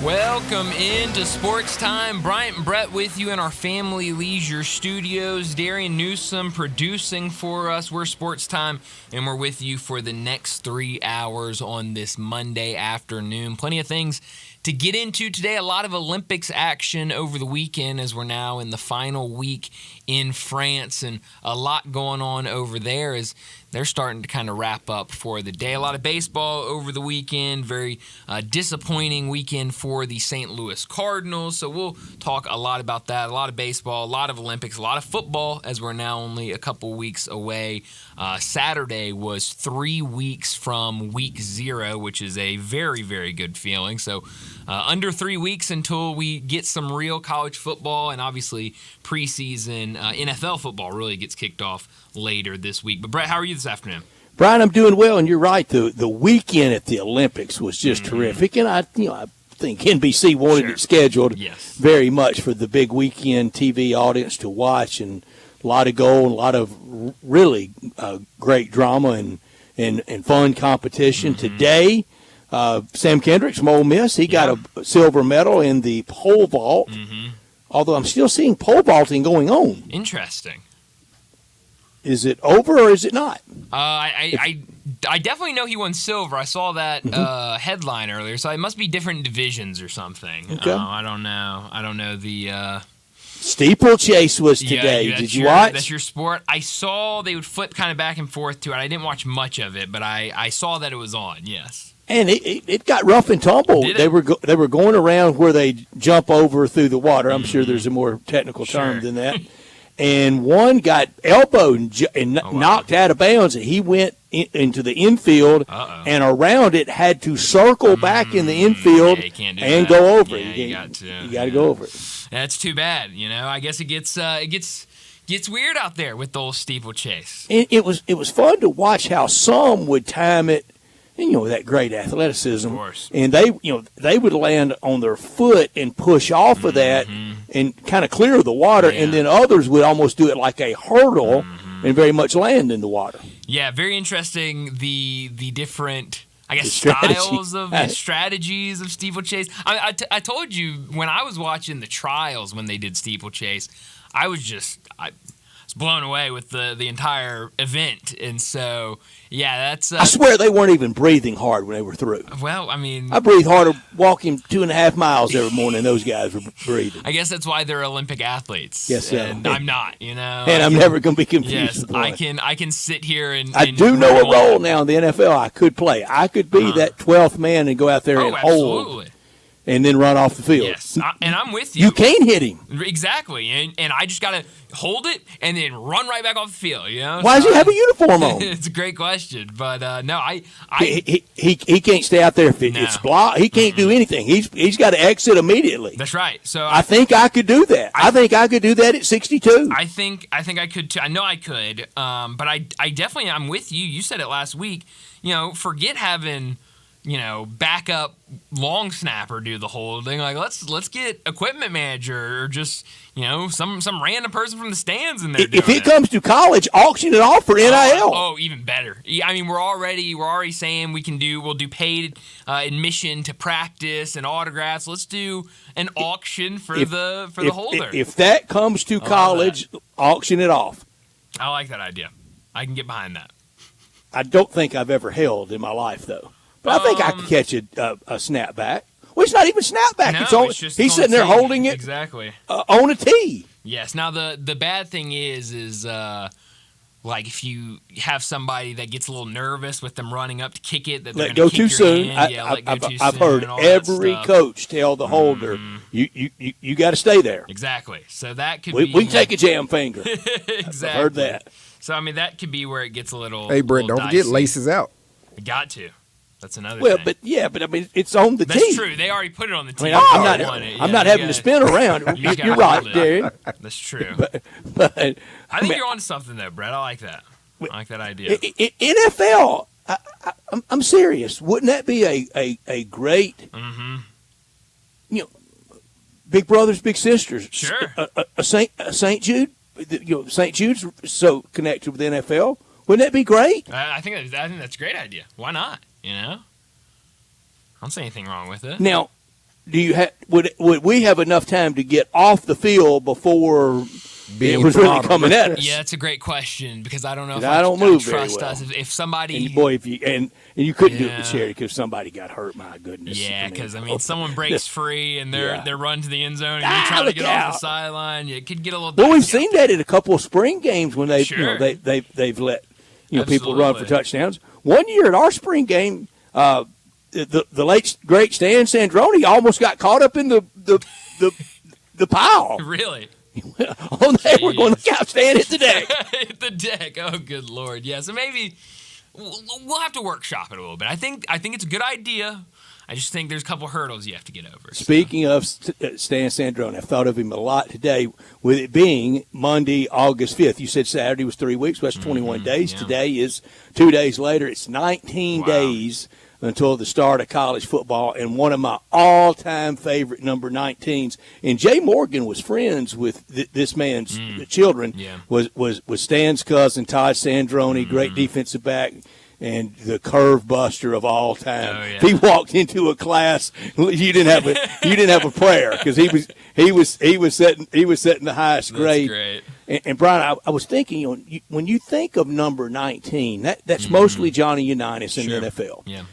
Welcome into Sports Time. Bryant and Brett with you in our Family Leisure Studios. Darian Newsom producing for us. We're Sports Time, and we're with you for the next 3 hours on this Monday afternoon. Plenty of things to get into today. A lot of Olympics action over the weekend as we're now in the final week in France, and a lot going on over there as they're starting to kind of wrap up for the day. A lot of baseball over the weekend. Very disappointing weekend for the St. Louis Cardinals. So we'll talk a lot about that. A lot of baseball, a lot of Olympics, a lot of football as we're now only a couple weeks away. Saturday was 3 weeks from week 0, which is a very, very good feeling. So under 3 weeks until we get some real college football, and obviously preseason NFL football really gets kicked off later this week. But Brett, how are you this afternoon? Brian, I'm doing well, and you're right. The weekend at the Olympics was just terrific, and I think NBC wanted it scheduled very much for the big weekend TV audience to watch, and a lot of goal, and a lot of really great drama and fun competition. Today, Sam Kendricks from Ole Miss, he got a silver medal in the pole vault, although I'm still seeing pole vaulting going on. Interesting. Is it over or is it not? I definitely know he won silver. I saw that headline earlier, so it must be different divisions or something. Okay. I don't know the steeplechase was today. Did you watch? That's your sport. I saw they would flip kind of back and forth to it. I didn't watch much of it, but I saw that it was on. Yes. And it got rough and tumble. They were going around where they jump over through the water. I'm sure there's a more technical term than that. And one got elbowed and knocked out of bounds, and he went into the infield, and around it had to circle back in the infield and go over it. You got to go over it. That's too bad. I guess it gets weird out there with the old steeplechase. It was fun to watch how some would time it. And, that great athleticism. Of course. And they would land on their foot and push off of that and kind of clear the water. Yeah. And then others would almost do it like a hurdle and very much land in the water. Yeah, very interesting. The different, styles of strategies of steeplechase. I told you when I was watching the trials when they did steeplechase, I was blown away with the entire event. And so, that's... I swear they weren't even breathing hard when they were through. Well, I breathe harder walking 2.5 miles every morning than those guys were breathing. I guess that's why they're Olympic athletes. Yes, and I'm not, And I'm never going to be confused. Yes, I can sit here and... I do know a role now in the NFL I could play. I could be that 12th man and go out there and hold. And then run off the field. Yes, and I'm with you. You can't hit him. Exactly, and I just got to hold it and then run right back off the field, Why does he have a uniform on? It's a great question, but no, He can't stay out there if it's blocked. He can't do anything. He's got to exit immediately. That's right. So I think I could do that. I think I could do that at 62. I think I could too. I know I could, but I definitely, I'm with you. You said it last week. Forget having backup long snapper do the holding. Like let's get equipment manager or just some random person from the stands in there. If it comes to college, auction it off for NIL. Oh, even better. I mean, we're already saying we'll do paid admission to practice and autographs. Let's do an auction for the holder. If that comes to college, auction it off. I like that idea. I can get behind that. I don't think I've ever held in my life though. But I think I could catch a snapback. Well, it's not even snapback. No, he's sitting there holding it on a tee. Yes. Now, the bad thing is like if you have somebody that gets a little nervous with them running up to kick it, that they're let go too soon. I've heard every coach tell the holder, you got to stay there. Exactly. So that could be. We can take a jam finger. Exactly. I've heard that. So, that could be where it gets a little. Hey, Brett, don't forget laces out. Got to. That's another thing. But it's on the tee. That's true. They already put it on the tee. I'm not having to spin around. You're right, Darren. That's true. But I think you're on to something, though, Brett. I like that. I like that idea. NFL, I'm serious. Wouldn't that be a great, big brothers, big sisters? Sure. A St. Jude? St. Jude's so connected with the NFL. Wouldn't that be great? I think that's a great idea. Why not? I don't see anything wrong with it. Now, would we have enough time to get off the field before it was really coming at us? Yeah, that's a great question because I don't know if I don't move trust very well. us. If somebody, and you couldn't do it with charity because somebody got hurt. My goodness. Yeah, because someone breaks free and they're running to the end zone and you're trying to get off the sideline. It could get a little. Well, we've seen that in a couple of spring games when they've let people run for touchdowns. One year at our spring game, the late great Stan Sandroni almost got caught up in the pile. Really? They were going to couch Stan hit the deck. Hit the deck. Oh, good Lord. Yeah, so maybe we'll have to workshop it a little bit. I think it's a good idea. I just think there's a couple hurdles you have to get over. Speaking of Stan Sandroni, I've thought of him a lot today, with it being Monday, August 5th. You said Saturday was 3 weeks, well, that's 21 days. Yeah. Today is 2 days later. It's 19 days until the start of college football, and one of my all-time favorite number 19s. And Jay Morgan was friends with this man's children. Yeah. Was Stan's cousin, Todd Sandroni, great defensive back, and the curve buster of all time. Oh, yeah. He walked into a class. You didn't have a prayer because he was setting the highest grade. That's great. And Brian, I was thinking, when you think of number 19, that's mostly Johnny Unitas in the NFL. Yeah.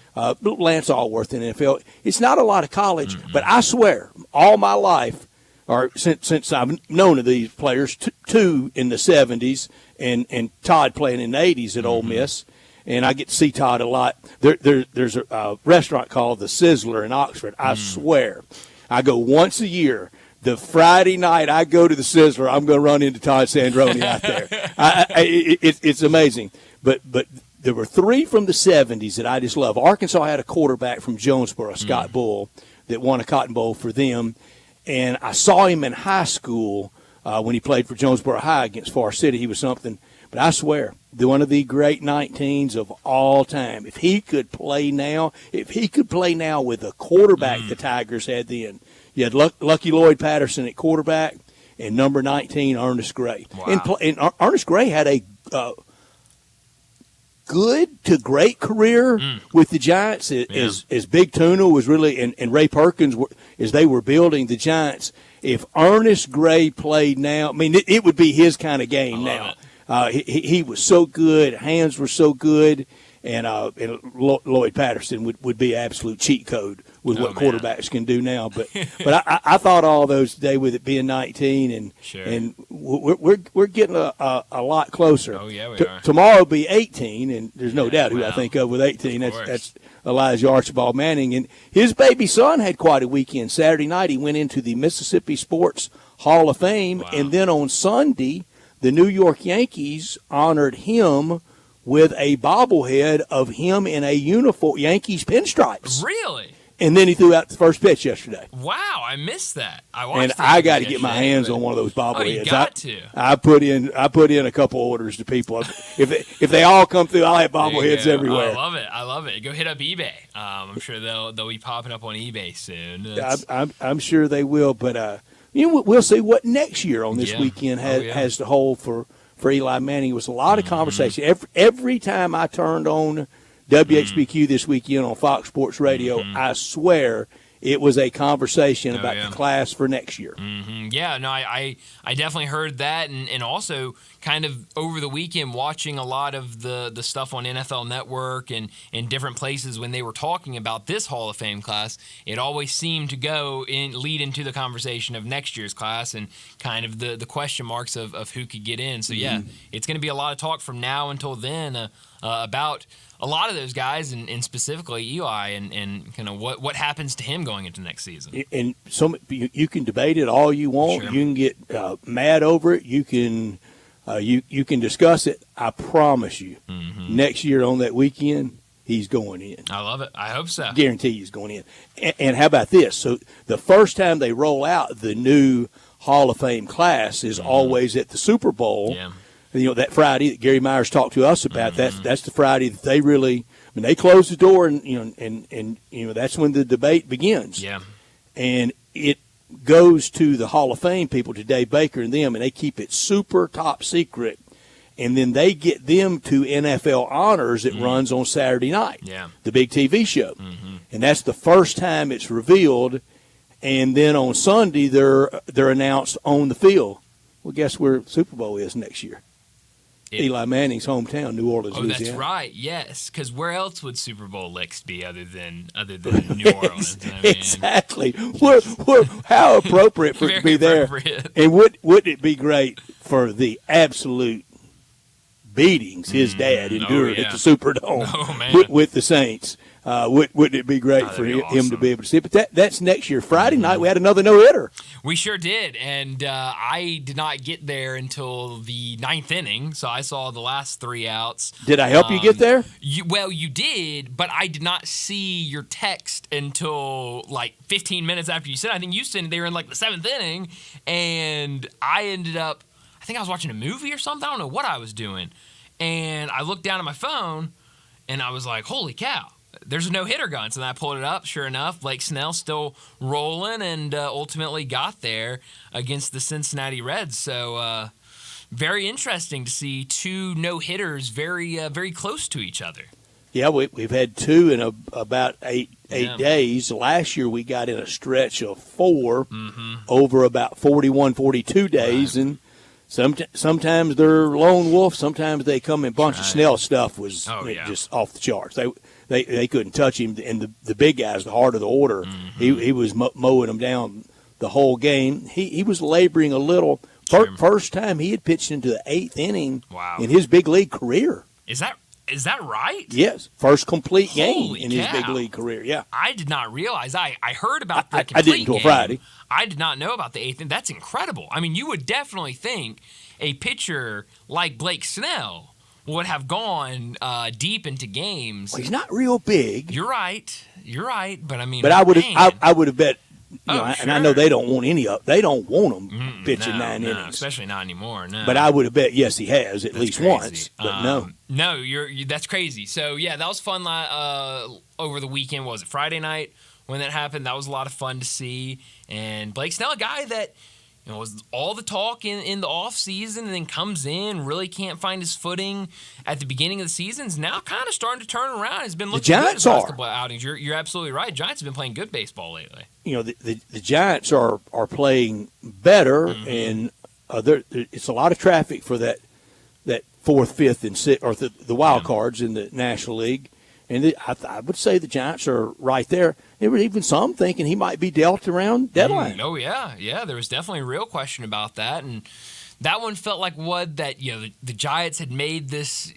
Lance Allworth in the NFL. It's not a lot of college, but I swear, all my life, or since I've known of these players, two in the 70s, and Todd playing in the 80s at Ole Miss. And I get to see Todd a lot. There's a restaurant called The Sizzler in Oxford. I swear, I go once a year. The Friday night I go to The Sizzler, I'm going to run into Todd Sandroni out there. It's amazing. But there were three from the 70s that I just love. Arkansas had a quarterback from Jonesboro, Scott Bull, that won a Cotton Bowl for them. And I saw him in high school when he played for Jonesboro High against Far City. He was something. But I swear, one of the great 19s of all time. If he could play now with a quarterback the Tigers had then. You had Lucky Lloyd Patterson at quarterback and number 19, Ernest Gray. Wow. And Ernest Gray had a good to great career with the Giants as Big Tuna was really and Ray Perkins as they were building the Giants. If Ernest Gray played now, it would be his kind of game now. He was so good, hands were so good, and Lloyd Patterson would be absolute cheat code with what quarterbacks can do now. But I thought all those today with it being 19, and we're getting a lot closer. Oh yeah, we are. Tomorrow will be 18, and there's no doubt who I think of with 18. That's Elijah Archibald Manning, and his baby son had quite a weekend. Saturday night he went into the Mississippi Sports Hall of Fame, and then on Sunday, the New York Yankees honored him with a bobblehead of him in a uniform, Yankees pinstripes. Really? And then he threw out the first pitch yesterday. Wow, I missed that. I got to get my hands on one of those bobbleheads. Oh, you got to. I put in a couple orders to people. If they all come through, I'll have bobbleheads everywhere. I love it. Go hit up eBay. I'm sure they'll be popping up on eBay soon. I'm sure they will, but we'll see what next year on this weekend has to hold for Eli Manning. It was a lot of conversation. Every time I turned on WHBQ this weekend on Fox Sports Radio, I swear it was a conversation about the class for next year. Yeah, no, I definitely heard that, and also kind of over the weekend watching a lot of the stuff on NFL Network and in different places when they were talking about this Hall of Fame class, it always seemed to lead into the conversation of next year's class and kind of the question marks of who could get in. So yeah, it's going to be a lot of talk from now until then about a lot of those guys, and specifically Eli, and kind of what happens to him going into next season. And you can debate it all you want. Sure. You can get mad over it. You can discuss it. I promise you, next year on that weekend, he's going in. I love it. I hope so. Guarantee he's going in. And how about this? So the first time they roll out the new Hall of Fame class is always at the Super Bowl. Yeah. That Friday that Gary Myers talked to us about, that's the Friday that they really, they close the door and that's when the debate begins. Yeah. And it goes to the Hall of Fame people today, Baker and them, and they keep it super top secret. And then they get them to NFL Honors that runs on Saturday night, the big TV show. And that's the first time it's revealed. and then on Sunday they're announced on the field. Well, guess where Super Bowl is next year? Eli Manning's hometown, New Orleans, Louisiana. Oh, that's right. Yes, because where else would Super Bowl licks be other than New Orleans? I mean, exactly. How appropriate for it to be there. And wouldn't it be great for the absolute beatings his dad endured at the Superdome with the Saints? Wouldn't it be great for him to be able to see it? But that's next year. Friday night, we had another no-hitter. We sure did, and I did not get there until the 9th inning, so I saw the last 3 outs. Did I help you get there? You did, but I did not see your text until like 15 minutes after you said it. I think you said they were in like the 7th inning, and I ended up, I think I was watching a movie or something. I don't know what I was doing, and I looked down at my phone, and I was like, holy cow. There's a no-hitter going, so then I pulled it up. Sure enough, Blake Snell still rolling and ultimately got there against the Cincinnati Reds. So very interesting to see 2 no-hitters very close to each other. Yeah, we've had 2 in about eight days. Last year we got in a stretch of 4 over about 41, 42 days, and sometimes they're lone wolf. Sometimes they come in bunch of Snell stuff was just off the charts. They couldn't touch him, and the big guys, the heart of the order, he was mowing them down the whole game. He was laboring a little. First time he had pitched into the 8th inning in his big league career. Is that right? Yes, first complete game in his big league career. Yeah, I did not realize. I heard about the complete I didn't until game. Friday. I did not know about the 8th inning. That's incredible. I mean, you would definitely think a pitcher like Blake Snell would have gone deep into games. Well, he's not real big. You're right. But I mean, I would have bet. And I know they don't want they don't want him pitching 9 innings, especially not anymore. No, but I would have bet yes he has at least crazy. Once. But no, that's crazy. So yeah, that was fun. Over the weekend, what was it, Friday night when that happened? That was a lot of fun to see. And Blake Snell, a guy that was all the talk in the offseason and then comes in, really can't find his footing at the beginning of the season. Is now kind of starting to turn around. Has been looking good in the last couple of outings. You're absolutely right. Giants have been playing good baseball lately. The Giants are playing better, and it's a lot of traffic for that 4th, 5th, and 6th, or the wild cards in the National League. And I would say the Giants are right there. There were even some thinking he might be dealt around deadline. Oh, yeah. There was definitely a real question about that. And that one felt like the Giants had made this,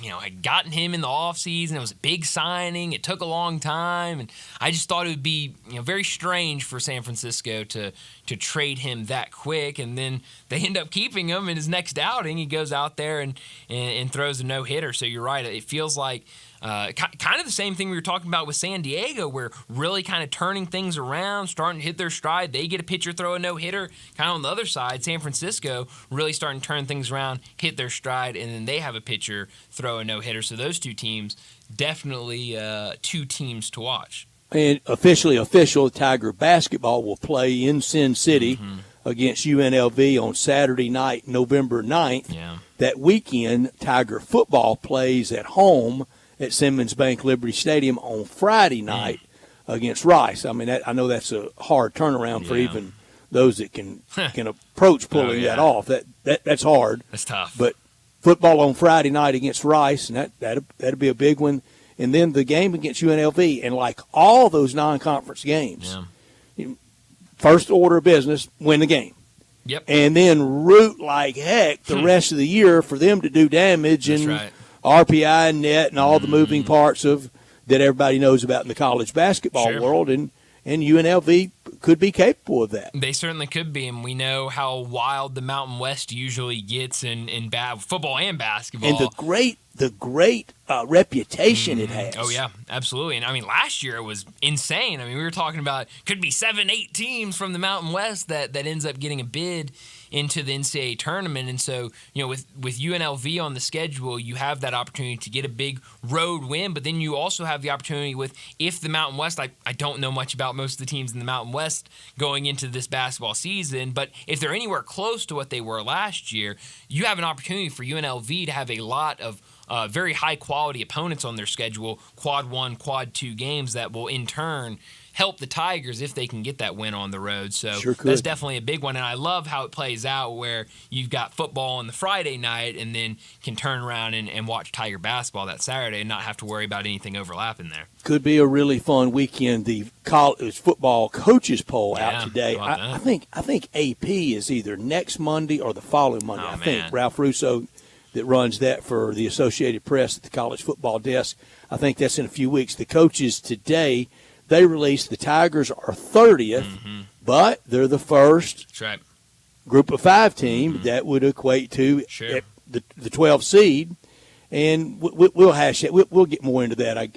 had gotten him in the offseason. It was a big signing. It took a long time. And I just thought it would be very strange for San Francisco to trade him that quick. And then they end up keeping him in his next outing. He goes out there and throws a no-hitter. So you're right. It feels like kind of the same thing we were talking about with San Diego, where really kind of turning things around, starting to hit their stride. They get a pitcher throw a no-hitter. Kind of on the other side, San Francisco really starting to turn things around, hit their stride, and then they have a pitcher throw a no-hitter. So those 2 teams, definitely 2 teams to watch. And official, Tiger basketball will play in Sin City against UNLV on Saturday night, November 9th. Yeah. That weekend, Tiger football plays at home at Simmons Bank Liberty Stadium on Friday night against Rice. I mean, I know that's a hard turnaround for even those that can approach pulling that off. That's hard. That's tough. But football on Friday night against Rice, and that'll be a big one. And then the game against UNLV, and like all those non-conference games, first order of business, win the game. Yep. And then root like heck the rest of the year for them to do damage. That's and right. RPI and net and all the moving parts that everybody knows about in the college basketball world, and UNLV could be capable of that. They certainly could be, and we know how wild the Mountain West usually gets in football and basketball. And the great reputation it has. Oh, yeah, absolutely. And, I mean, last year it was insane. I mean, we were talking about could be 7-8 teams from the Mountain West that ends up getting a bid into the NCAA tournament. And so, with UNLV on the schedule, you have that opportunity to get a big road win, but then you also have the opportunity if the Mountain West, I don't know much about most of the teams in the Mountain West going into this basketball season, but if they're anywhere close to what they were last year, you have an opportunity for UNLV to have a lot of very high-quality opponents on their schedule, quad 1, quad 2 games that will in turn help the Tigers if they can get that win on the road. So that's definitely a big one. And I love how it plays out where you've got football on the Friday night and then can turn around and watch Tiger basketball that Saturday and not have to worry about anything overlapping there. Could be a really fun weekend. The college football coaches poll out today. I think AP is either next Monday or the following Monday. I think Ralph Russo, that runs that for the Associated Press at the college football desk, I think that's in a few weeks. The coaches today, they released the Tigers are 30th, but they're the first group of 5 team that would equate to the 12 seed. And we'll hash it. We'll get more into that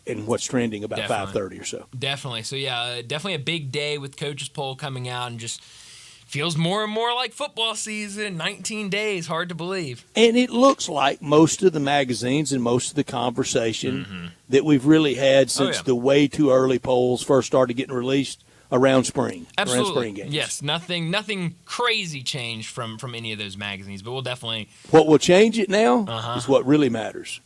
and what's trending about 5:30 or so. Definitely. So, definitely a big day with Coaches Poll coming out and just feels more and more like football season. 19 days, hard to believe. And it looks like most of the magazines and most of the conversation that we've really had since the way too early polls first started getting released around spring. Absolutely. Around spring games. Yes, nothing crazy changed from any of those magazines, but we'll definitely. What will change it now is what really matters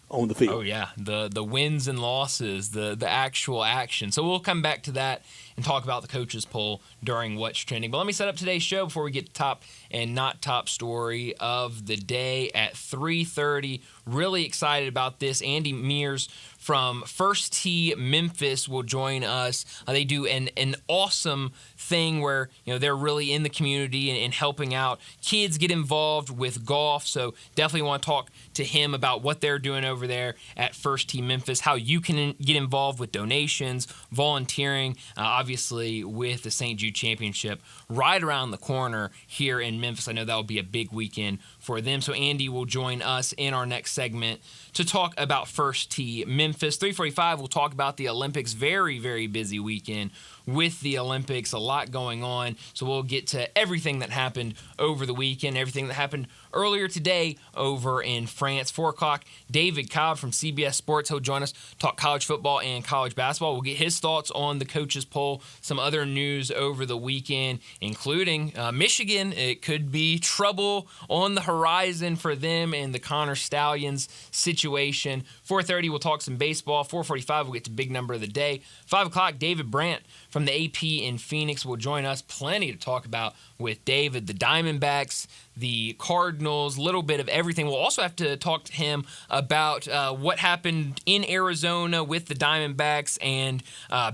on the field. Oh yeah, the wins and losses, the actual action. So we'll come back to that and talk about the coaches poll during what's trending. But let me set up today's show before we get to top and not top story of the day at 3:30. Really excited about this. Andy Mears from First Tee Memphis will join us. They do an awesome thing where they're really in the community and helping out. Kids get involved with golf, so definitely want to talk to him about what they're doing over there at First Tee Memphis, how you can get involved with donations, volunteering, obviously with the St. Jude Championship right around the corner here in Memphis. I know that will be a big weekend for them. So Andy will join us in our next segment to talk about First Tee Memphis. 3:45, we'll talk about the Olympics. Very, very busy weekend with the Olympics. A lot going on. So we'll get to everything that happened over the weekend, everything that happened earlier today over in France. 4 o'clock, David Cobb from CBS Sports. He'll join us, talk college football and college basketball. We'll get his thoughts on the coaches poll, some other news over the weekend, including Michigan. It could be trouble on the horizon for them and the Connor Stallions situation. 4:30, we'll talk some baseball. 4:45, we'll get to big number of the day. 5 o'clock, David Brandt from the AP in Phoenix will join us. Plenty to talk about with David. The Diamondbacks, the Cardinals, little bit of everything. We'll also have to talk to him about what happened in Arizona with the Diamondbacks and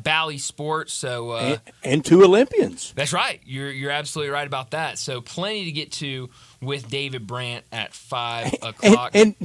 Bally Sports. So and 2 Olympians. That's right. You're absolutely right about that. So plenty to get to with David Brandt at 5 o'clock. And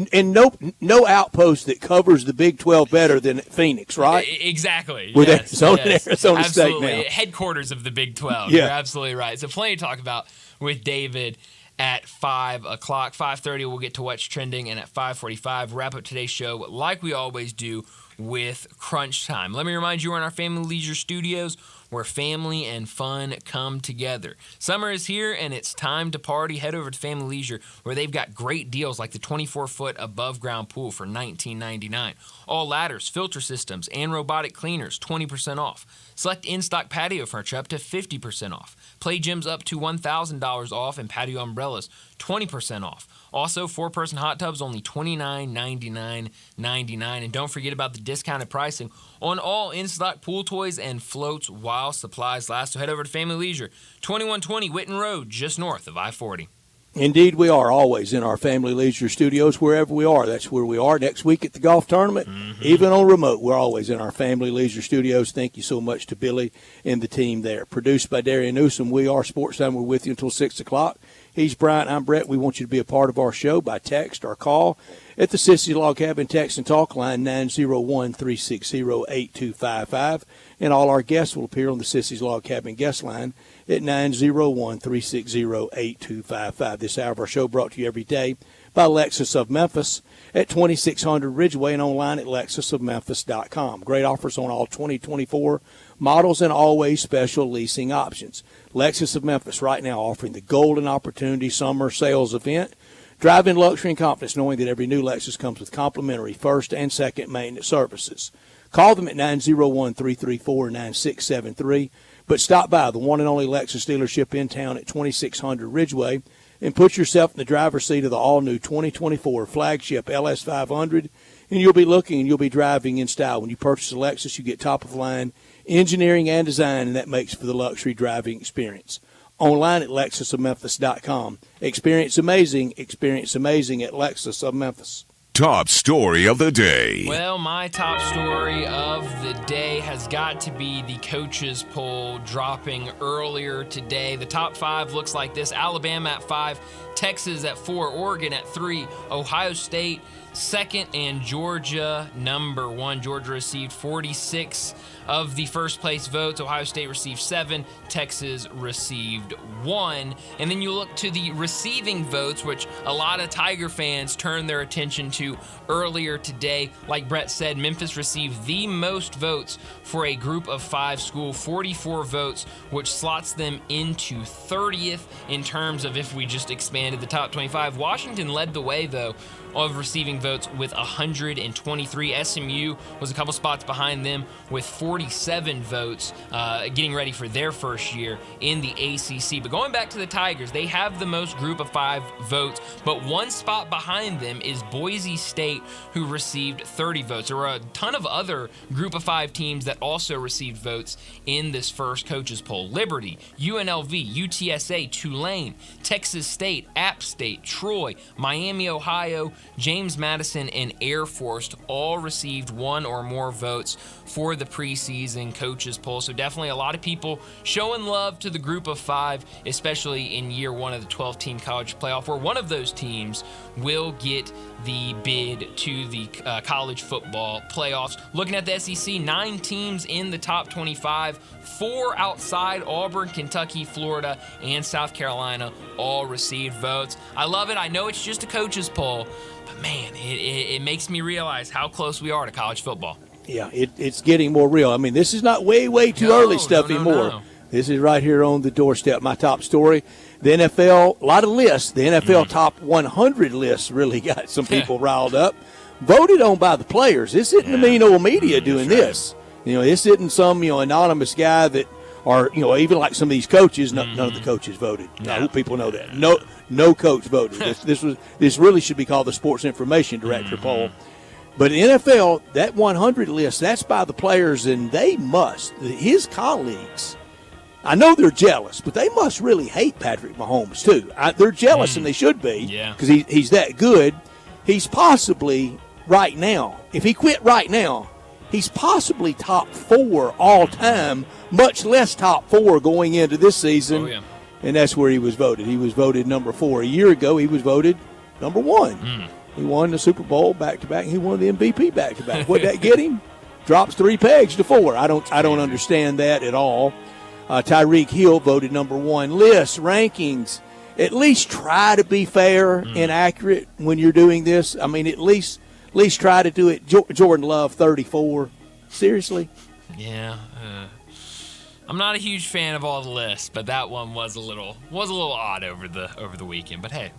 no outpost that covers the Big 12 better than Phoenix, right? Exactly. With yes, Arizona State absolutely. now. Headquarters of the Big 12. Yeah. You're absolutely right. So plenty to talk about with David at 5 o'clock. 5:30, we'll get to what's trending, and at 5:45, wrap up today's show like we always do with Crunch Time. Let me remind you, we're in our Family Leisure Studios where family and fun come together. Summer is here and it's time to party. Head over to Family Leisure where they've got great deals like the 24-foot above-ground pool for $19.99. All ladders, filter systems, and robotic cleaners, 20% off. Select in-stock patio furniture up to 50% off. Play gyms up to $1,000 off and patio umbrellas, 20% off. Also, 4-person hot tubs, only $29.99. And don't forget about the discounted pricing on all in-stock pool toys and floats while supplies last. So head over to Family Leisure, 2120 Whitten Road, just north of I-40. Indeed, we are always in our Family Leisure Studios wherever we are. That's where we are next week at the golf tournament. Even on remote, we're always in our Family Leisure Studios. Thank you so much to Billy and the team there. Produced by Darian Newsom, we are Sportstime. We're with you until 6 o'clock. He's Bryant. I'm Brett. We want you to be a part of our show by text or call at the Sissy Log Cabin Text and Talk line 901-360-8255. And all our guests will appear on the Sissy's Log Cabin guest line at 901-360-8255. This hour of our show brought to you every day by Lexus of Memphis at 2600 Ridgeway and online at lexusofmemphis.com. Great offers on all 2024 models and always special leasing options. Lexus of Memphis right now offering the Golden Opportunity Summer Sales Event. Drive in luxury and confidence knowing that every new Lexus comes with complimentary first and second maintenance services. Call them at 901-334-9673. But stop by the one and only Lexus dealership in town at 2600 Ridgeway and put yourself in the driver's seat of the all-new 2024 flagship LS500, and you'll be looking and you'll be driving in style. When you purchase a Lexus, you get top-of-line engineering and design, and that makes for the luxury driving experience. Online at LexusOfMemphis.com. Experience amazing at Lexus of Memphis. Top story of the day. Well, my top story of the day has got to be the coaches poll dropping earlier today. The top 5 looks like this: Alabama at 5, Texas at 4, Oregon at 3, Ohio State second, and Georgia number 1. Georgia received 46 of the first place votes. Ohio State received 7. Texas received 1. And then you look to the receiving votes, which a lot of Tiger fans turned their attention to earlier today. Like Brett said, Memphis received the most votes for a group of 5 school, 44 votes, which slots them into 30th in terms of if we just expanded the top 25. Washington led the way, though, of receiving votes with 123. SMU was a couple spots behind them with 47 votes, getting ready for their first year in the ACC. But going back to the Tigers, they have the most group of 5 votes, but one spot behind them is Boise State, who received 30 votes. There were a ton of other group of 5 teams that also received votes in this first coaches poll. Liberty, UNLV, UTSA, Tulane, Texas State, App State, Troy, Miami, Ohio, James Madison, and Air Force all received 1 or more votes for the preseason coaches poll. So definitely a lot of people showing love to the group of 5, especially in year 1 of the 12-team college playoff, where one of those teams will get the bid to the college football playoffs. Looking at the SEC, 9 teams in the top 25, 4 outside: Auburn, Kentucky, Florida, and South Carolina all received votes. I love it. I know it's just a coaches poll, but man, it makes me realize how close we are to college football. Yeah, it's getting more real. I mean, this is not way too early stuff anymore. No. This is right here on the doorstep. My top story, the NFL, a lot of lists. The NFL top 100 list really got some people riled up. Voted on by the players. This isn't the mean old media doing this. You know, this isn't some, anonymous guy that, or, even like some of these coaches, none of the coaches voted. I hope people know that. No coach voted. This really should be called the Sports Information Director poll. But in NFL, that 100 list, that's by the players, and his colleagues, I know they're jealous, but they must really hate Patrick Mahomes too. They're jealous, and they should be, because he's that good. He's possibly, right now, if he quit right now, he's possibly top 4 all time, much less top 4 going into this season. And that's where he was voted. He was voted number 4. A year ago, he was voted number 1. He won the Super Bowl back-to-back, and he won the MVP back-to-back. What'd that get him? Drops 3 pegs to 4. I don't understand that at all. Tyreek Hill voted number 1. Lists, rankings, at least try to be fair and accurate when you're doing this. I mean, at least try to do it. Jordan Love, 34. Seriously? Yeah. I'm not a huge fan of all the lists, but that one was a little odd over the weekend. But hey,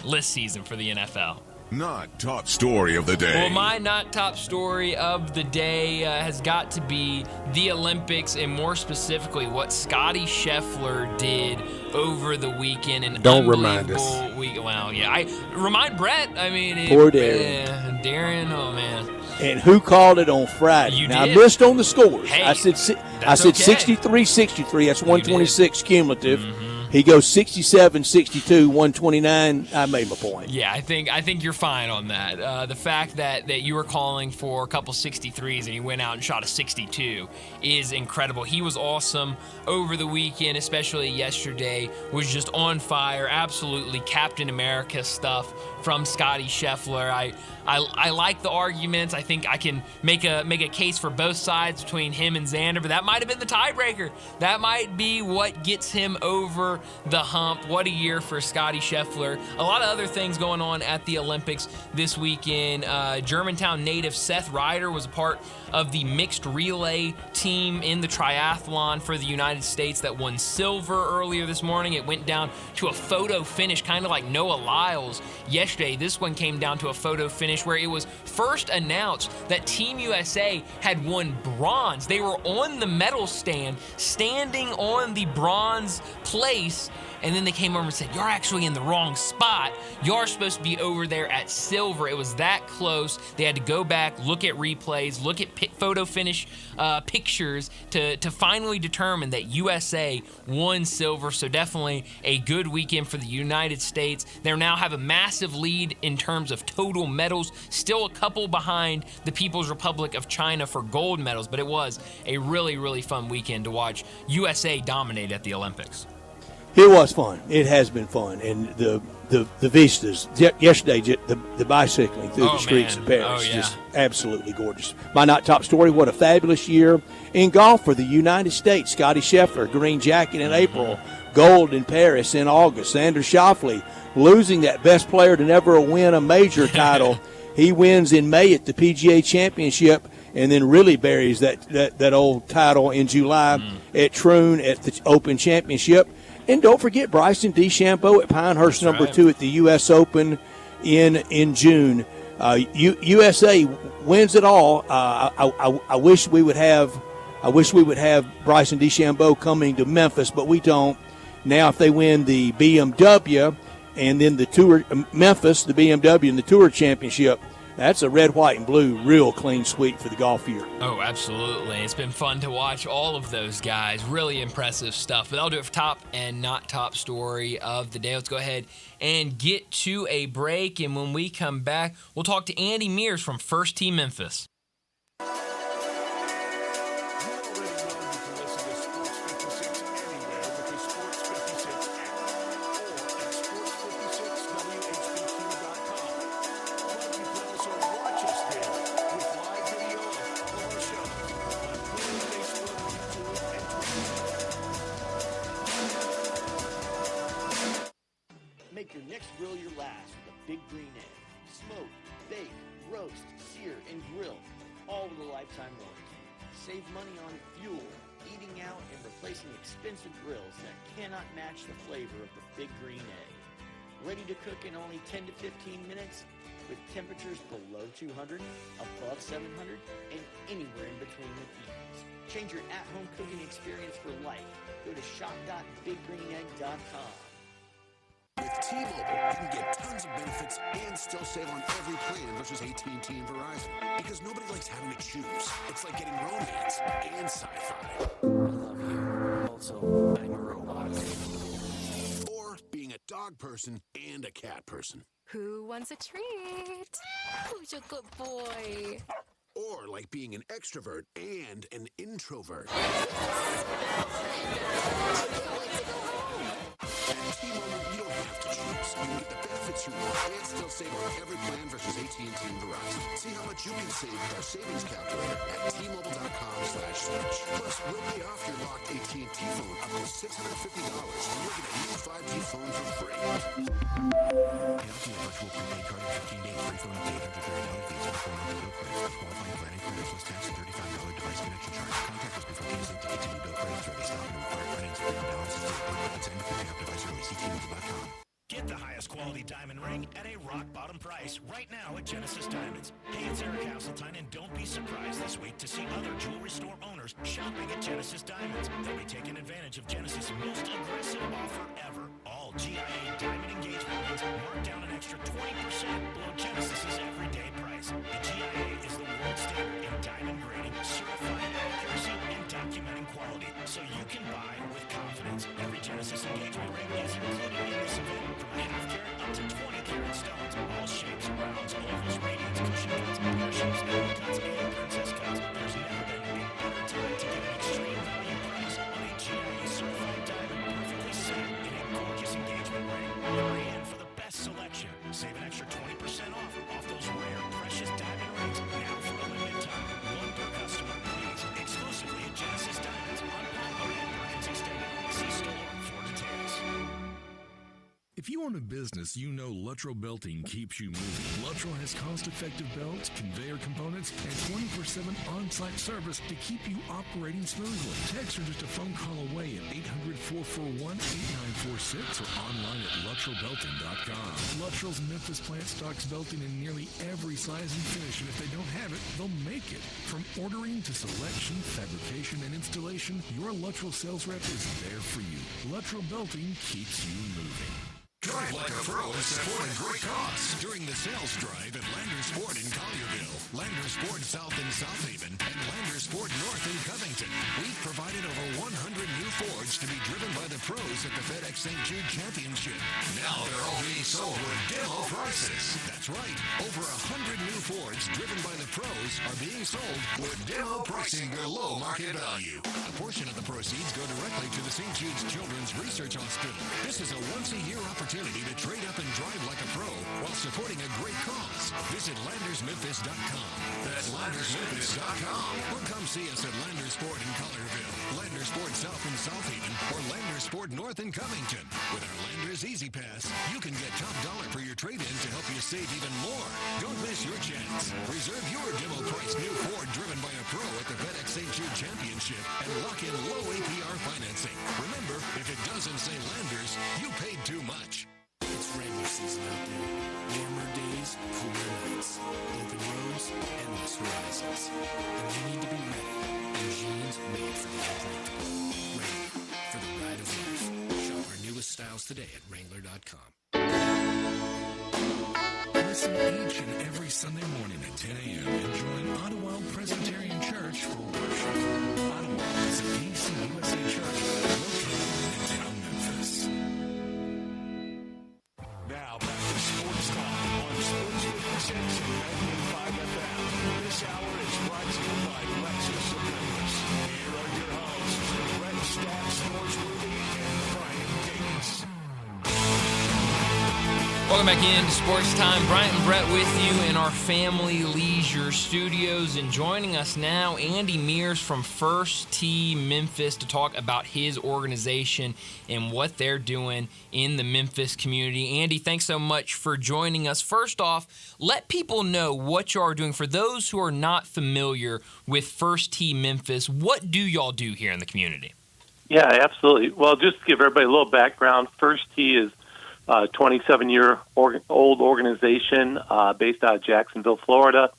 list season for the NFL. Not top story of the day. Well, my not top story of the day has got to be the Olympics, and more specifically what Scotty Scheffler did over the weekend. Don't remind us. I remind Brett. I mean, poor Darren. Darren, oh man. And who called it on Friday? Now, I missed on the scores. Hey, I said 63-63. That's 126 cumulative. He goes 67-62, 129. I made my point. Yeah, I think you're fine on that. The fact that you were calling for a couple 63s and he went out and shot a 62 is incredible. He was awesome over the weekend, especially yesterday. Was just on fire. Absolutely Captain America stuff from Scotty Scheffler. I like the arguments. I think I can make a case for both sides between him and Xander, but that might have been the tiebreaker. That might be what gets him over the hump. What a year for Scotty Scheffler. A lot of other things going on at the Olympics this weekend. Germantown native Seth Ryder was a part of the mixed relay team in the triathlon for the United States that won silver earlier this morning. It went down to a photo finish, kind of like Noah Lyles yesterday. This one came down to a photo finish finish where it was first announced that Team USA had won bronze. They were on the medal stand, standing on the bronze place, and then they came over and said, "You're actually in the wrong spot. You're supposed to be over there at silver." It was that close. They had to go back, look at replays, look at photo finish pictures to finally determine that USA won silver. So definitely a good weekend for the United States. They now have a massive lead in terms of total medals, still a couple behind the People's Republic of China for gold medals, but it was a really, really fun weekend to watch USA dominate at the Olympics. It was fun. It has been fun. And the vistas, yesterday, the bicycling through the streets of Paris, just absolutely gorgeous. My Not Top Story, what a fabulous year in golf for the United States. Scotty Scheffler, green jacket in April, gold in Paris in August. Xander Schauffele losing that best player to never win a major title. He wins in May at the PGA Championship and then really buries that old title in July at Troon at the Open Championship. And don't forget Bryson DeChambeau at Pinehurst, number 2 at the U.S. Open in June. USA wins it all. I wish we would have Bryson DeChambeau coming to Memphis, but we don't. Now, if they win the BMW and then the Tour Memphis, the BMW and the Tour Championship, that's a red, white, and blue real clean sweep for the golf year. Oh, absolutely. It's been fun to watch all of those guys. Really impressive stuff. But that'll do it for top and not top story of the day. Let's go ahead and get to a break. And when we come back, we'll talk to Andy Mears from First Tee Memphis. Make your next grill your last with a Big Green Egg. Smoke, bake, roast, sear, and grill, all with a lifetime warranty. Save money on fuel, eating out, and replacing expensive grills that cannot match the flavor of the Big Green Egg. Ready to cook in only 10 to 15 minutes with temperatures below 200, above 700, and anywhere in between with ease. Change your at-home cooking experience for life. Go to shop.biggreenegg.com. With T-Mobile, you can get tons of benefits and still save on every plan versus AT&T and Verizon. Because nobody likes having to choose. It's like getting romance and sci-fi. I love you. Also, I'm a robot. Or being a dog person and a cat person. Who wants a treat? Who's a good boy? Or like being an extrovert and an introvert. At T-Mobile, you don't have to choose. You can get the benefits you want and still save on every plan versus AT&T and Verizon. See how much you can save with our savings calculator at T-Mobile.com/switch. Plus, we'll pay off your locked AT&T phone up to $650, and you'll get a new 5G phone for free. Pay off your virtual prepaid card in 15 days. Free phone up to $830 fees and phone on the bill price. Qualifying plan includes plus tax and $35 device connection charge. Contact us before canceling to continue bill credits or they stop and require financing for your balances to report limits and to pick up device early. See T-Mobile.com. Get the highest quality diamond ring at a rock-bottom price right now at Genesis Diamonds. Hey, it's Eric Hasseltine, and don't be surprised this week to see other jewelry store owners shopping at Genesis Diamonds. They'll be taking advantage of Genesis' most aggressive offer ever. All GIA diamond engagement rings marked down an extra 20% below Genesis' everyday price. The GIA is the world standard in diamond grading, certifying accuracy, and documenting quality, so you can buy with confidence. Every Genesis engagement ring is included in this event. From a half carat up to 20 carat stones, all shapes, rounds, ovals, radiants, cushion cuts, pear shapes, apple cuts, and princess cuts. There's never been a better time to get an extreme value price on a GIA certified diamond, perfectly set in a gorgeous engagement ring. Hurry in for the best selection. Save an extra 20% off those rare, precious diamond rings now for a limited time. One per customer, please. Exclusively at Genesis Diamonds on Palmer and Perkins Extended. See store for details. If you own a business, you know Luttrell Belting keeps you moving. Luttrell has cost-effective belts, conveyor components, and 24/7 on-site service to keep you operating smoothly. Text are just a phone call away at 800-441-8946 or online at LuttrellBelting.com. Luttrell's Memphis plant stocks belting in nearly every size and finish, and if they don't have it, they'll make it. From ordering to selection, fabrication, and installation, your Luttrell sales rep is there for you. Luttrell Belting keeps you moving. Drive like a pro and support a great cause during the sales drive at Landers Ford in Collierville, Landers Ford South in South Haven, and Landers Ford North in Covington. We've provided over 100 new Fords to be driven by the pros at the FedEx St. Jude Championship. Now they're all being sold with demo prices. That's right. Over 100 new Fords driven by the pros are being sold with demo pricing below market value. A portion of the proceeds go directly to the St. Jude's Children's Research Hospital. This is a once-a-year opportunity to trade up and drive like a pro while supporting a great cause. Visit LandersMemphis.com. That's LandersMemphis.com. Or come see us at Landers Ford in Collierville, Landers Ford South in South Haven, or Landers Ford North in Covington. With our Landers Easy Pass, you can get top dollar for your trade-in to help you save even more. Don't miss your chance. Reserve your demo price new Ford driven by a pro at the FedEx St. Jude Championship and lock in low APR financing. Remember, if it doesn't say Landers, you paid too much. It's Wrangler season out there. Warmer days, cooler nights, open roads, endless horizons. And you need to be ready. In jeans made for the unpredictable. Wrangler, for the ride of life. Shop our newest styles today at Wrangler.com. Listen each and every Sunday morning at 10 a.m. and join Ottawa Presbyterian Church for worship. Ottawa is a PCUSA church located in town Memphis. Now back to Sports Time on Sports 56 and 95 FM. This hour is brought to you by Lexus of Memphis. Here are your hosts, Brett Stats Norsworthy and Brian Davis. Welcome back into Sports Time. Bryant and Brett with you in our Family Leisure Studios. And joining us now, Andy Mears from First Tee Memphis to talk about his organization and what they're doing in the Memphis community. Andy, thanks so much for joining us. First off, let people know what you are doing. For those who are not familiar with First Tee Memphis, what do y'all do here in the community? Yeah, absolutely. Well, just to give everybody a little background, First Tee is a 27-year-old organization based out of Jacksonville, Florida.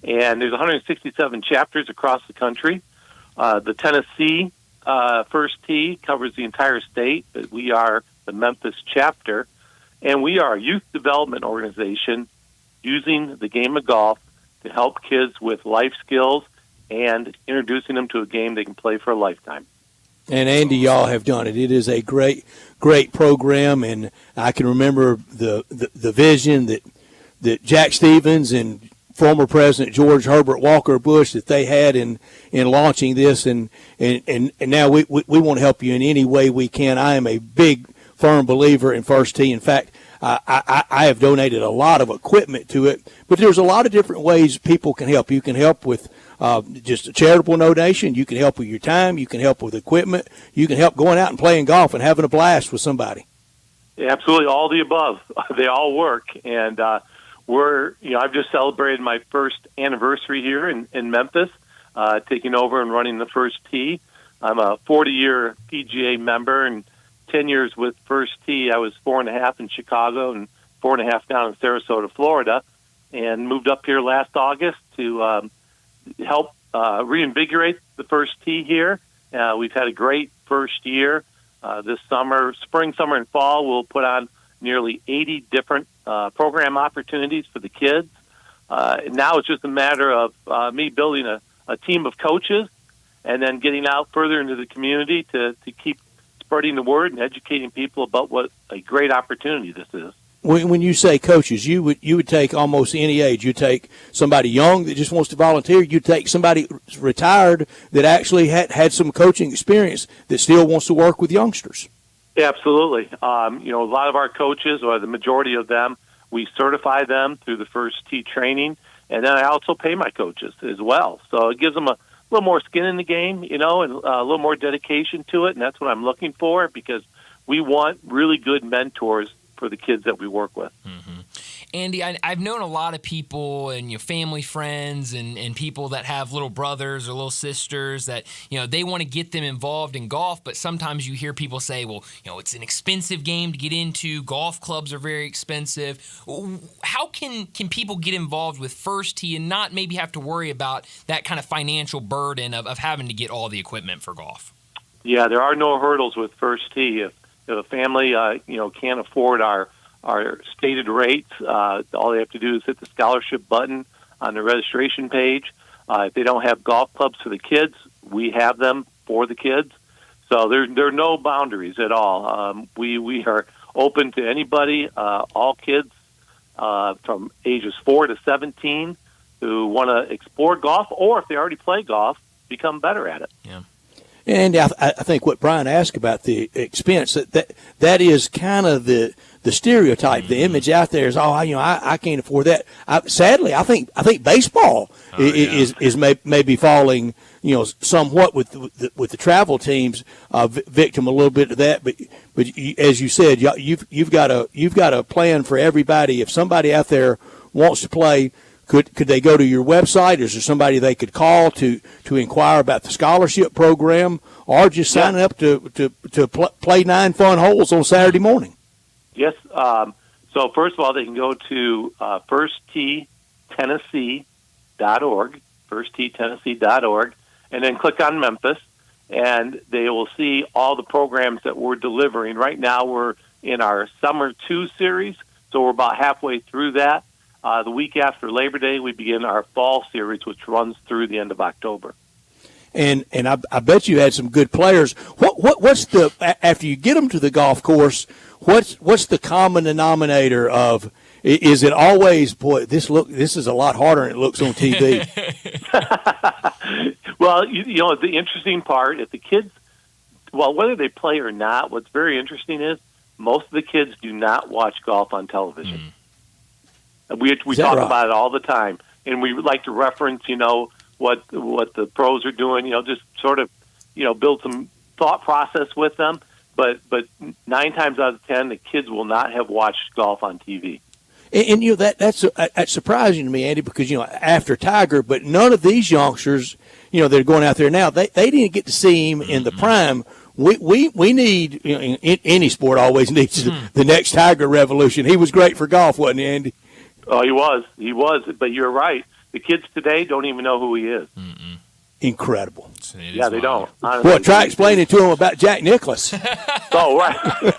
And there's 167 chapters across the country. The Tennessee First Tee covers the entire state, but we are the Memphis chapter. And we are a youth development organization using the game of golf to help kids with life skills and introducing them to a game they can play for a lifetime. And Andy, y'all have done it. It is a great program, and I can remember the vision that Jack Stevens and former President George Herbert Walker Bush that they had in launching this, and now we want to help you in any way we can. I am a big, firm believer in First Tee. In fact, I have donated a lot of equipment to it, but there's a lot of different ways people can help. You can help with just a charitable donation. You can help with your time. You can help with equipment. You can help going out and playing golf and having a blast with somebody. Yeah, absolutely, all the above. They all work, and I've just celebrated my first anniversary here in Memphis, taking over and running the First Tee. I'm a 40-year PGA member and 10 years with First Tee. I was 4.5 in Chicago and 4.5 down in Sarasota, Florida, and moved up here last August to help reinvigorate the First Tee here. We've had a great first year. This summer, spring, summer, and fall, we'll put on nearly 80 different program opportunities for the kids. Now it's just a matter of me building a team of coaches and then getting out further into the community to keep spreading the word and educating people about what a great opportunity this is. When you say coaches, you would take almost any age. You take somebody young that just wants to volunteer. You take somebody retired that actually had some coaching experience that still wants to work with youngsters. Yeah, absolutely. A lot of our coaches, or the majority of them, we certify them through the First Tee training, and then I also pay my coaches as well. So it gives them a little more skin in the game, and a little more dedication to it, and that's what I'm looking for, because we want really good mentors for the kids that we work with. Mm-hmm. Andy, I've known a lot of people and family friends and people that have little brothers or little sisters that they want to get them involved in golf, but sometimes you hear people say, well, it's an expensive game to get into. Golf clubs are very expensive. How can people get involved with First Tee and not maybe have to worry about that kind of financial burden of having to get all the equipment for golf? Yeah, there are no hurdles with First Tee. If a family can't afford our stated rates, all they have to do is hit the scholarship button on the registration page. If they don't have golf clubs for the kids, we have them for the kids. So there are no boundaries at all. We are open to anybody, all kids from ages 4 to 17 who want to explore golf, or if they already play golf, become better at it. Yeah. And I think what Brian asked about the expense, that is kind of the stereotype, the image out there is, I can't afford that. Sadly, I think baseball is maybe falling, somewhat with the travel teams, victim a little bit of that. But as you said, you've got a plan for everybody. If somebody out there wants to play, could they go to your website? Is there somebody they could call to inquire about the scholarship program, or just sign up to play 9 fun holes on Saturday morning? Yes. So first of all, they can go to firstteetennessee.org, firstteetennessee.org, and then click on Memphis, and they will see all the programs that we're delivering. Right now, we're in our Summer 2 series, so we're about halfway through that. The week after Labor Day, we begin our Fall series, which runs through the end of October. And I bet you had some good players. What's the, after you get them to the golf course, what's the common denominator of? Is it always, boy, this is a lot harder than it looks on TV? Well, the interesting part, if the kids, whether they play or not, what's very interesting is most of the kids do not watch golf on television. We talk about it all the time, and we like to reference, what the pros are doing, just sort of, build some thought process with them. But 9 times out of 10, the kids will not have watched golf on TV. And that's surprising to me, Andy, because after Tiger, but none of these youngsters, that are going out there now, they didn't get to see him in the prime. We need, in any sport always needs the next Tiger revolution. He was great for golf, wasn't he, Andy? Oh, he was. But you're right. The kids today don't even know who he is. Mm-mm. Incredible. Yeah, they don't. Honestly. Well, try explaining to them about Jack Nicklaus. Oh, right. Really?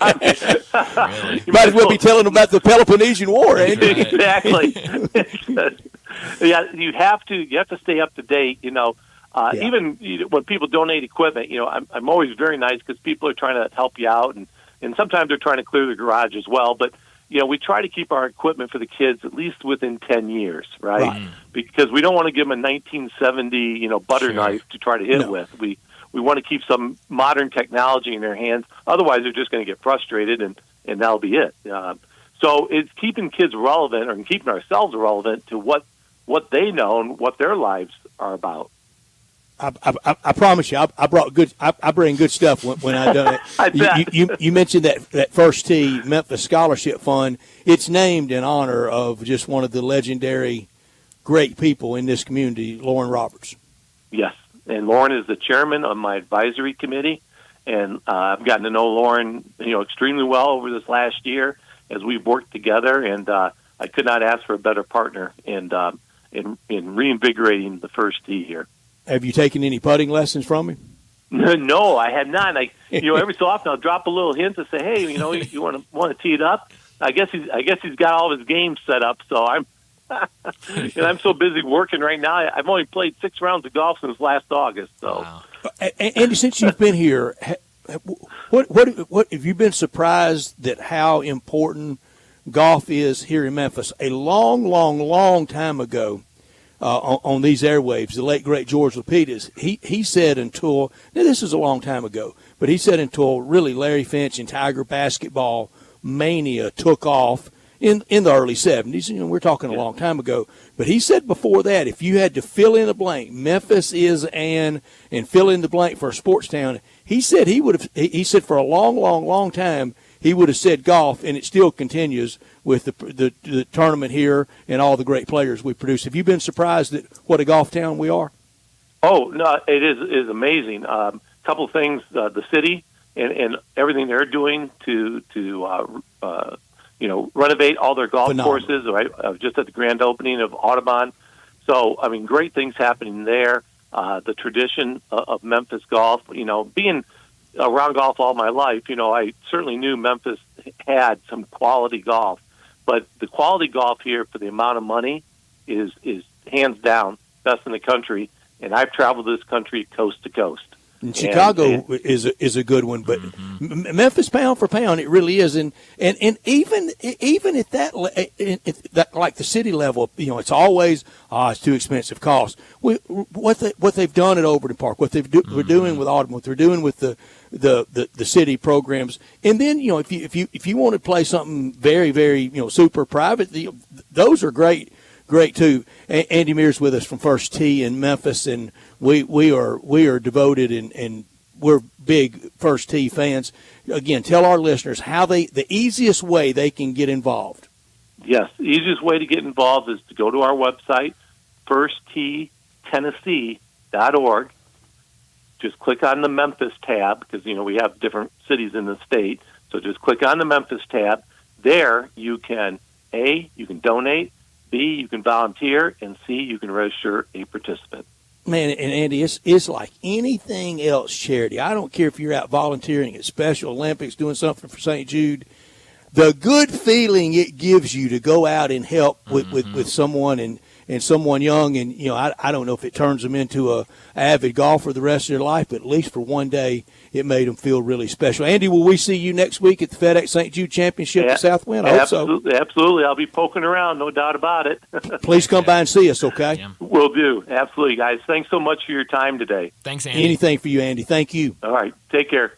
You might as well be telling them about the Peloponnesian War, Andy. Right. Exactly. Yeah, you have to stay up to date. Even when people donate equipment, I'm always very nice because people are trying to help you out, and sometimes they're trying to clear the garage as well. But we try to keep our equipment for the kids at least within 10 years, right? Because we don't want to give them a 1970, butter knife to try to hit with. We want to keep some modern technology in their hands. Otherwise, they're just going to get frustrated, and that'll be it. So it's keeping kids relevant, and keeping ourselves relevant to what they know and what their lives are about. I promise you, I brought good. I bring good stuff when I done it. You mentioned that First Tee Memphis Scholarship Fund. It's named in honor of just one of the legendary, great people in this community, Lauren Roberts. Yes, and Lauren is the chairman of my advisory committee, and I've gotten to know Lauren, extremely well over this last year as we've worked together, and I could not ask for a better partner in reinvigorating the First Tee here. Have you taken any putting lessons from him? No, I have not. Every so often I'll drop a little hint to say, hey, you want to tee it up? I guess he's got all of his games set up. So I'm so busy working right now. I've only played 6 rounds of golf since last August. So, wow. Andy, since you've been here, what have you been surprised that how important golf is here in Memphis? A long time ago. On these airwaves, the late, great George Lapidus, he said now this is a long time ago, but he said until really Larry Finch and Tiger basketball mania took off in the early 70s, we're talking a long time ago, but he said before that, if you had to fill in a blank, Memphis is and fill in the blank for a sports town, he said he said for a long time, he would have said golf, and it still continues with the tournament here and all the great players we produce. Have you been surprised at what a golf town we are? Oh, no, it is amazing. Couple things, the city and everything they're doing to renovate all their golf courses. Right? I was just at the grand opening of Audubon. So, I mean, great things happening there. The tradition of Memphis golf, being around golf all my life, I certainly knew Memphis had some quality golf. But the quality golf here for the amount of money is hands down best in the country. And I've traveled this country coast to coast. And Chicago is a good one, but Memphis, pound for pound, it really is. And even at that like the city level, it's always it's too expensive cost. What they've done at Overton Park, what we're doing with Audubon, what they're doing with the city programs, and then if you want to play something very, very super private, those are great too. Andy Mears with us from First Tee in Memphis, and we are devoted and we're big First Tee fans. Again, tell our listeners how the easiest way they can get involved. Yes, the easiest way to get involved is to go to our website, firstteetennessee.org. Just click on the Memphis tab because we have different cities in the state. So just click on the Memphis tab. There you can donate. B, you can volunteer, and C, you can register a participant. Man, and Andy, it's like anything else charity. I don't care if you're out volunteering at Special Olympics, doing something for St. Jude. The good feeling it gives you to go out and help with someone and someone young, and I don't know if it turns them into a avid golfer the rest of their life, but at least for one day it made them feel really special. Andy, will we see you next week at the FedEx St. Jude Championship at Southwind? I hope so. Absolutely. I'll be poking around, no doubt about it. Please come by and see us, okay? Yeah. Will do. Absolutely, guys. Thanks so much for your time today. Thanks, Andy. Anything for you, Andy. Thank you. All right. Take care.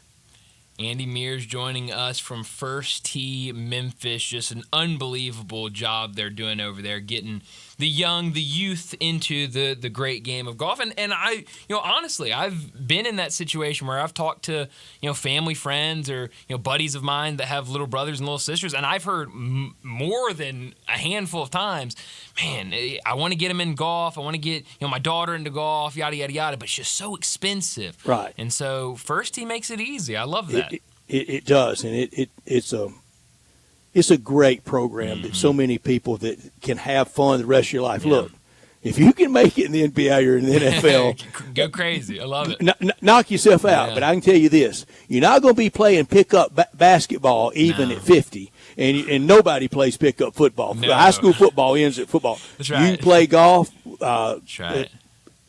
Andy Mears joining us from First Tee Memphis. Just an unbelievable job they're doing over there, getting the youth into the great game of golf. And I, honestly, I've been in that situation where I've talked to, family friends or, buddies of mine that have little brothers and little sisters, and I've heard more than a handful of times, man, I want to get them in golf. I want to get, my daughter into golf, yada, yada, yada, but it's just so expensive. Right. And so First Tee makes it easy. I love that. It does, and it's a great program that so many people that can have fun the rest of your life. Yeah. Look, if you can make it in the NBA or in the NFL, go crazy. I love it. Knock yourself out. Yeah. But I can tell you this: you're not going to be playing pickup basketball even at 50, and nobody plays pickup football. No. High school football ends at football. That's right. You play golf. That's right.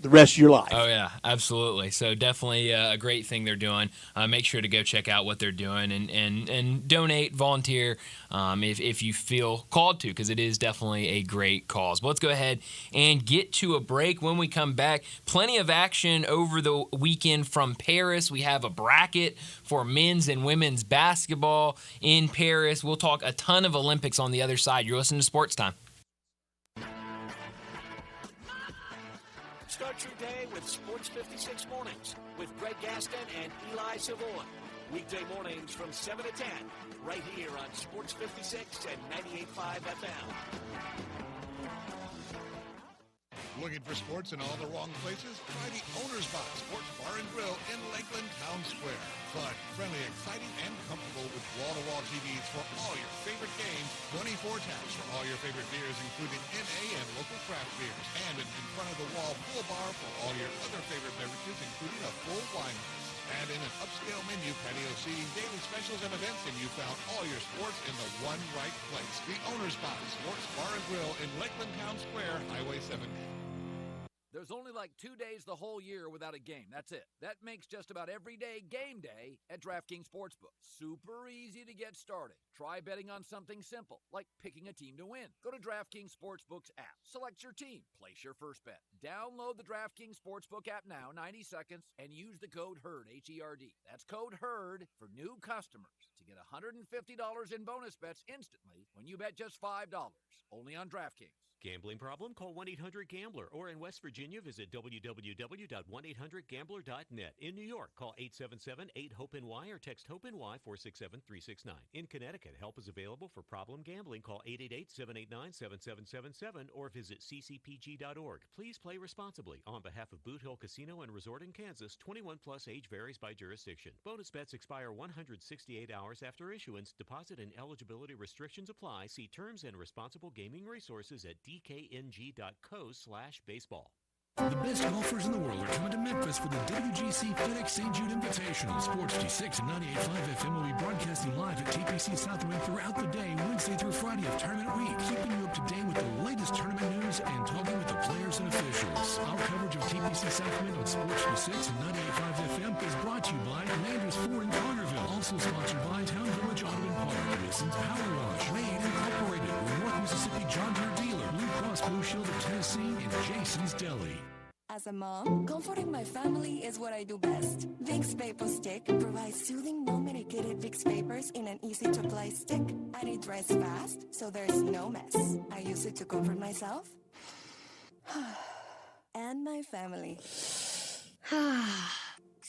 The rest of your life. Oh, yeah, absolutely. So definitely a great thing they're doing. Make sure to go check out what they're doing and donate, volunteer if you feel called to, because it is definitely a great cause. But let's go ahead and get to a break. When we come back, plenty of action over the weekend from Paris. We have a bracket for men's and women's basketball in Paris. We'll talk a ton of Olympics on the other side. You're listening to Sports Time. Start your day with Sports 56 Mornings with Greg Gaston and Eli Savoy. Weekday mornings from 7 to 10, right here on Sports 56 and 98.5 FM. Looking for sports in all the wrong places? Try the Owner's Box Sports Bar and Grill in Lakeland Town Square. Fun, friendly, exciting, and comfortable with wall-to-wall TVs for all your favorite games, 24 taps for all your favorite beers, including NA and local craft beers, and an in-front-of-the-wall full bar for all your other favorite beverages, including a full wine list. Add in an upscale menu, patio seating, daily specials, and events, and you found all your sports in the one right place. The Owner's Box Sports Bar and Grill in Lakeland Town Square, Highway 70. There's only like 2 days the whole year without a game. That's it. That makes just about every day game day at DraftKings Sportsbook. Super easy to get started. Try betting on something simple, like picking a team to win. Go to DraftKings Sportsbook's app. Select your team. Place your first bet. Download the DraftKings Sportsbook app now, 90 seconds, and use the code HERD, H-E-R-D. That's code HERD for new customers to get $150 in bonus bets instantly when you bet just $5. Only on DraftKings. Gambling problem? Call 1-800-GAMBLER. Or in West Virginia, visit www.1800gambler.net. In New York, call 877-8-HOPE-NY or text HOPE-NY 467-369. In Connecticut, help is available for problem gambling. Call 888-789-7777 or visit ccpg.org. Please play responsibly. On behalf of Boot Hill Casino and Resort in Kansas, 21 plus, age varies by jurisdiction. Bonus bets expire 168 hours after issuance. Deposit and eligibility restrictions apply. See terms and responsible gaming resources at dkng.co/baseball. The best golfers in the world are coming to Memphis for the WGC FedEx St. Jude Invitational. Sports G6 and 98.5 FM will be broadcasting live at TPC Southwind throughout the day, Wednesday through Friday of tournament week, keeping you up to date with the latest tournament news and talking with the players and officials. Our coverage of TPC Southwind on Sports G6 and 98.5 FM is brought to you by Landers Ford in Carterville. Also sponsored by Town Village Auto and Park, Wilson's Power Wash, Raid Incorporated, North Mississippi John Deere dealer, Blue Cross Blue Shield of Tennessee, and Jason's Deli. As a mom, comforting my family is what I do best. Vicks Vapor Stick provides soothing, non-medicated Vicks vapors in an easy-to-apply stick, and it dries fast, so there's no mess. I use it to comfort myself and my family.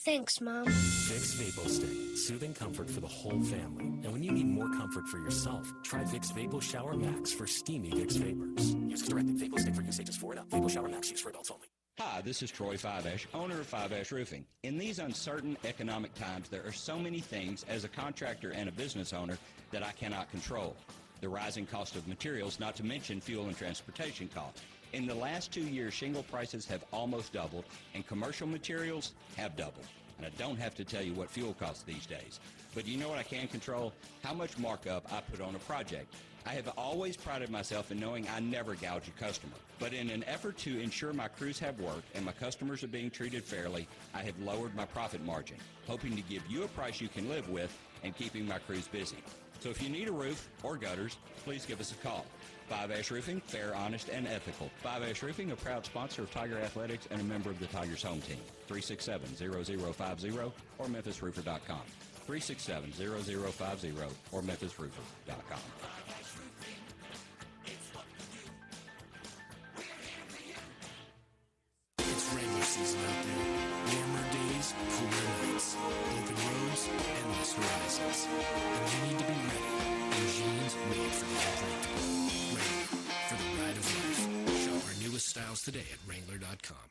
Thanks, Mom. Vicks Vapor Stick, soothing comfort for the whole family. And when you need more comfort for yourself, try Vicks Vapor Shower Max for steamy Vicks vapors. Use as directed. Vapor Stick for use ages 4 and up. Vapor Shower Max use for adults only. Hi, this is Troy Fiveash, owner of Fiveash Roofing. In these uncertain economic times, there are so many things as a contractor and a business owner that I cannot control. The rising cost of materials, not to mention fuel and transportation costs. In the last 2 years, shingle prices have almost doubled, and commercial materials have doubled. And I don't have to tell you what fuel costs these days. But you know what I can control? How much markup I put on a project. I have always prided myself in knowing I never gouge a customer. But in an effort to ensure my crews have work and my customers are being treated fairly, I have lowered my profit margin, hoping to give you a price you can live with and keeping my crews busy. So if you need a roof or gutters, please give us a call. Fiveash Roofing, fair, honest, and ethical. Fiveash Roofing, a proud sponsor of Tiger Athletics and a member of the Tigers home team. 367-0050 or memphisroofer.com. 367-0050 or memphisroofer.com. It's Wrangler season out there. Warmer days, cooler nights. Open roads, endless horizons. And you need to be ready in jeans made for the unpredictable. Wrangler, for the ride of life. Shop our newest styles today at Wrangler.com.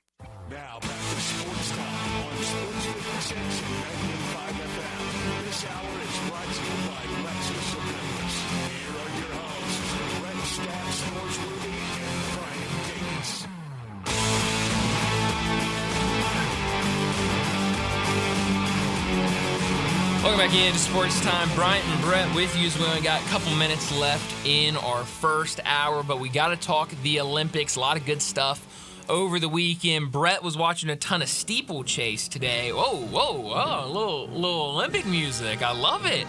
Now back to Sports Time on Sports 56 and 95 FM. This hour is brought to you by Lexus of Memphis. Here are your hosts, Brett Stack Sportsworthy and Brian Davis. Welcome back into Sports Time. Bryant and Brett with you as we only got a couple minutes left in our first hour, but we got to talk the Olympics. A lot of good stuff over the weekend. Brett was watching a ton of steeplechase today. A little Olympic music. I love it.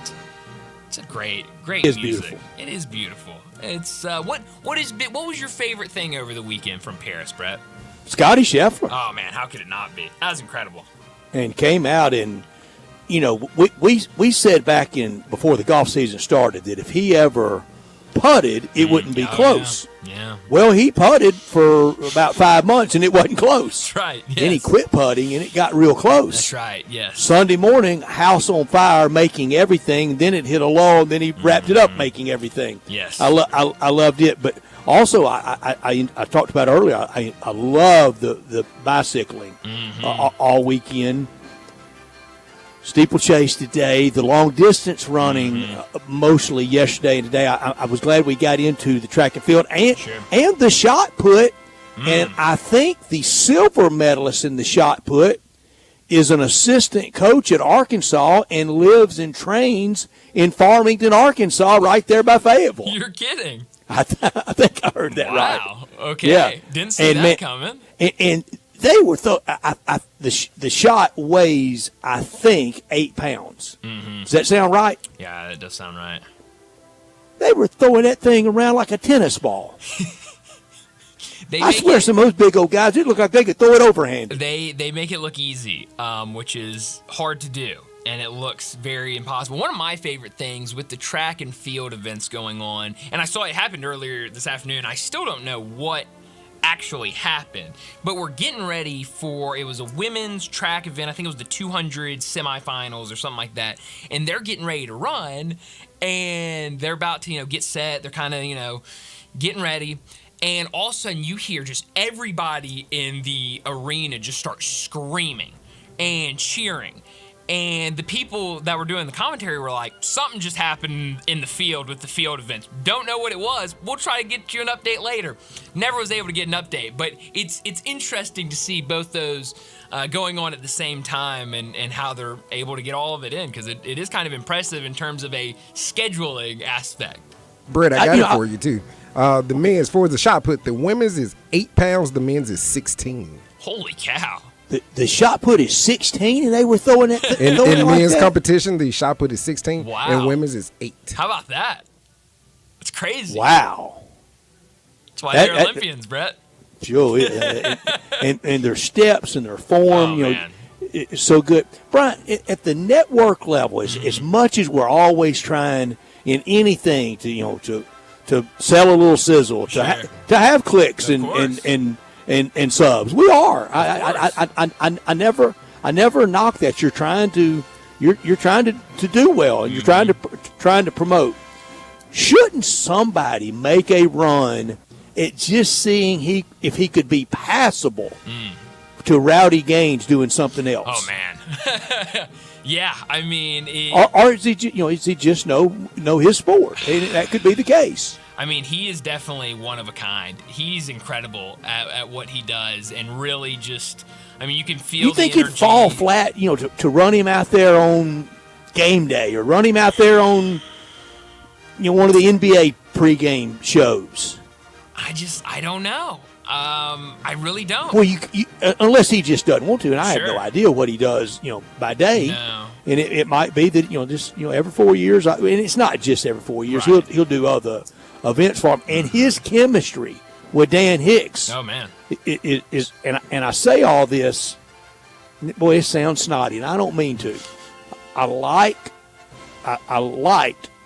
It's a great music. Beautiful. It is beautiful. It's what was your favorite thing over the weekend from Paris, Brett? Scotty Scheffler. Oh man, how could it not be? That was incredible. And came out and, you know, we said back in before the golf season started that if he ever putted, it wouldn't be close. Yeah. Well, he putted for about 5 months and it wasn't close. That's right. Yes. Then he quit putting and it got real close. That's right. Yes. Sunday morning, house on fire, making everything. Then it hit a lull. And then he wrapped it up, making everything. Yes. I loved it, but also I talked about earlier. I love the bicycling all weekend. Steeplechase today, the long distance running mostly yesterday and today. I was glad we got into the track and field and the shot put. And I think the silver medalist in the shot put is an assistant coach at Arkansas and lives and trains in Farmington, Arkansas, right there by Fayetteville. You're kidding. I think I heard that right. Wow. Okay. Yeah. Didn't see that coming. And they were the shot weighs, I think, 8 pounds. Does that sound right? Yeah, it does sound right. They were throwing that thing around like a tennis ball. I swear some of those big old guys, it looked like they could throw it overhand. They make it look easy, which is hard to do. and it looks very impossible. One of my favorite things with the track and field events going on, and I saw it happened earlier this afternoon. I still don't know what actually happened, but we're getting ready for, it was a women's track event. I think it was the 200 semifinals or something like that, and they're getting ready to run, and they're about to get set. They're kind of getting ready, and all of a sudden you hear just everybody in the arena just start screaming and cheering. And the people that were doing the commentary were like, something just happened in the field with the field events. Don't know what it was. We'll try to get you an update later. Never was able to get an update. But it's interesting to see both those going on at the same time and how they're able to get all of it in, because it is kind of impressive in terms of a scheduling aspect. Brett, I got it for you, too. The men's, for the shot put, the women's is 8 pounds, the men's is 16. Holy cow. The shot put is 16, and they were throwing it. In men's competition, the shot put is 16, wow. and women's is 8. How about that? It's crazy. Wow. That's why they're Olympians, Brett. Joe, and their steps and their form, it's so good. Brian, at the network level, as much as we're always trying in anything to sell a little sizzle, Sure. to have clicks and subs. We are. I never knock that. You're trying to do well, and you're trying to promote. Shouldn't somebody make a run at just seeing if he could be passable to Rowdy Gaines doing something else? Oh man. Yeah, I mean, or is he just know his sport? And that could be the case. I mean, he is definitely one of a kind. He's incredible at what he does, and really just, I mean, you can feel. You think the he'd fall flat, to run him out there on game day, or run him out there on, one of the NBA pregame shows? I don't know. I really don't. Well, you unless he just doesn't want to, and I Sure. have no idea what he does, by day. No. And it might be that just every 4 years, and it's not just every 4 years. Right. He'll do other events for him, and his chemistry with Dan Hicks. Oh man, it is, and I say all this, boy, it sounds snotty, and I don't mean to. I liked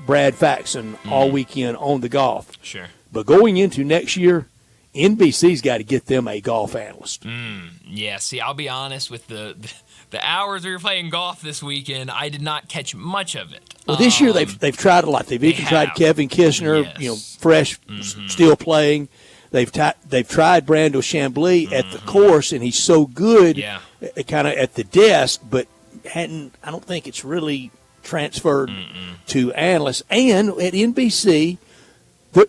Brad Faxon all weekend on the golf. Sure. But going into next year, NBC's got to get them a golf analyst. Yeah, see, I'll be honest, with the hours we were playing golf this weekend, I did not catch much of it. Well, this year they've tried a lot. They've even tried Kevin Kishner, Yes. fresh, still playing. They've tried Brando Chambly at the course, and he's so good, kind of at the desk, but I don't think it's really transferred to analysts. And at NBC,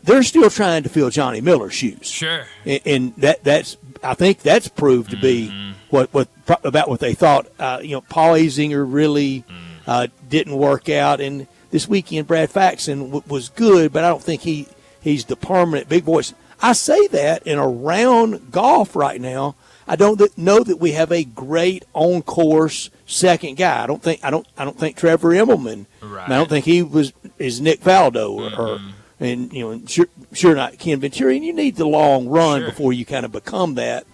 they're still trying to fill Johnny Miller's shoes. Sure. And I think that's proved to be what they thought. Paul Azinger really didn't work out, and this weekend Brad Faxon was good, but I don't think he's the permanent big voice. I say that, and around golf right now, I don't know that we have a great on course second guy. I don't think Trevor Immelman. Right. I don't think he is Nick Faldo and sure not Ken Venturi. And you need the long run before you kind of become that.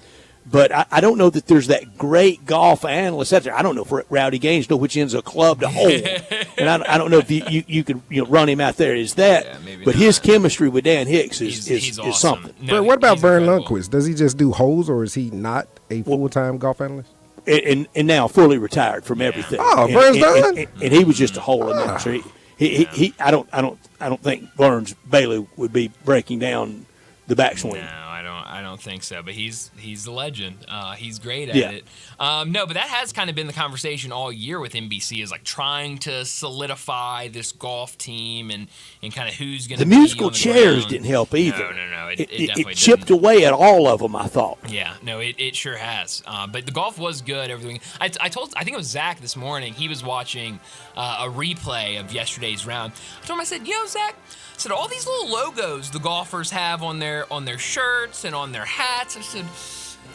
But I don't know that there's that great golf analyst out there. I don't know if Rowdy Gaines know which ends of a club to hold, and I don't know if you could run him out there as that. But his chemistry with Dan Hicks is awesome. something. No, but what about Vern Lundquist? Does he just do holes, or is he not a full-time golf analyst? And now fully retired from everything. Oh, Vern's done. And he was just a hole announcer. He I don't think Vern's Bailey would be breaking down the backswing. No, I don't think so. But he's a legend. He's great at it. No, but that has kind of been the conversation all year with NBC, is like trying to solidify this golf team and kind of who's going to be The musical on the chairs ground. didn't help either. No. It definitely it chipped didn't. away at all of them, I thought. Yeah, no, it sure has. But the golf was good. Everything. I think it was Zach this morning. He was watching a replay of yesterday's round. I told him, I said, Zach, I said, all these little logos the golfers have on their shirts and on their hats, I said,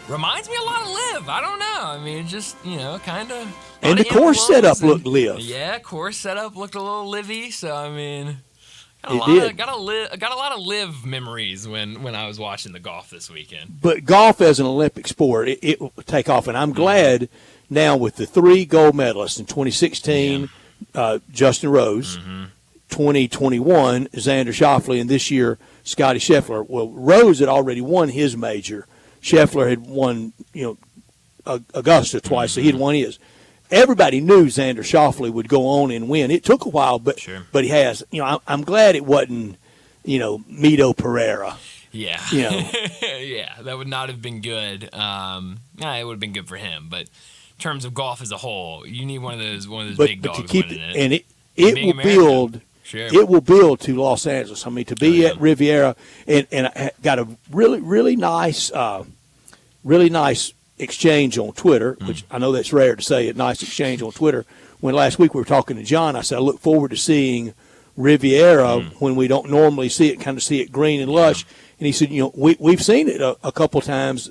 reminds me a lot of Live. I don't know. I mean, just, kind of. And the course setup looked Live. Yeah, course setup looked a little livey. So, I mean, Got a lot of live memories when I was watching the golf this weekend. But golf as an Olympic sport, it will take off, and I'm glad now with the 3 gold medalists in 2016, Justin Rose, 2021, Xander Schauffele, and this year Scotty Scheffler. Well, Rose had already won his major. Scheffler had won, Augusta twice, so he had won his. Everybody knew Xander Schauffele would go on and win. It took a while, but he has. I'm glad it wasn't, Mito Pereira. Yeah. Yeah, that would not have been good. It would have been good for him, but in terms of golf as a whole, you need one of those big dogs to keep winning it. And it will build. Sure. It will build to Los Angeles. I mean, to be at Riviera, and I got a really nice exchange on Twitter, which I know that's rare to say, a nice exchange on Twitter. When last week we were talking to John, I said I look forward to seeing Riviera when we don't normally see it, kind of see it green and lush. And he said, we've seen it a couple times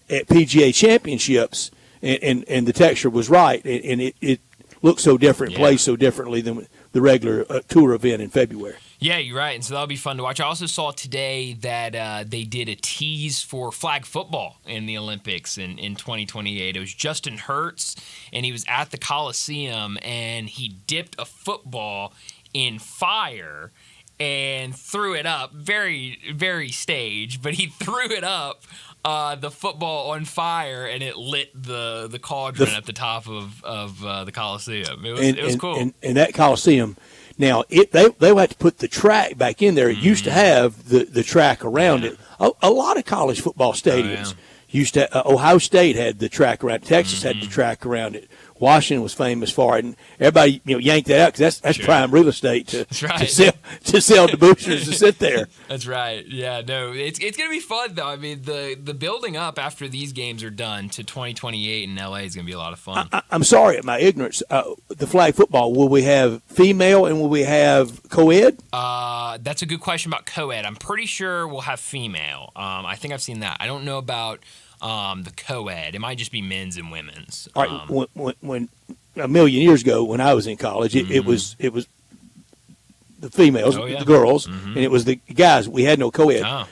at PGA Championships, and the texture was right, and it looks so different, plays so differently than the regular tour event in February. Yeah, you're right, and so that'll be fun to watch. I also saw today that they did a tease for flag football in the Olympics in 2028. It was Justin Hurts, and he was at the Coliseum, and he dipped a football in fire and threw it up. Very, very staged, but he threw it up, the football on fire, and it lit the cauldron at the top of the Coliseum. It was cool. And that Coliseum, now they will have to put the track back in there. It used to have the track around it. A lot of college football stadiums used to. Ohio State had the track around it. Texas had the track around it. Washington was famous for it, and everybody yanked that out because that's prime real estate to sell to boosters to sit there. That's right. Yeah, no, it's going to be fun though. I mean, the building up after these games are done to 2028 in LA is going to be a lot of fun. I'm sorry at my ignorance. The flag football, will we have female and will we have co-ed? That's a good question about co-ed. I'm pretty sure we'll have female. I think I've seen that. I don't know about the co-ed. It might just be men's and women's. All right, when a million years ago, when I was in college, it was the females, the girls, and it was the guys. We had no co-ed.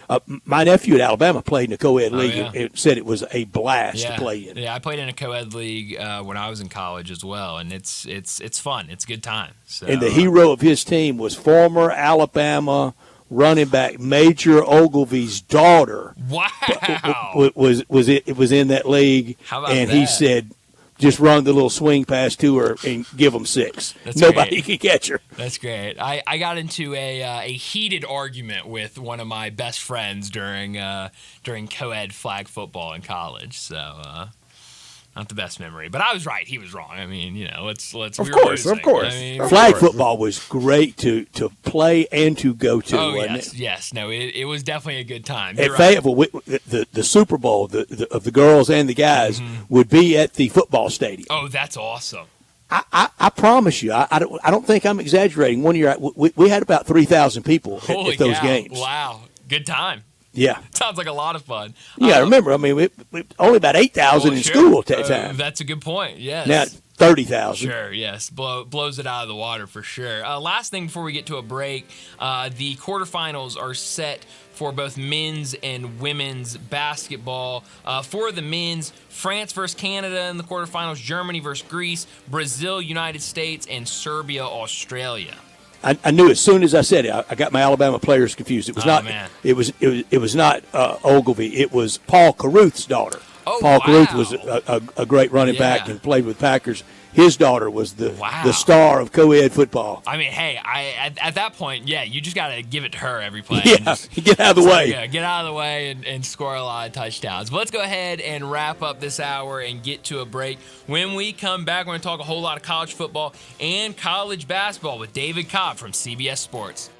My nephew at Alabama played in a co-ed league and said it was a blast to play in. Yeah, I played in a co-ed league when I was in college as well, and it's fun. It's a good time. So, and the hero of his team was former Alabama running back Major Ogilvy's daughter. Wow! Was in that league, How about and that? he said, just run the little swing pass to her and give them 6. Nobody can catch her. That's great. I got into a heated argument with one of my best friends during co-ed flag football in college. So not the best memory, but I was right. He was wrong. I mean, let's. Of course. I mean, flag football was great to play and to go to. Oh wasn't yes, it? yes. No, it was definitely a good time. At Fayetteville, the Super Bowl of the girls and the guys would be at the football stadium. Oh, that's awesome. I promise you, I don't think I'm exaggerating. One year we had about 3,000 people at those games. Wow, good time. Yeah. Sounds like a lot of fun. Yeah, remember, I mean, we only about 8,000 in school at that time. That's a good point, yes. Now, 30,000. Sure, yes. Blows it out of the water for sure. Last thing before we get to a break, the quarterfinals are set for both men's and women's basketball. For the men's, France versus Canada in the quarterfinals, Germany versus Greece, Brazil, United States, and Serbia, Australia. I knew as soon as I said it. I got my Alabama players confused. It was not. Man. It was not Ogilvy. It was Paul Caruth's daughter. Oh, Paul wow. Caruth was a great running back and played with Packers. His daughter was the star of co-ed football. I mean, hey, at that point, you just got to give it to her every play. Yeah, get out of the way. Yeah, get out of the way and score a lot of touchdowns. But let's go ahead and wrap up this hour and get to a break. When we come back, we're going to talk a whole lot of college football and college basketball with David Cobb from CBS Sports.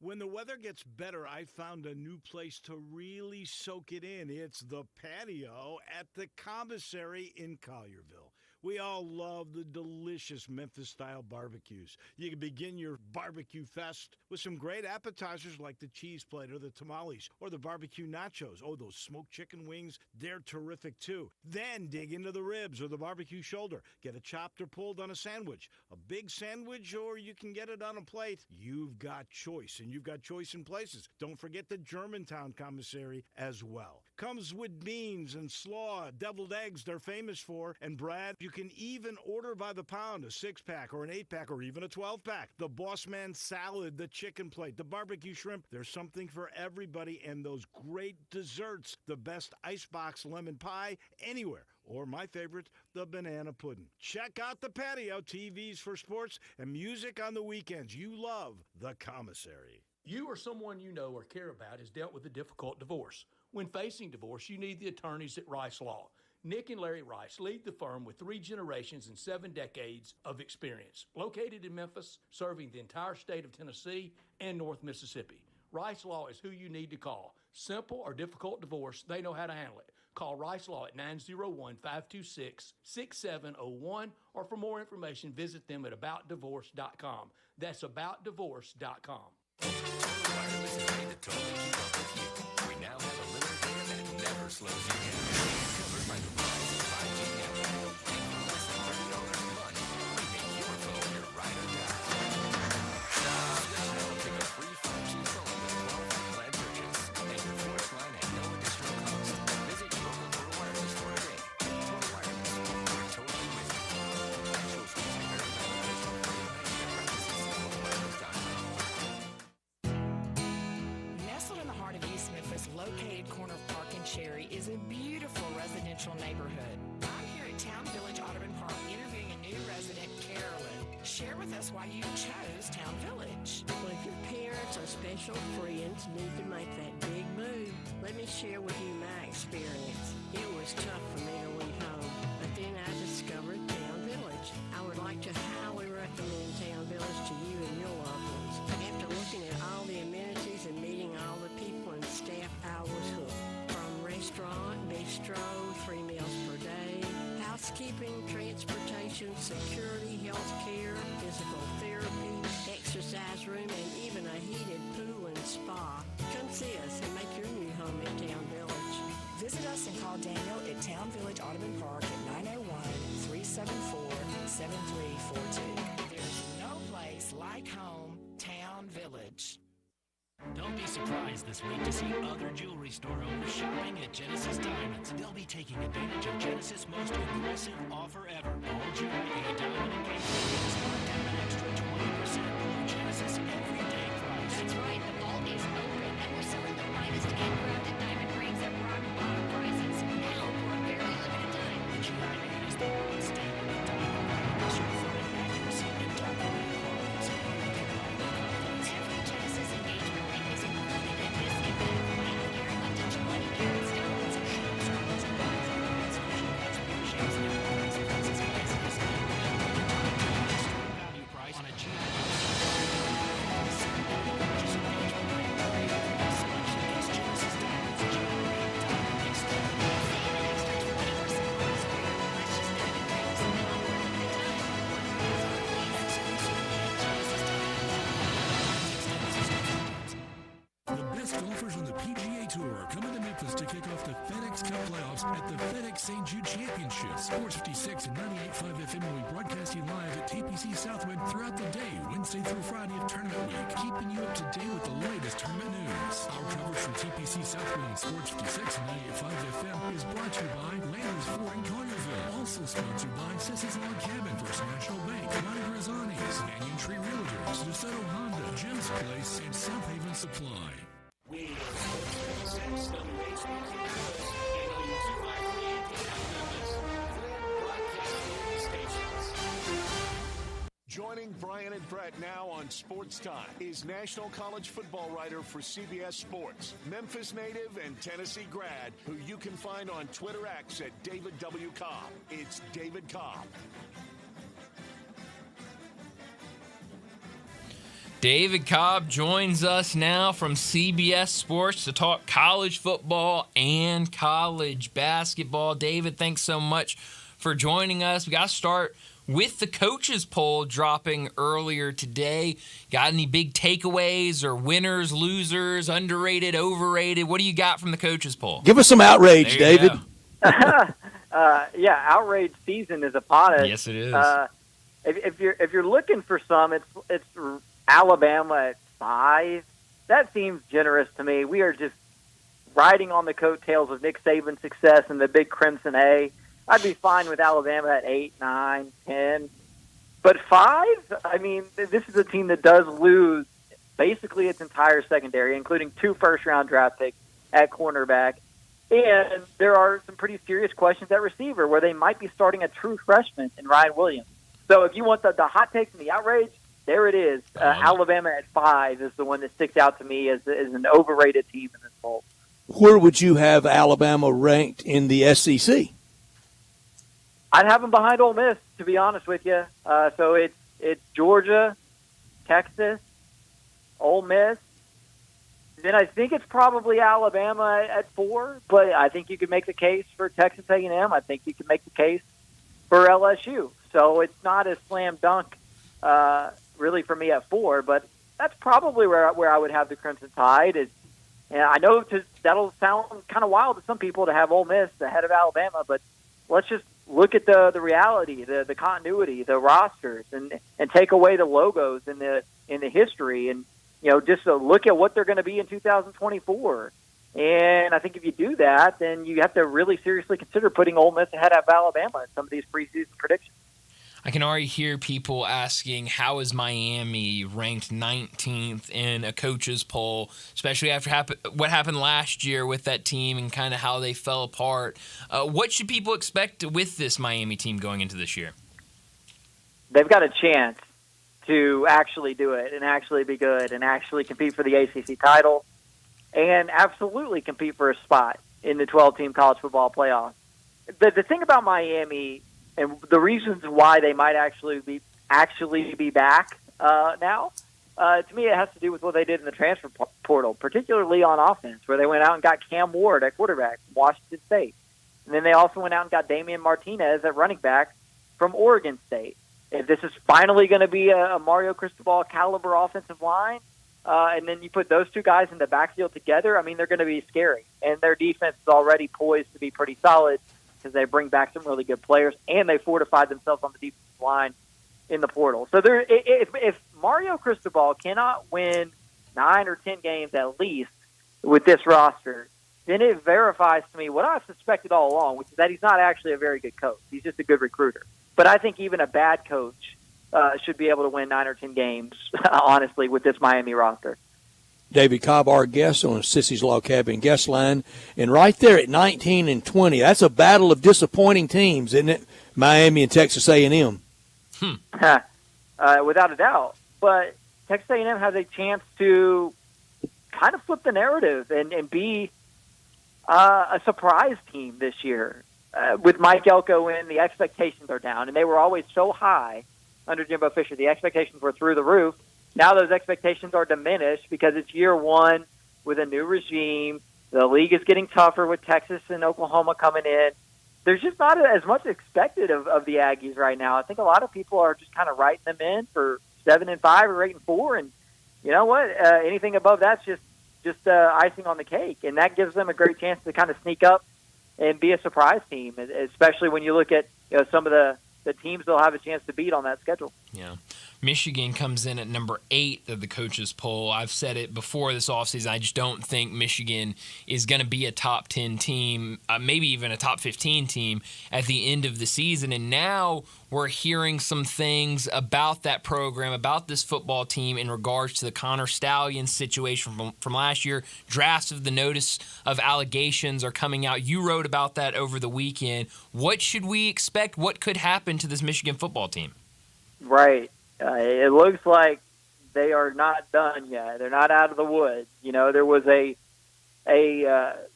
When the weather gets better, I found a new place to really soak it in. It's the patio at the Commissary in Collierville. We all love the delicious Memphis-style barbecues. You can begin your barbecue fest with some great appetizers like the cheese plate or the tamales or the barbecue nachos. Oh, those smoked chicken wings, they're terrific too. Then dig into the ribs or the barbecue shoulder. Get it chopped or pulled on a sandwich. A big sandwich, or you can get it on a plate. You've got choice, and you've got choice in places. Don't forget the Germantown commissary as well. Comes with beans and slaw, deviled eggs they're famous for. And Brad, you can even order by the pound, a 6-pack or an 8-pack or even a 12-pack. The Boss Man salad, the chicken plate, the barbecue shrimp. There's something for everybody, and those great desserts. The best icebox lemon pie anywhere. Or my favorite, the banana pudding. Check out the patio, TVs for sports, and music on the weekends. You love the commissary. You or someone you know or care about has dealt with a difficult divorce. When facing divorce, you need the attorneys at Rice Law. Nick and Larry Rice lead the firm with 3 generations and 7 decades of experience. Located in Memphis, serving the entire state of Tennessee and North Mississippi. Rice Law is who you need to call. Simple or difficult divorce, they know how to handle it. Call Rice Law at 901-526-6701, or for more information, visit them at aboutdivorce.com. That's aboutdivorce.com. Wireless is made to totally keep up with you. We now have a limited plan that never slows you down. Covered by the Verizon 5G network. And for less than $30 a month, we make your phone your ride or die. Now pick a free 5G phone with a qualified plan purchase. And your fourth line at no additional cost. Visit your local Total Wireless store today. Total Wireless, we're totally with you. Actual speeds may vary by location. Nestled in the heart of East Memphis, located corner of Park and Cherry, is a beautiful residential neighborhood. I'm here at Town Village Audubon Park interviewing a new resident, Carolyn. Share with us why you chose Town Village. Well, if your parents or special friends need to make that big move, let me share with you my experience. It was tough for me to leave home, but then I discovered Town Village. I would like to highly recommend Town Village to you and your loved ones. After looking at all the amenities and meeting all the people and staff, I was hooked. From restaurant, bistro, 3 meals per day, housekeeping, transportation, security, health care, physical therapy, exercise room, and even a heated pool and spa. Come see us and make your new home in Town Village. Visit us and call Daniel at Town Village Audubon Park at 901-374-7342. There's no place like home, Town Village. Don't be surprised this week to see other jewelry store owners shopping at Genesis Diamonds. They'll be taking advantage of Genesis' most aggressive offer ever. All jewelry and a diamond engagement is marked down an extra 20% below Genesis' everyday price. That's right, the vault is open, and we're selling the finest handcrafted diamond rings at rock bottom prices now for a very limited time. The GIA is the gold standard of diamond ring, certifying accuracy and documented quality. So you can buy confidence. Every Genesis engagement ring is included at this event, and gearing up to 20 karat stones. Value price on a GIA. The best golfers on the PGA Tour are coming to Memphis to kick off the FedEx Cup playoffs at the FedEx St. Jude Championship. Sports 56 and 98.5 FM will be broadcasting live at TPC Southwood throughout the day, Wednesday through Friday of tournament week, keeping you up to date with the latest tournament news. Our coverage from TPC Southwood and Sports 56 and 98.5 FM is brought to you by Landers Ford in Collierville. Also sponsored by Sissy's Log Cabin, First National Bank, Ronnie Grisani's, Banyan Tree Realtors, DeSoto Honda, Jim's Place, and South Haven Supply. We are Sports 56 WHBQ Joining Brian and Brett now on Sportstime is National College Football writer for CBS Sports, Memphis native and Tennessee grad, who you can find on Twitter X at David W. Cobb. It's David Cobb. David Cobb joins us now from CBS Sports to talk college football and college basketball. David, thanks so much for joining us. We got to start with the coaches poll dropping earlier today. Got any big takeaways or winners, losers, underrated, overrated? What do you got from the coaches poll? Give us some outrage, David. Yeah, outrage season is upon us. Yes, it is. If you're looking for some, it's Alabama at 5. That seems generous to me. We are just riding on the coattails of Nick Saban's success and the Big Crimson A. I'd be fine with Alabama at 8, 9, 10. But 5, I mean, this is a team that does lose basically its entire secondary, including 2 first-round draft picks at cornerback. And there are some pretty serious questions at receiver where they might be starting a true freshman in Ryan Williams. So if you want the hot takes and the outrage, there it is. Alabama at 5 is the one that sticks out to me as an overrated team in this poll. Where would you have Alabama ranked in the SEC? I'd have them behind Ole Miss, to be honest with you. So it's Georgia, Texas, Ole Miss. Then I think it's probably Alabama at 4, but I think you could make the case for Texas A&M. I think you could make the case for LSU. So it's not a slam dunk, really, for me at 4, but that's probably where I would have the Crimson Tide. And I know that'll sound kind of wild to some people to have Ole Miss ahead of Alabama, but let's just look at the reality, the continuity, the rosters, and take away the logos and the history, and just look at what they're going to be in 2024. And I think if you do that, then you have to really seriously consider putting Ole Miss ahead of Alabama in some of these preseason predictions. I can already hear people asking, how is Miami ranked 19th in a coaches poll, especially after what happened last year with that team and kind of how they fell apart. What should people expect with this Miami team going into this year? They've got a chance to actually do it and actually be good and actually compete for the ACC title and absolutely compete for a spot in the 12-team college football playoff. The thing about Miami and the reasons why they might actually be back now, to me, it has to do with what they did in the transfer portal, particularly on offense, where they went out and got Cam Ward at quarterback from Washington State. And then they also went out and got Damian Martinez at running back from Oregon State. If this is finally going to be a Mario Cristobal caliber offensive line, and then you put those two guys in the backfield together, I mean, they're going to be scary. And their defense is already poised to be pretty solid because they bring back some really good players, and they fortified themselves on the defensive line in the portal. So if Mario Cristobal cannot win 9 or 10 games at least with this roster, then it verifies to me what I've suspected all along, which is that he's not actually a very good coach. He's just a good recruiter. But I think even a bad coach should be able to win 9 or 10 games, honestly, with this Miami roster. David Cobb, our guest on Sissy's Log Cabin guest line. And right there at 19 and 20, that's a battle of disappointing teams, isn't it? Miami and Texas A&M. Without a doubt. But Texas A&M has a chance to kind of flip the narrative and be a surprise team this year. With Mike Elko in, the expectations are down, and they were always so high under Jimbo Fisher. The expectations were through the roof. Now those expectations are diminished because it's year one with a new regime. The league is getting tougher with Texas and Oklahoma coming in. There's just not as much expected of the Aggies right now. I think a lot of people are just kind of writing them in for 7-5 or 8-4, and you know what? Anything above that's just icing on the cake, and that gives them a great chance to kind of sneak up and be a surprise team, especially when you look at some of the teams they'll have a chance to beat on that schedule. Yeah. Michigan comes in at number 8 of the coaches poll. I've said it before this offseason. I just don't think Michigan is going to be a top 10 team, maybe even a top 15 team at the end of the season. And now we're hearing some things about that program, about this football team in regards to the Connor Stallions situation from last year. Drafts of the notice of allegations are coming out. You wrote about that over the weekend. What should we expect? What could happen to this Michigan football team? Right. It looks like they are not done yet. They're not out of the woods. There was a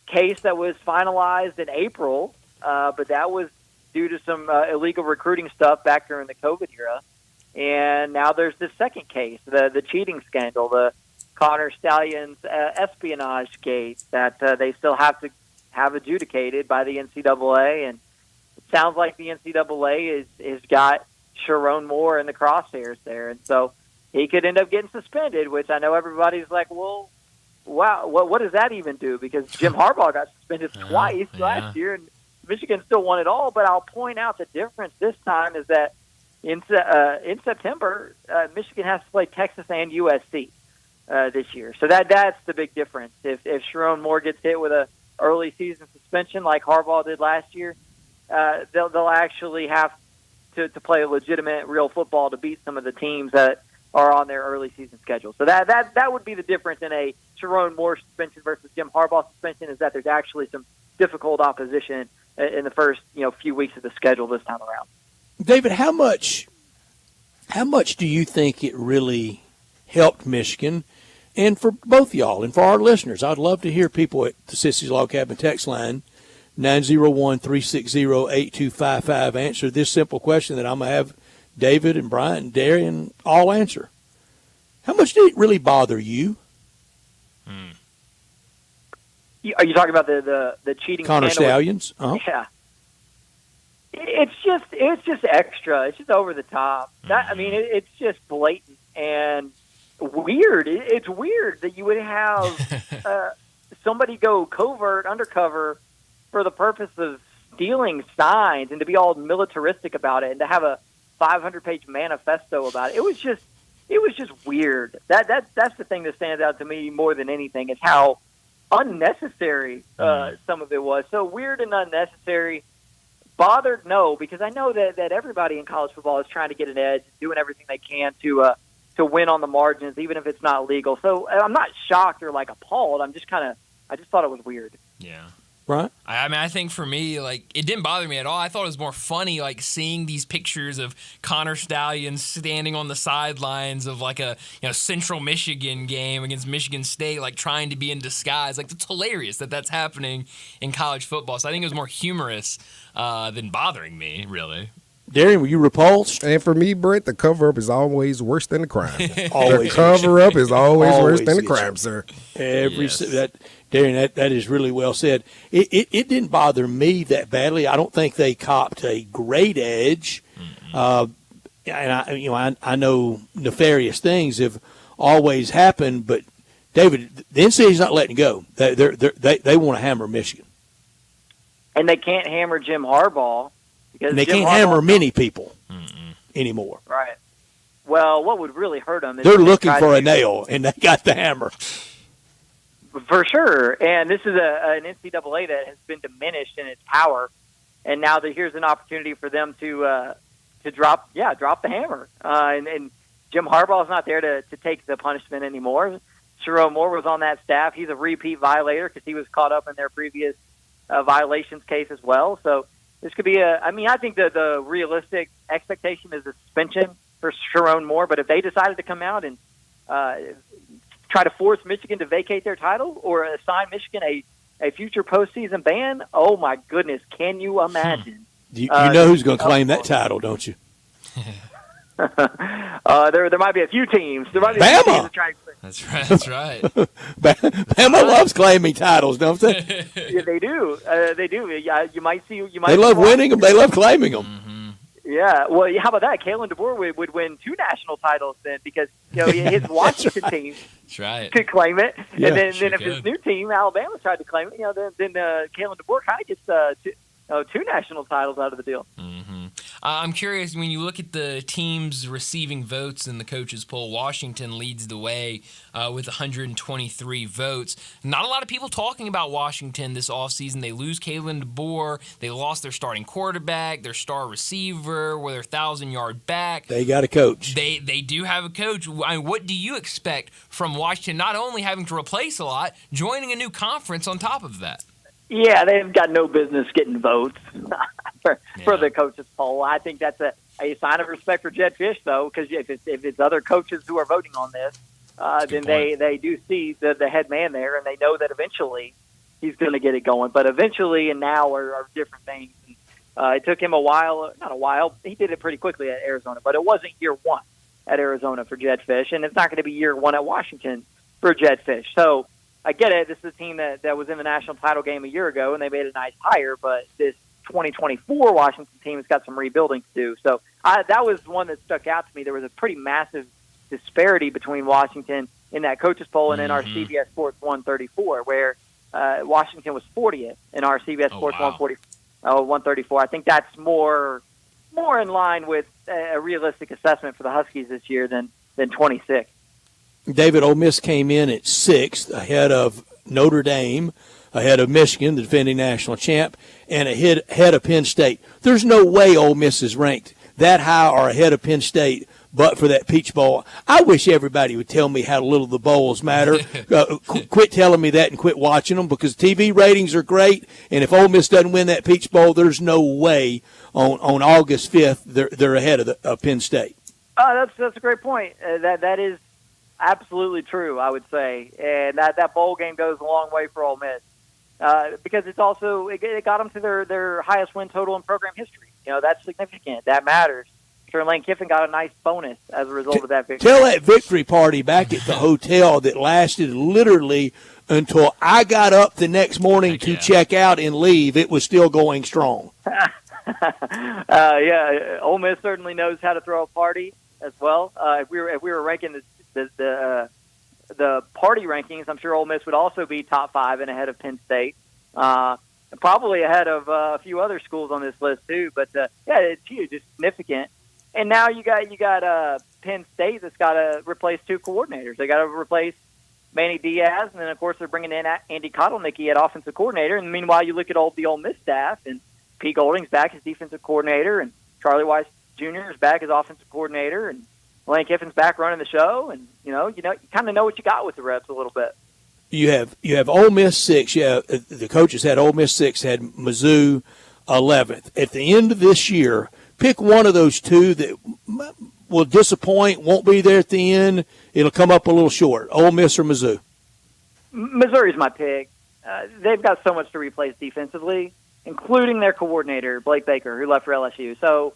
case that was finalized in April, but that was due to some illegal recruiting stuff back during the COVID era. And now there's this second case, the cheating scandal, the Connor Stallions espionage case that they still have to have adjudicated by the NCAA. And sounds like the NCAA is got Sharon Moore in the crosshairs there, and so he could end up getting suspended. Which I know everybody's like, well, wow, what does that even do? Because Jim Harbaugh got suspended twice last year, and Michigan still won it all. But I'll point out the difference this time is that in September, Michigan has to play Texas and USC this year. So that's the big difference. If Sharon Moore gets hit with a early season suspension like Harbaugh did last year, they'll actually have to play a legitimate real football to beat some of the teams that are on their early season schedule. So that would be the difference in a Sharon Moore suspension versus Jim Harbaugh suspension, is that there's actually some difficult opposition in the first few weeks of the schedule this time around. David, how much do you think it really helped Michigan? And for both y'all and for our listeners, I'd love to hear people at the Sissy's Log Cabin text line 901-360-8255 answer this simple question that I'm going to have David and Bryant and Darian all answer. How much did it really bother you? Are you talking about the cheating Connor scandal? Stallions? Yeah. It's just extra. It's just over the top. It's just blatant and weird. It's weird that you would have somebody go covert, undercover, for the purpose of stealing signs and to be all militaristic about it and to have a 500-page manifesto about it. It was just weird. That's the thing that stands out to me more than anything is how unnecessary some of it was. So weird and unnecessary. Bothered? No, because I know that everybody in college football is trying to get an edge, doing everything they can to win on the margins, even if it's not legal. So I'm not shocked or appalled. I just thought it was weird. Yeah. Right. I think for me, it didn't bother me at all. I thought it was more funny, seeing these pictures of Connor Stallions standing on the sidelines of a Central Michigan game against Michigan State, trying to be in disguise. It's hilarious that's happening in college football. So I think it was more humorous than bothering me, really. Darian, were you repulsed? And for me, Brett, the cover-up is always worse than the crime. Always. The cover-up is always worse than the crime, sir. Darian, that is really well said. It didn't bother me that badly. I don't think they copped a great edge. And I know nefarious things have always happened, but David, the NCAA's not letting go. They want to hammer Michigan, and they can't hammer Jim Harbaugh because they can't hammer many people anymore. Right. Well, what would really hurt them is they're looking for a nail, and they got the hammer. For sure, and this is an NCAA that has been diminished in its power, and now here's an opportunity for them to drop the hammer. And Jim Harbaugh's not there to take the punishment anymore. Sharon Moore was on that staff. He's a repeat violator because he was caught up in their previous violations case as well. So this could be I think the realistic expectation is a suspension for Sharon Moore, but if they decided to come out and try to force Michigan to vacate their title or assign Michigan a future postseason ban, oh my goodness, can you imagine? You know who's going to claim that title, don't you? There might be a few teams. There might be Bama. A few teams that try. That's right. Bama loves claiming titles, don't they? Yeah, they do. They do. You might see. They love winning them. They love claiming them. Yeah. Well, how about that? Kalen DeBoer would win 2 national titles then because his Washington team could claim it, Yeah, and then sure if his new team Alabama tried to claim it, then Kalen DeBoer kind of gets 2 national titles out of the deal. I'm curious, when you look at the teams receiving votes in the coaches poll, Washington leads the way with 123 votes. Not a lot of people talking about Washington this offseason. They lose Kalen DeBoer. They lost their starting quarterback, their star receiver, with their 1,000-yard back. They got a coach. They do have a coach. What do you expect from Washington, not only having to replace a lot, joining a new conference on top of that? Yeah, they've got no business getting votes for the coaches poll. I think that's a sign of respect for Jed Fish, though, because if it's other coaches who are voting on this, then they do see the head man there, and they know that eventually he's going to get it going. But eventually and now are different things. It took him not a while. He did it pretty quickly at Arizona, but it wasn't year one at Arizona for Jed Fish, and it's not going to be year one at Washington for Jed Fish. So I get it. This is a team that was in the national title game a year ago, and they made a nice hire, but this 2024 Washington team has got some rebuilding to do. So that was one that stuck out to me. There was a pretty massive disparity between Washington in that coaches poll and in our CBS Sports 134, where Washington was 40th in our CBS Sports 134. I think that's more in line with a realistic assessment for the Huskies this year than 26. David, Ole Miss came in at 6th, ahead of Notre Dame, ahead of Michigan, the defending national champ, and ahead of Penn State. There's no way Ole Miss is ranked that high or ahead of Penn State but for that Peach Bowl. I wish everybody would tell me how little the bowls matter. Quit telling me that and quit watching them, because TV ratings are great, and if Ole Miss doesn't win that Peach Bowl, there's no way on August 5th they're ahead of Penn State. That's a great point. That is absolutely true, I would say, and that bowl game goes a long way for Ole Miss. Because it's also it got them to their highest win total in program history. That's significant. That matters. Sure, Lane Kiffin got a nice bonus as a result of that victory. Tell that victory party back at the hotel that lasted literally until I got up the next morning to check out and leave. It was still going strong. Yeah, Ole Miss certainly knows how to throw a party as well. If we were ranking the party rankings, I'm sure Ole Miss would also be top 5 and ahead of Penn State, probably ahead of a few other schools on this list too. But it's huge, it's significant. And now you got Penn State that's got to replace 2 coordinators. They got to replace Manny Diaz, and then of course they're bringing in Andy Kotelnicki at offensive coordinator. And meanwhile, you look at the Ole Miss staff, and Pete Golding's back as defensive coordinator, and Charlie Weiss Jr. is back as offensive coordinator, and Lane Kiffin's back running the show, and you kind of know what you got with the reps a little bit. You have Ole Miss 6. Yeah, the coaches had Ole Miss 6, had Mizzou 11th. At the end of this year, pick one of those 2 that will disappoint, won't be there at the end. It'll come up a little short. Ole Miss or Mizzou? Missouri's my pick. They've got so much to replace defensively, including their coordinator, Blake Baker, who left for LSU. So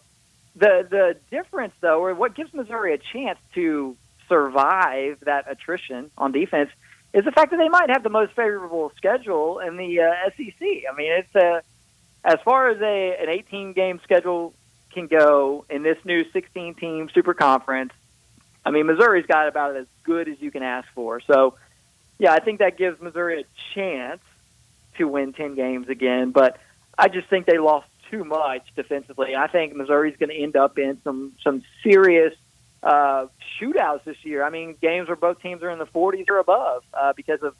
the difference, though, or what gives Missouri a chance to survive that attrition on defense, is the fact that they might have the most favorable schedule in the SEC. I mean, it's as far as an 18-game schedule can go in this new 16-team super conference. I mean, Missouri's got about as good as you can ask for. So, yeah, I think that gives Missouri a chance to win 10 games again. But I just think they lost too much defensively. I think Missouri's going to end up in some serious shootouts this year. I mean, games where both teams are in the 40s or above because of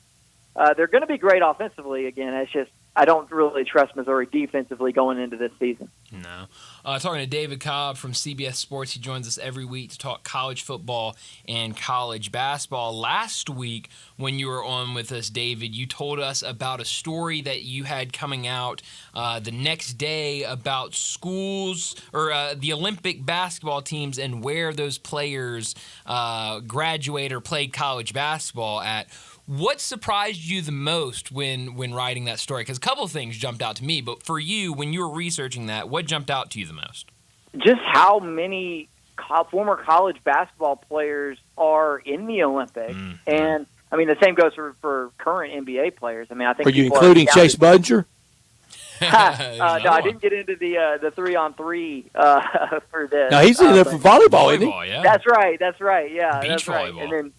they're going to be great offensively again. It's just I don't really trust Missouri defensively going into this season. No. Talking to David Cobb from CBS Sports. He joins us every week to talk college football and college basketball. Last week when you were on with us, David, you told us about a story that you had coming out the next day about schools or the Olympic basketball teams and where those players graduate or played college basketball at. What surprised you the most when writing that story? Because a couple of things jumped out to me, but for you, when you were researching that, what jumped out to you the most? Just how many former college basketball players are in the Olympics. And, I mean, the same goes for current NBA players. I mean, I think. Are you including Chase Budger? No, I didn't get into the 3-on-3 for this. No, he's in there for volleyball, isn't he? Yeah. That's right. Yeah, Beach that's volleyball. right. And then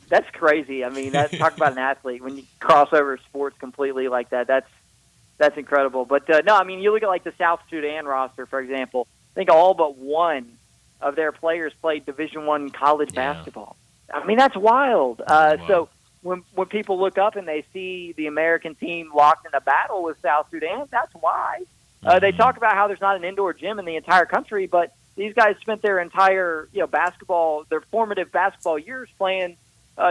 that's crazy. I mean, talk about an athlete when you cross over sports completely like that. That's incredible. But no, I mean, you look at like the South Sudan roster, for example. I think all but one of their players played Division I college basketball. I mean, that's wild. So when people look up and they see the American team locked in a battle with South Sudan, that's why. They talk about how there's not an indoor gym in the entire country, but these guys spent their entire their formative basketball years playing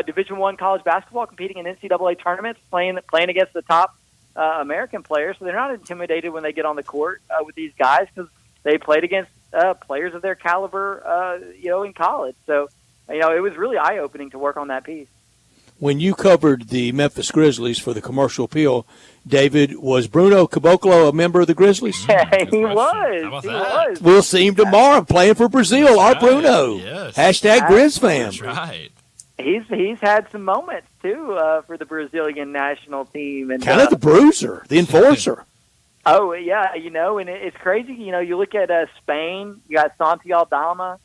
Division I college basketball, competing in NCAA tournaments, playing against the top American players. So they're not intimidated when they get on the court with these guys because they played against players of their caliber, in college. So, it was really eye-opening to work on that piece. When you covered the Memphis Grizzlies for the Commercial Appeal, David, was Bruno Caboclo a member of the Grizzlies? He was. We'll see him tomorrow playing for Brazil. Our Bruno. Yes. Hashtag Grizz fam. That's right. He's had some moments too for the Brazilian national team, and kind of the bruiser, the enforcer. Oh, yeah, and it's crazy. You look at Spain, you got Santi Aldama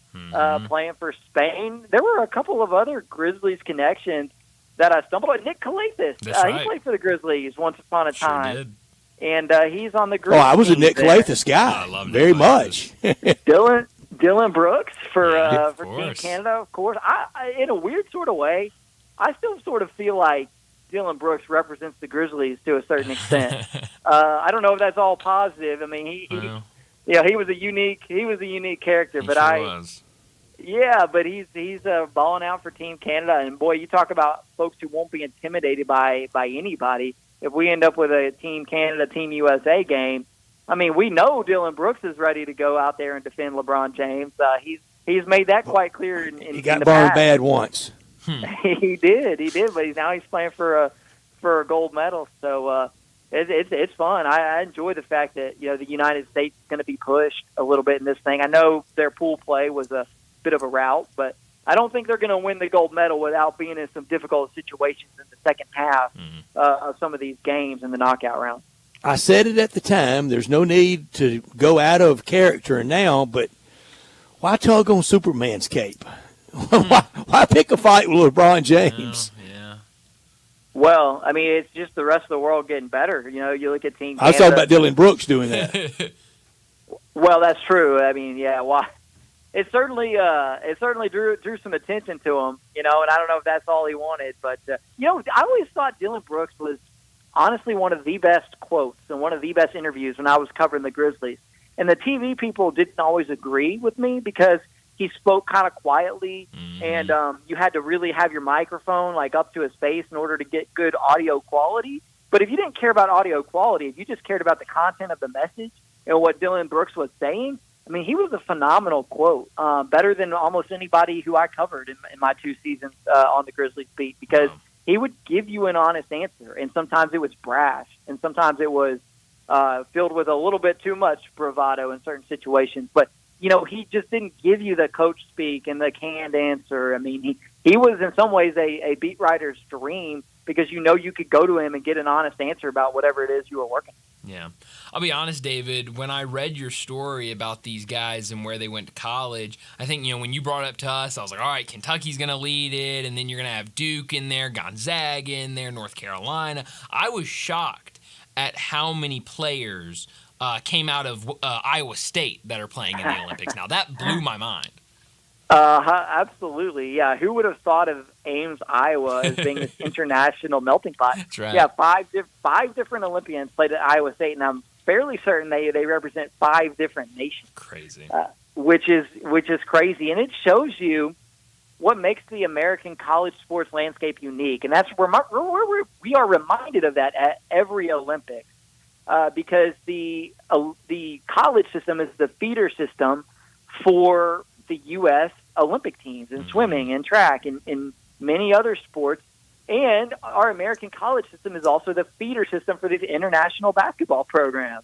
playing for Spain. There were a couple of other Grizzlies connections that I stumbled on. Nick Calathis, right. He played for the Grizzlies once upon a time. Did. And he's on the Grizzlies. I was a Nick Calathis guy. I love very Nick much. Dylan Brooks for Team course. Canada, of course. I in a weird sort of way, I still sort of feel like Dylan Brooks represents the Grizzlies to a certain extent. I don't know if that's all positive. I mean, he was a unique character, but but he's balling out for Team Canada. And boy, you talk about folks who won't be intimidated by anybody. If we end up with a Team Canada, Team USA game, I mean, we know Dylan Brooks is ready to go out there and defend LeBron James. He's made that quite clear. He got burned bad once. He did, but he's playing for a gold medal. So it's fun. I enjoy the fact that the United States is going to be pushed a little bit in this thing. I know their pool play was a bit of a rout, but I don't think they're going to win the gold medal without being in some difficult situations in the second half of some of these games in the knockout round. I said it at the time. There's no need to go out of character now, but why tug on Superman's cape? Why pick a fight with LeBron James? Yeah. Well, I mean, it's just the rest of the world getting better. You look at Team Canada. I was talking about Dylan Brooks doing that. Well, that's true. I mean, yeah. Why? It certainly drew some attention to him, and I don't know if that's all he wanted, but I always thought Dylan Brooks was honestly one of the best quotes and one of the best interviews when I was covering the Grizzlies. And the TV people didn't always agree with me because he spoke kind of quietly, and you had to really have your microphone like up to his face in order to get good audio quality. But if you didn't care about audio quality, if you just cared about the content of the message and what Dylan Brooks was saying, I mean, he was a phenomenal quote, better than almost anybody who I covered in my 2 seasons on the Grizzlies beat, because he would give you an honest answer, and sometimes it was brash, and sometimes it was filled with a little bit too much bravado in certain situations. But, he just didn't give you the coach speak and the canned answer. I mean, he was in some ways a beat writer's dream because you could go to him and get an honest answer about whatever it is you were working on. Yeah. I'll be honest, David, when I read your story about these guys and where they went to college, I think, when you brought it up to us, I was like, all right, Kentucky's going to lead it, and then you're going to have Duke in there, Gonzaga in there, North Carolina. I was shocked at how many players came out of Iowa State that are playing in the Olympics. Now, that blew my mind. Absolutely, yeah. Who would have thought of Ames, Iowa, as being this international melting pot? That's right. Yeah, five different Olympians played at Iowa State, and I'm fairly certain they represent 5 different nations. Crazy. Which is crazy, and it shows you what makes the American college sports landscape unique, and that's where we are reminded of that at every Olympics, because the college system is the feeder system for the U.S. Olympic teams in swimming and track and in many other sports. And our American college system is also the feeder system for the international basketball program.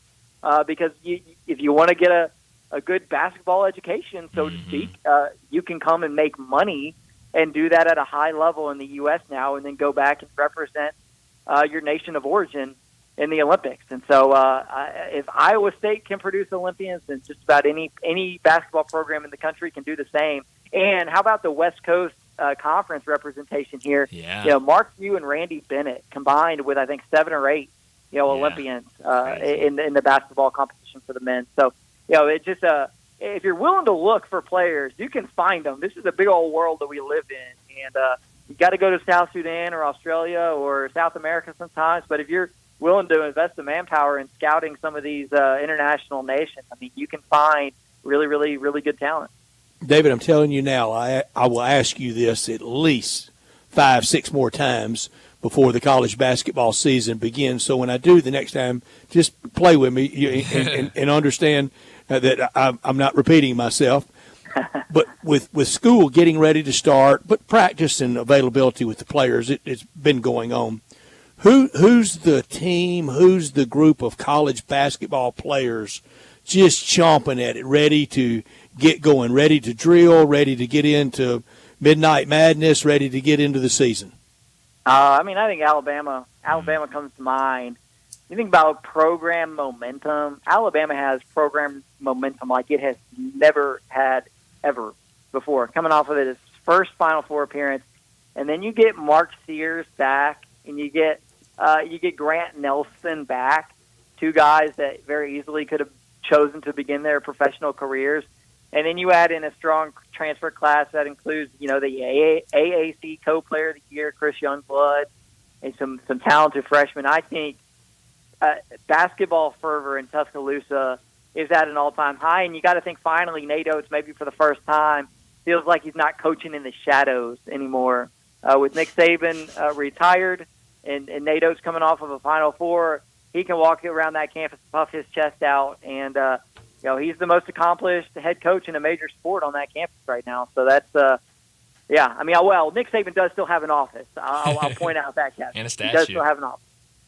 Because if you want to get a good basketball education, so to speak, you can come and make money and do that at a high level in the U.S. now and then go back and represent your nation of origin in the Olympics. And so if Iowa State can produce Olympians, then just about any basketball program in the country can do the same. And how about the West Coast conference representation here? Yeah. Mark Few and Randy Bennett combined with, I think, 7 or 8 Olympians in the basketball competition for the men. So, it's just if you're willing to look for players, you can find them. This is a big old world that we live in. And you got to go to South Sudan or Australia or South America sometimes. But if you're willing to invest the manpower in scouting some of these international nations, I mean, you can find really, really, really good talent. David, I'm telling you now, I will ask you this at least 5-6 more times before the college basketball season begins. So when I do the next time, just play with me and understand that I'm not repeating myself. But with school getting ready to start, but practice and availability with the players, it's been going on. Who's the team, who's the group of college basketball players just chomping at it, ready to get going, ready to drill, ready to get into Midnight Madness, ready to get into the season? I think Alabama comes to mind. you think about program momentum. Alabama has program momentum like it has never had ever before, coming off of its first Final Four appearance. And then you get Mark Sears back, and you get Grant Nelson back, two guys that very easily could have chosen to begin their professional careers. And then you add in a strong transfer class that includes, the AAC co-player of the year, Chris Youngblood, and some talented freshmen. I think basketball fervor in Tuscaloosa is at an all-time high, and you got to think finally Nate Oates, maybe for the first time, feels like he's not coaching in the shadows anymore. With Nick Saban retired and Nate Oates coming off of a Final Four, he can walk around that campus, puff his chest out, and he's the most accomplished head coach in a major sport on that campus right now. So that's Nick Saban does still have an office. I'll point out that cat. And a statue. He does still have an office.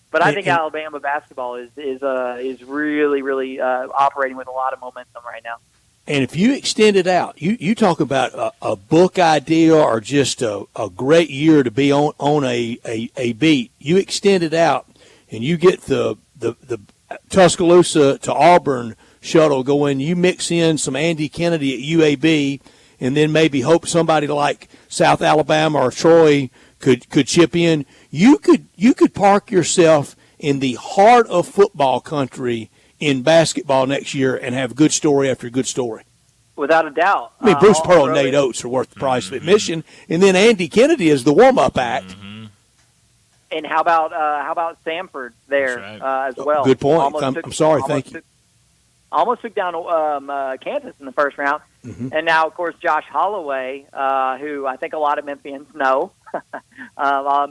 But I think Alabama basketball is really, really operating with a lot of momentum right now. And if you extend it out, you talk about a book idea or just a great year to be on a beat. You extend it out, and you get the Tuscaloosa to Auburn shuttle going. You mix in some Andy Kennedy at UAB, and then maybe hope somebody like South Alabama or Troy could chip in. You could park yourself in the heart of football country in basketball next year and have good story after good story. Without a doubt. I mean, Bruce Pearl and Nate Oates are worth the price of admission, and then Andy Kennedy is the warm-up act. And how about Samford there as well? Good point. I'm sorry. Thank you. Almost took down Kansas in the first round. Mm-hmm. And now, of course, Josh Holloway, who I think a lot of Memphians know.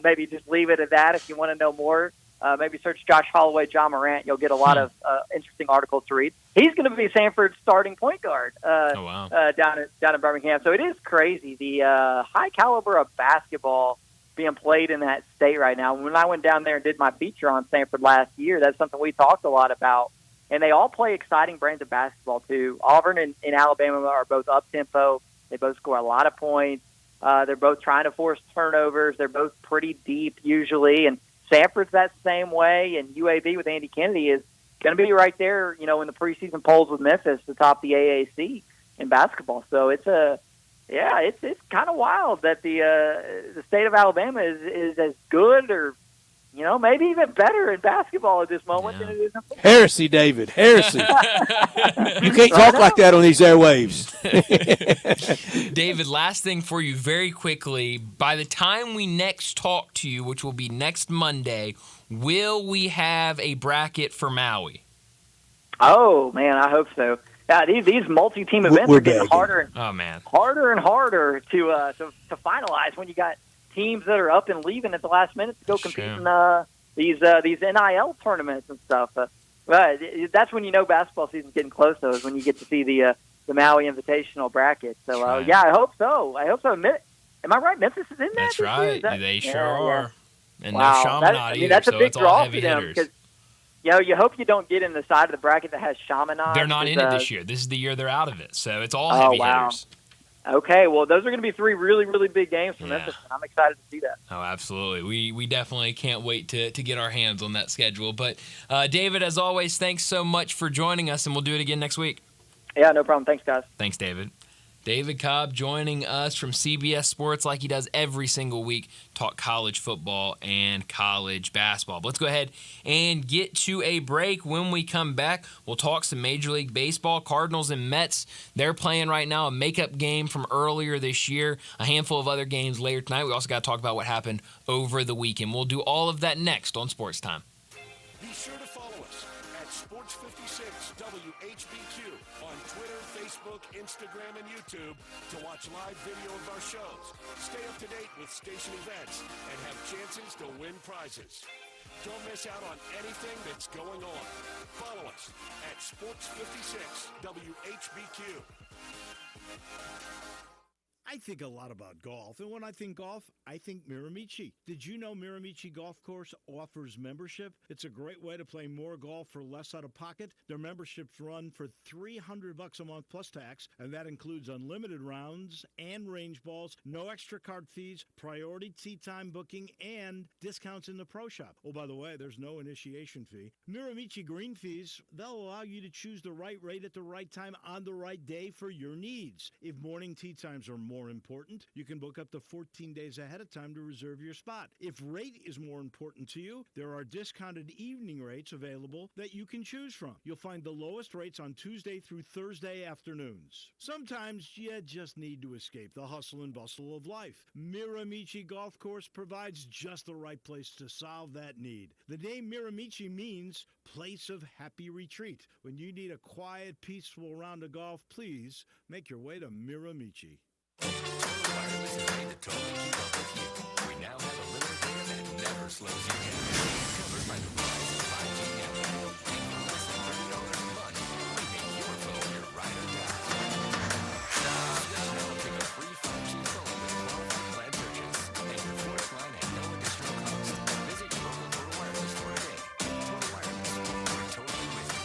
Maybe just leave it at that if you want to know more. Maybe search Josh Holloway, John Morant. You'll get a lot of interesting articles to read. He's going to be Samford's starting point guard down in Birmingham. So it is crazy, the high caliber of basketball being played in that state right now. When I went down there and did my feature on Samford last year, that's something we talked a lot about. And they all play exciting brands of basketball, too. Auburn and Alabama are both up-tempo. They both score a lot of points. They're both trying to force turnovers. They're both pretty deep usually. And Samford's that same way, and UAB with Andy Kennedy is going to be right there, in the preseason polls with Memphis to top the AAC in basketball. So it's kind of wild that the state of Alabama is as good or maybe even better in basketball at this moment than it is in football. Heresy, David. Heresy. You can't talk like that on these airwaves. David, last thing for you very quickly. By the time we next talk to you, which will be next Monday, will we have a bracket for Maui? Oh, man, I hope so. Yeah, these multi-team events are getting harder and harder to finalize when you got teams that are up and leaving at the last minute to go compete in these NIL tournaments and stuff. But that's when basketball season's getting close, though, is when you get to see the Maui Invitational bracket. So, I hope so. Am I right? Memphis is in that? That's right. They sure are. And wow. no Chaminade either, that's a so big it's all draw heavy for them hitters. Because, you hope you don't get in the side of the bracket that has Chaminade. They're not in it this year. This is the year they're out of it. So it's all heavy hitters. Okay, well, those are going to be three really, really big games for Memphis, and I'm excited to see that. Oh, absolutely. We definitely can't wait to get our hands on that schedule. But, David, as always, thanks so much for joining us, and we'll do it again next week. Yeah, no problem. Thanks, guys. Thanks, David. David Cobb joining us from CBS Sports like he does every single week, talk college football and college basketball. But let's go ahead and get to a break. When we come back, we'll talk some Major League Baseball. Cardinals and Mets, they're playing right now a makeup game from earlier this year, a handful of other games later tonight. We also got to talk about what happened over the weekend. We'll do all of that next on Sports Time. Be sure to follow us at Sports56 WHBQ on Twitter, Facebook, Instagram, and YouTube to watch live video of our shows. Stay up to date with station events and have chances to win prizes. Don't miss out on anything that's going on. Follow us at Sports56 WHBQ. I I think a lot about golf, and when I think golf, I think Miramichi. Did you know Miramichi Golf Course offers membership? It's a great way to play more golf for less out of pocket. Their memberships run for $300 a month plus tax, and that includes unlimited rounds and range balls, no extra card fees, priority tee time booking, and discounts in the pro shop. Oh, by the way, there's no initiation fee. Miramichi green fees, they'll allow you to choose the right rate at the right time on the right day for your needs. If morning tee times are more important, you can book up to 14 days ahead of time to reserve your spot. If rate is more important to you, there are discounted evening rates available that you can choose from. You'll find the lowest rates on Tuesday through Thursday afternoons. Sometimes you just need to escape the hustle and bustle of life. Miramichi Golf Course provides just the right place to solve that need. The name Miramichi means place of happy retreat. When you need a quiet, peaceful round of golf, please make your way to Miramichi. Wireless is made to totally keep up with you. We now have a limited plan that never slows you down. Covered by the Verizon 5G network. And for less than $30 a month, we make your phone your ride or die. Now pick a free 5G phone with a qualified plan purchase. And your fourth line at no additional cost. Visit your local Total Wireless store today. Total Wireless, we're totally with you.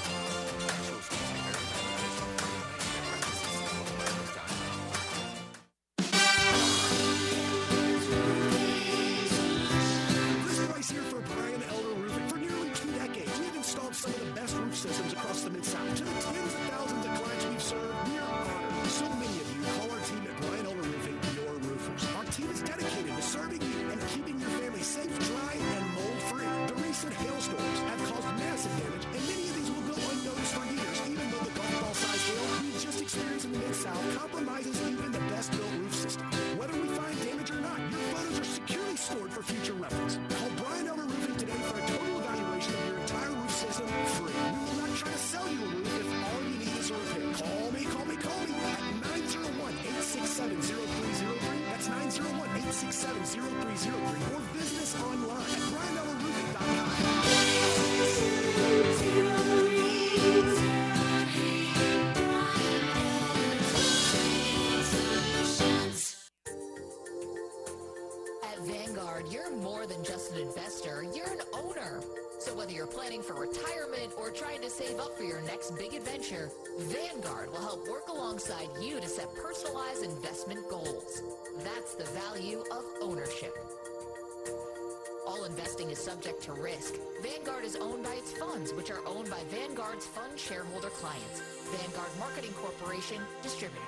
Actual fees may vary by location. Here for Brian Elder Roofing. For nearly 2 decades, we've installed some of the best roof systems across the Mid-South. To the tens of thousands of clients we've served, we are honored. So many of you call our team at Brian Elder Roofing your roofers. Our team is dedicated to serving you and keeping your family safe, dry, and mold-free. The recent hailstorms have caused massive damage, and many of these will go unnoticed for years, even though the golf ball-sized hail we just experienced in the Mid-South compromises even the best-built roof system. Whether we find damage or not, your photos are securely stored for future reference. Call Brian Elder Roofing today for a total evaluation of your entire roof system free. We will not try to sell you a roof if all you need is a repair. Call me at 901-867-0303. That's 901-867-0303. Or visit us online at At Vanguard, you're more than just an investor, you're an owner. So whether you're planning for retirement or trying to save up for your next big adventure, Vanguard will help work alongside you to set personalized investment goals. That's the value of ownership. All investing is subject to risk. Vanguard is owned by its funds, which are owned by Vanguard's fund shareholder clients. Vanguard Marketing Corporation, distributor.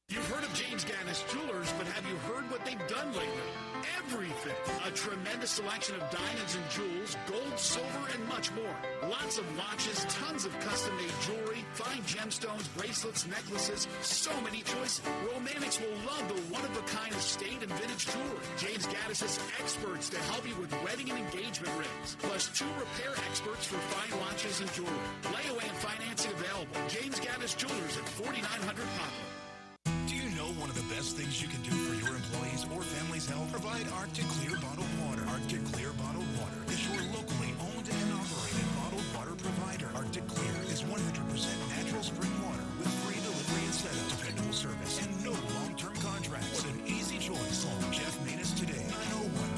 You've heard of James Gaddis Jewelers, but have you heard what they've done lately? Everything. A tremendous selection of diamonds and jewels, gold, silver, and much more. Lots of watches, tons of custom-made jewelry, fine gemstones, bracelets, necklaces, so many choices. Romantics will love the one-of-a-kind estate and vintage jewelry. James Gaddis has experts to help you with wedding and engagement rings, plus 2 repair experts for fine watches and jewelry. Layaway and financing available. James Gaddis Jewelers at 4900 Poplar. Do you know one of the best things you can do for your employees or family's health? Provide Arctic Clear bottled water. Arctic Clear bottled water is your locally owned and operated bottled water provider. Arctic Clear is 100% natural spring water with free delivery and setup, dependable service, and no long-term contracts. What an easy choice. Call Jeff Manus today,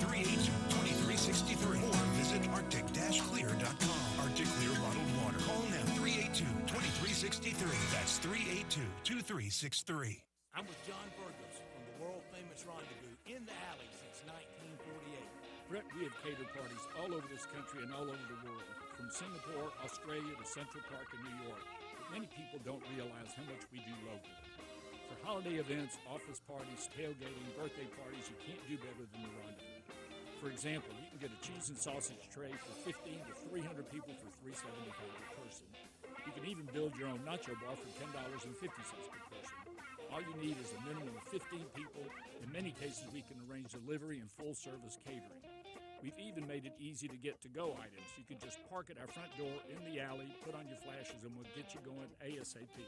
901-382-2363, or visit arctic-clear.com. Arctic Clear bottled water. Call now, 382-2363. That's 382-2363. I'm with John Burgos from the world-famous Rendezvous in the Alley since 1948. Brett, we have catered parties all over this country and all over the world, from Singapore, Australia, to Central Park in New York. But many people don't realize how much we do locally. For holiday events, office parties, tailgating, birthday parties, you can't do better than the Rendezvous. For example, you can get a cheese and sausage tray for 15 to 300 people for $3.75 per person. You can even build your own nacho bar for $10.50 per person. All you need is a minimum of 15 people. In many cases, we can arrange delivery and full-service catering. We've even made it easy to get to-go items. You can just park at our front door in the alley, put on your flashes, and we'll get you going ASAP.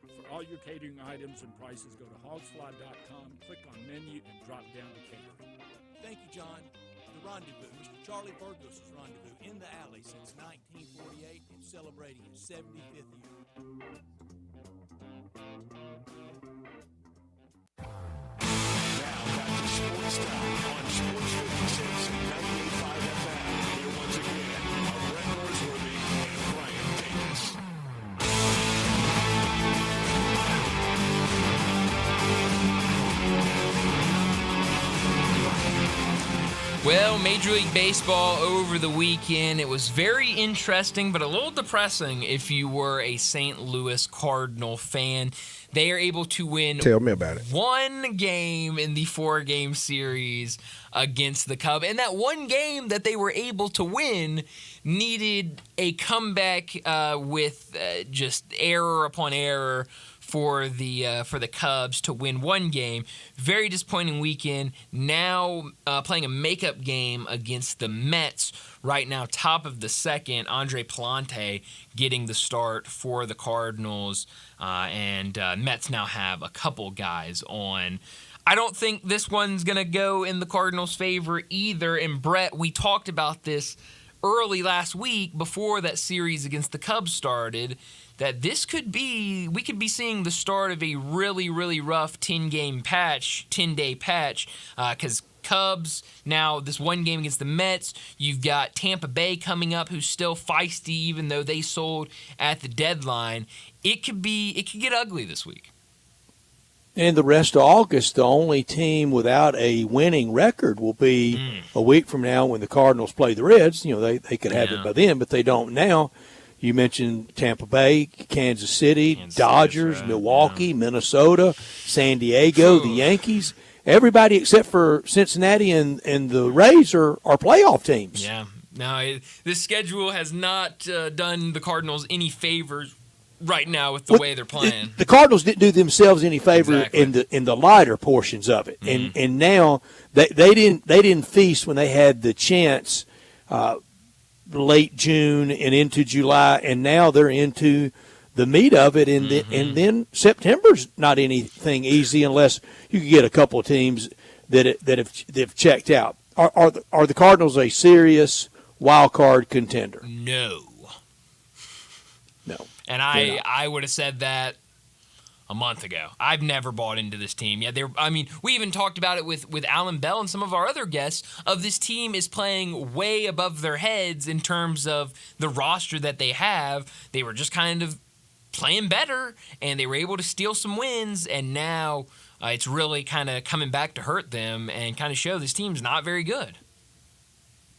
For all your catering items and prices, go to hogsfly.com, click on menu, and drop down to catering. Thank you, John. The Rendezvous, Mr. Charlie Burgos' Rendezvous in the Alley since 1948 and celebrating its 75th year. Time on Sports 56 and 98.5 FM. Here once again are Brett Norsworthy and Brian Davis. Well, Major League Baseball over the weekend, it was very interesting, but a little depressing if you were a St. Louis Cardinal fan. They are able to win Tell me about it. one game in the 4-game series against the Cubs. And that one game that they were able to win needed a comeback with just error upon error for the Cubs to win one game. Very disappointing weekend. Now playing a makeup game against the Mets. Right now, top of the second, Andre Palante getting the start for the Cardinals. And Mets now have a couple guys on. I don't think this one's going to go in the Cardinals' favor either. And Brett, we talked about this early last week before that series against the Cubs started, that we could be seeing the start of a really, really rough 10-day patch, because Cubs, now this one game against the Mets, you've got Tampa Bay coming up, who's still feisty even though they sold at the deadline. It could get ugly this week. And the rest of August, the only team without a winning record will be a week from now when the Cardinals play the Reds. You know, they could have it by then, but they don't now. You mentioned Tampa Bay, Kansas City, Dodgers, Milwaukee, Minnesota, San Diego, the Yankees. Everybody except for Cincinnati and the Rays are playoff teams. Yeah. No, this schedule has not done the Cardinals any favors right now with the way they're playing. The Cardinals didn't do themselves any favor in the lighter portions of it, and now they didn't feast when they had the chance late June and into July, and now they're into the meat of it, and then September's not anything easy unless you can get a couple of teams that have checked out. Are the Cardinals a serious wild card contender? No. No. And I would have said that a month ago. I've never bought into this team. Yeah, we even talked about it with Alan Bell and some of our other guests of this team is playing way above their heads in terms of the roster that they have. They were just kind of playing better, and they were able to steal some wins, and now it's really kind of coming back to hurt them and kind of show this team's not very good.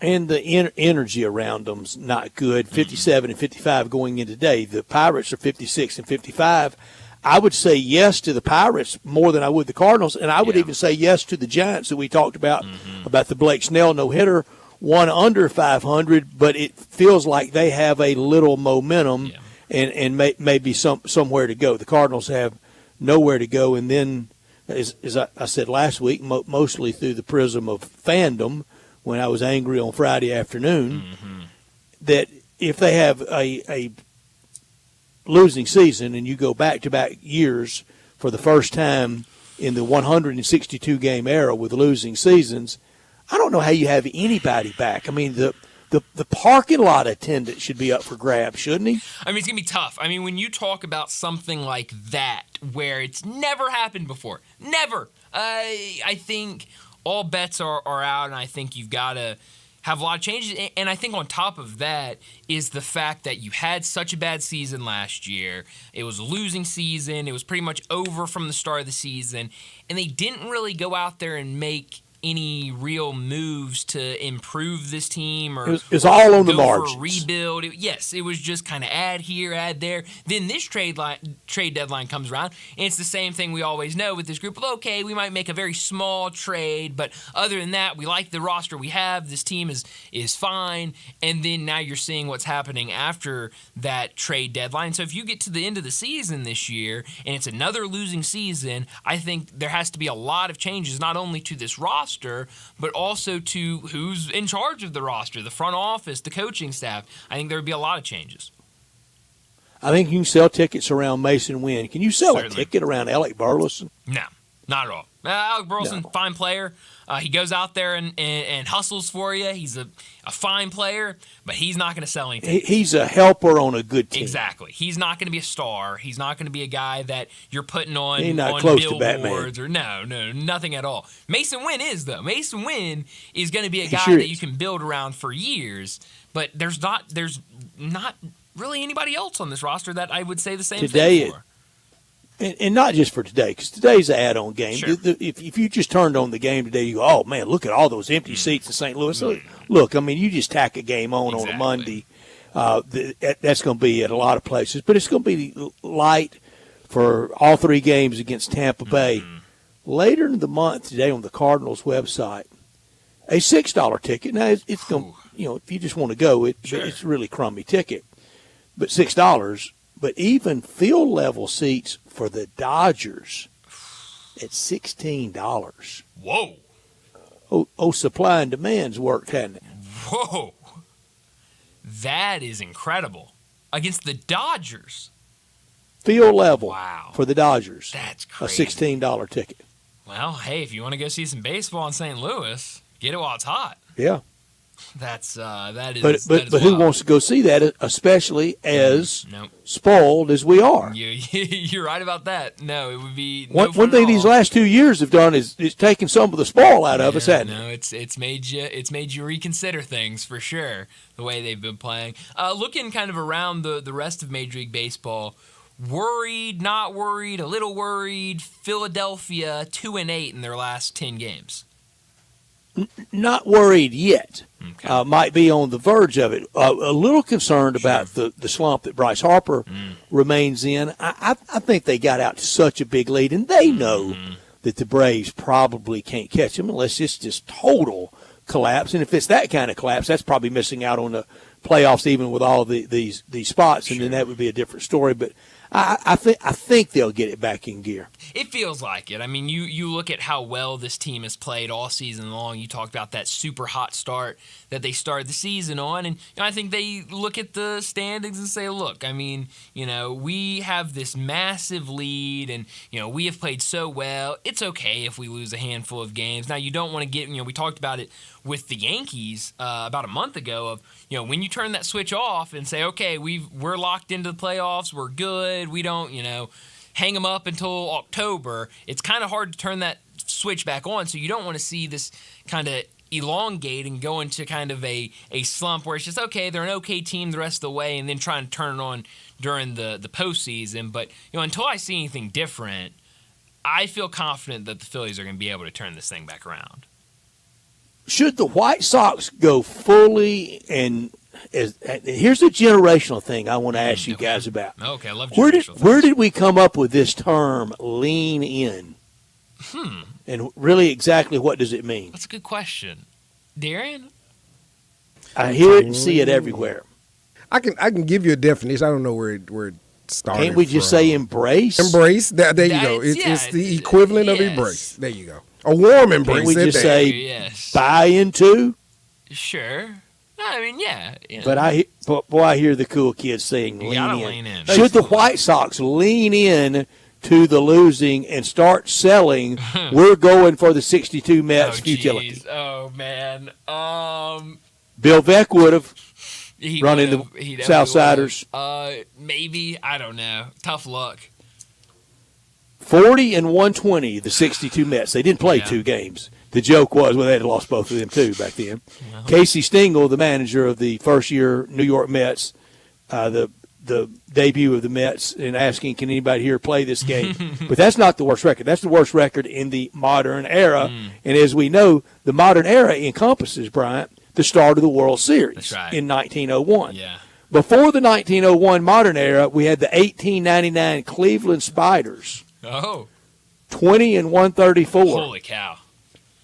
And the energy around them's not good. 57 and 55 going in today. The Pirates are 56 and 55. I would say yes to the Pirates more than I would the Cardinals, and I would even say yes to the Giants that we talked about the Blake Snell no-hitter, one under 500, but it feels like they have a little momentum and maybe somewhere to go. The Cardinals have nowhere to go, and then, as I said last week, mostly through the prism of fandom, when I was angry on Friday afternoon, that if they have a losing season and you go back-to-back years for the first time in the 162-game era with losing seasons, I don't know how you have anybody back. I mean, the parking lot attendant should be up for grabs, shouldn't he? I mean, it's going to be tough. I mean, when you talk about something like that where it's never happened before, never, I think all bets are out, and I think you've got to have a lot of changes. And I think on top of that is the fact that you had such a bad season last year. It was a losing season. It was pretty much over from the start of the season. And they didn't really go out there and make any real moves to improve this team or it was all on the margins. For a rebuild. It was just kind of add here, add there. Then this trade deadline comes around, and it's the same thing we always know with this group. Well, okay, we might make a very small trade, but other than that, we like the roster we have. This team is fine. And then now you're seeing what's happening after that trade deadline. So if you get to the end of the season this year and it's another losing season, I think there has to be a lot of changes, not only to this roster, but also to who's in charge of the roster, the front office, the coaching staff. I think there would be a lot of changes. I think you can sell tickets around Mason Wynn. Can you sell a ticket around Alec Burleson? No, not at all. Alec Burleson, fine player. He goes out there and hustles for you. He's a fine player, but he's not going to sell anything. He's a helper on a good team. Exactly. He's not going to be a star. He's not going to be a guy that you're putting on, He's not on close to billboards Batman. or no, nothing at all. Mason Wynn is, though. Mason Wynn is going to be a He guy sure that is. you can build around for years, but there's not really anybody else on this roster that I would say the same thing for. And not just for today, because today's an add-on game. Sure. If you just turned on the game today, you go, oh, man, look at all those empty seats in St. Louis. Look, I mean, you just tack a game on a Monday. That's going to be at a lot of places. But it's going to be light for all three games against Tampa Bay. Later in the month today on the Cardinals website, a $6 ticket. Now, it's going to, if you just want to go, it's a really crummy ticket. But $6. But even field level seats for the Dodgers at $16. Whoa. Oh, supply and demand's worked, hasn't it? Whoa. That is incredible. Against the Dodgers. Field level for the Dodgers. That's crazy. A $16 ticket. Well, hey, if you want to go see some baseball in St. Louis, get it while it's hot. Yeah. That is. But who wants to go see that, especially as spoiled as we are? You're right about that. No, it would be One thing these last 2 years have done is taken some of the spoil out of us, hasn't it? No, it's made you reconsider things for sure. The way they've been playing, looking kind of around the rest of Major League Baseball. Worried, not worried, a little worried. Philadelphia 2-8 in their last 10 games. Not worried yet. Might be on the verge of it. A little concerned about the slump that Bryce Harper remains in. I think they got out to such a big lead, and they know that the Braves probably can't catch them unless it's just total collapse. And if it's that kind of collapse, that's probably missing out on the playoffs, even with all these spots, and then that would be a different story. But I think they'll get it back in gear. It feels like it. I mean, you look at how well this team has played all season long. You talked about that super hot start that they started the season on, and I think they look at the standings and say, look, I mean, we have this massive lead, and we have played so well. It's okay if we lose a handful of games. Now, you don't want to get, we talked about it with the Yankees about a month ago of, when you turn that switch off and say, okay, we're locked into the playoffs, we're good, we don't, hang them up until October, it's kind of hard to turn that switch back on. So you don't want to see this kind of elongate and go into kind of a slump where it's just, okay, they're an okay team the rest of the way, and then try and turn it on during the postseason. But, until I see anything different, I feel confident that the Phillies are going to be able to turn this thing back around. Should the White Sox go fully and here's a generational thing I want to ask you guys about. Okay, I love generational things. Where did we come up with this term, lean in? And really exactly what does it mean? That's a good question. Darian? I hear it and see it everywhere. I can give you a definition. I don't know where it started. Can't we just say embrace? Embrace. There you go. It's the equivalent of embrace. There you go. A warm embrace. Can't we just say buy into? Sure. I mean, yeah. But I hear the cool kids saying lean in. Should the White Sox lean in to the losing and start selling? We're going for the 62 Mets futility. Oh, man. Bill Veeck would have run into Southsiders. Maybe. I don't know. Tough luck. 40 and 120, the 62 Mets. They didn't play 2 games. The joke was, they had lost both of them, too, back then. Well, Casey Stengel, the manager of the first-year New York Mets, the debut of the Mets, and asking, can anybody here play this game? But that's not the worst record. That's the worst record in the modern era. And as we know, the modern era encompasses, Bryant, the start of the World Series in 1901. Yeah. Before the 1901 modern era, we had the 1899 Cleveland Spiders. Oh. 20 and 134. Holy cow.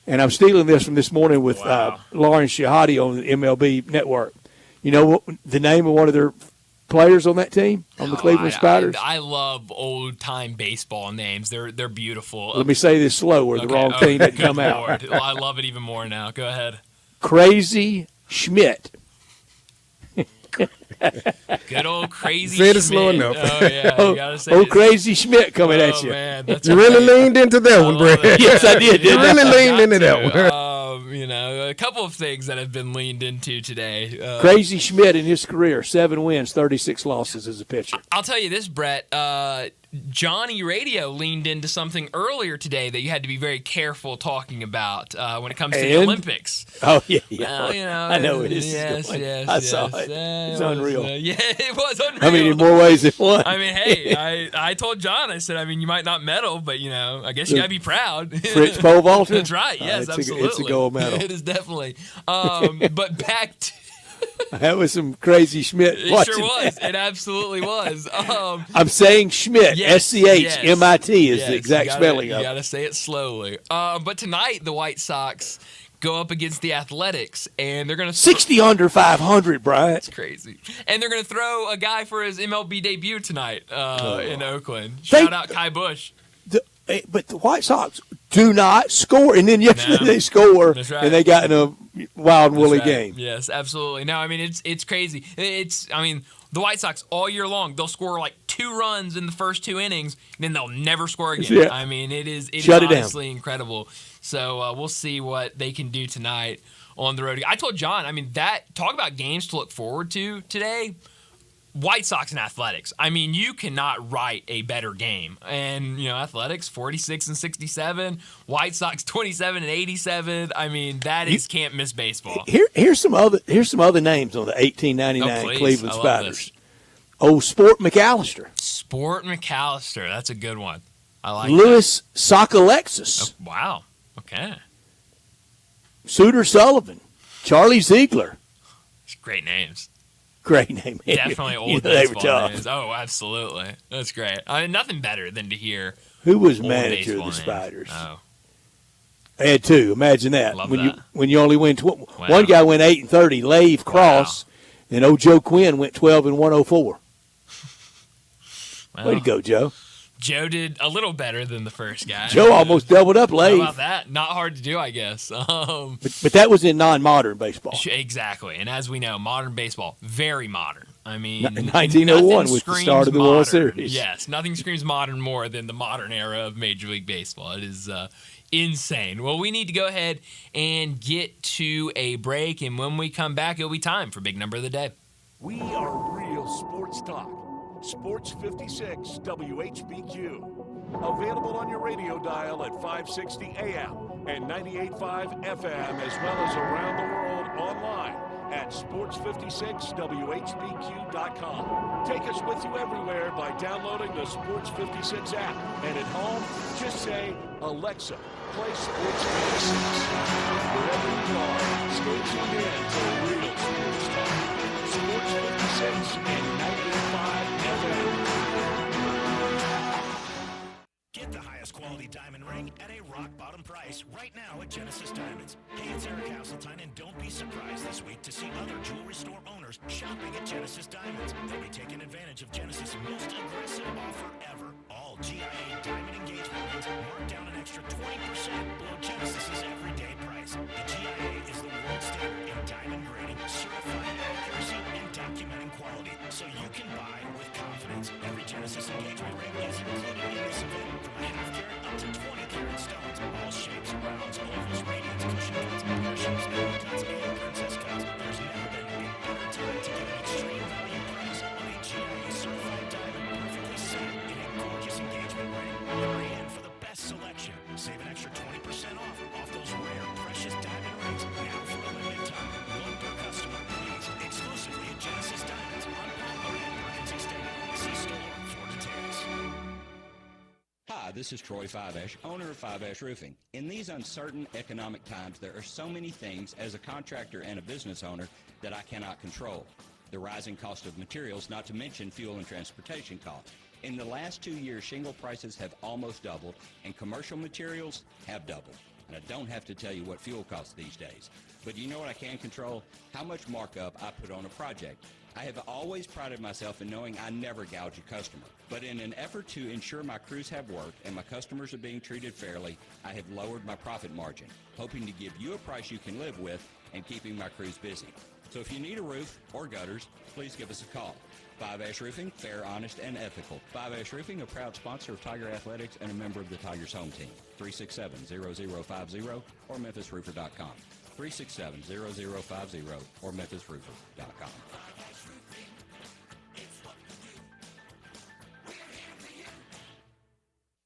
And I'm stealing this from this morning with Lauren Shahadi on the MLB Network. You know what the name of one of their players on that team, on the Cleveland Spiders? I love old-time baseball names. They're beautiful. Let me say this slow where the wrong thing didn't come out. Well, I love it even more now. Go ahead. Crazy Schmidt. Good old Crazy Said it Schmidt. slow enough. Oh, yeah. You gotta say Old Crazy Schmidt coming at you. Man, that's You really leaned into that one, Brad. Yes, I did. You really leaned into that one. A couple of things that have been leaned into today. Crazy Schmidt in his career, 7 wins, 36 losses as a pitcher. I'll tell you this, Brett. Johnny Radio leaned into something earlier today that you had to be very careful talking about when it comes to the Olympics. Oh, yeah. I know it is. Yes. I saw it. It's unreal. It was unreal. I mean, in more ways than one. I mean, hey, I told John, I said, you might not medal, but, I guess you got to be proud. Fritz pole vaulter? That's right. Yes, absolutely. It's a gold medal. It is definitely. But back to... That was some Crazy Schmidt. It sure was. It absolutely was. I'm saying Schmidt, S-C-H-M-I-T is the exact spelling of it. You got to say it slowly. But tonight, the White Sox go up against the Athletics, and they're going to... 60 under 500, Brian. That's crazy. And they're going to throw a guy for his MLB debut tonight in Oakland. Shout out Kai Busch. But the White Sox do not score, and then yesterday they score, and they got in a wild and woolly game. Yes, absolutely. No, I mean it's crazy. The White Sox all year long they'll score like 2 runs in the first 2 innings, and then they'll never score again. Yeah. I mean it is Shut it honestly incredible. So we'll see what they can do tonight on the road. I told John, talk about games to look forward to today. White Sox and Athletics. You cannot write a better game. And, Athletics 46 and 67, White Sox 27 and 87. That is can't miss baseball. Here's some other names on the 1899 Cleveland Spiders. Sport McAllister. Sport McAllister. That's a good one. I like Louis Sockalexis. Oh, wow. Okay. Suter Sullivan. Charlie Ziegler. Great names. Great name. Definitely old baseball names. Oh, absolutely. That's great. Nothing better than to hear who was manager of the Spiders. Oh. I had 2. Imagine that. Love when you only win one guy went 8-30, Lave Cross, and old Joe Quinn went 12 and 104. Way to go, Joe. Joe did a little better than the first guy. Joe almost doubled up Lave. How about that? Not hard to do, I guess. But that was in non-modern baseball. Exactly. And as we know, modern baseball, very modern. 1901 was the start of the World Series. Yes, nothing screams modern more than the modern era of Major League Baseball. It is insane. Well, we need to go ahead and get to a break, and when we come back, it'll be time for Big Number of the Day. We are real sports talk. Sports 56 WHBQ. Available on your radio dial at 560 AM and 98.5 FM, as well as around the world online at sports56whbq.com. Take us with you everywhere by downloading the Sports 56 app. And at home, just say, Alexa, play Sports 56. Wherever you are, stay tuned in to real sports talk. Sports 56 and 98.5 FM. Get the highest quality diamond ring at a rock-bottom price right now at Genesis Diamonds. Hey, it's Eric Hasseltine, and don't be surprised this week to see other jewelry store owners shopping at Genesis Diamonds. They'll be taking advantage of Genesis' most aggressive offer ever. All GIA diamond engagement rings marked down an extra 20% below Genesis' everyday price. The GIA is the world standard in diamond grading, certifying accuracy, and documenting quality, so you can buy with confidence. Every Genesis engagement ring is included in this event, from a half carat up to 20-carat stones, all shapes, rounds, ovals, radiants, cushion cuts, pear-shapes, apple cuts, and princess cuts. There's never been a better time to get an extreme value price on a GIA certified diamond, perfectly set in a gorgeous engagement ring. Hurry in for the best selection. Save an extra 20% off those rare, precious diamond rings now for a limited time. One per customer, please. Exclusively at Genesis Diamonds on Palmer and Perkins Extended. See store for details. Hi, this is Troy Fiveash, owner of Fiveash Roofing. In these uncertain economic times, there are so many things as a contractor and a business owner that I cannot control. The rising cost of materials, not to mention fuel and transportation costs. In the last 2 years, shingle prices have almost doubled, and commercial materials have doubled. And I don't have to tell you what fuel costs these days. But you know what I can control? How much markup I put on a project. I have always prided myself in knowing I never gouge a customer. But in an effort to ensure my crews have work and my customers are being treated fairly, I have lowered my profit margin, hoping to give you a price you can live with and keeping my crews busy. So if you need a roof or gutters, please give us a call. 5 Roofing, fair, honest, and ethical. 5 Roofing, a proud sponsor of Tiger Athletics and a member of the Tigers home team. 367-0050 or MemphisRoofer.com. 367-0050 or MemphisRoofer.com.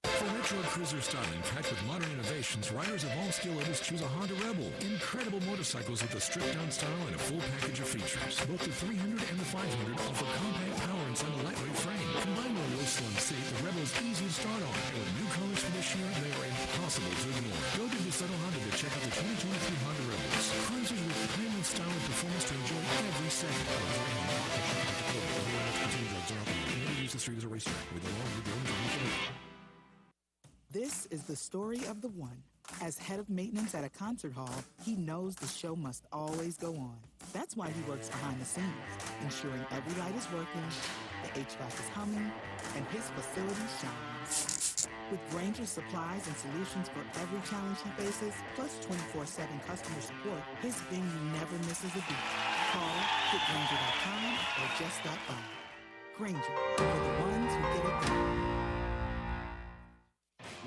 For retro cruiser styling packed with modern innovations, riders of all skill levels choose a Honda Rebel. Incredible motorcycles with a stripped-down style and a full package of features. Both the 300 and the 500 offer compact power inside a lightweight frame. Combined with a low slung seat, the Rebel is easy to start on. And with new colors for this year, they are impossible to ignore. Go to DeSoto Honda to check out the 2023 Honda Rebels. Cruisers with premium style and performance to enjoy every second. Use the street as a racetrack with the law with the owners. This is the story of the one. As head of maintenance at a concert hall, he knows the show must always go on. That's why he works behind the scenes, ensuring every light is working, the HVAC is humming, and his facility shines. With Granger's supplies and solutions for every challenge he faces, plus 24/7 customer support, his venue never misses a beat. Call getgranger.com or just stop by. Granger, for the ones who get it done.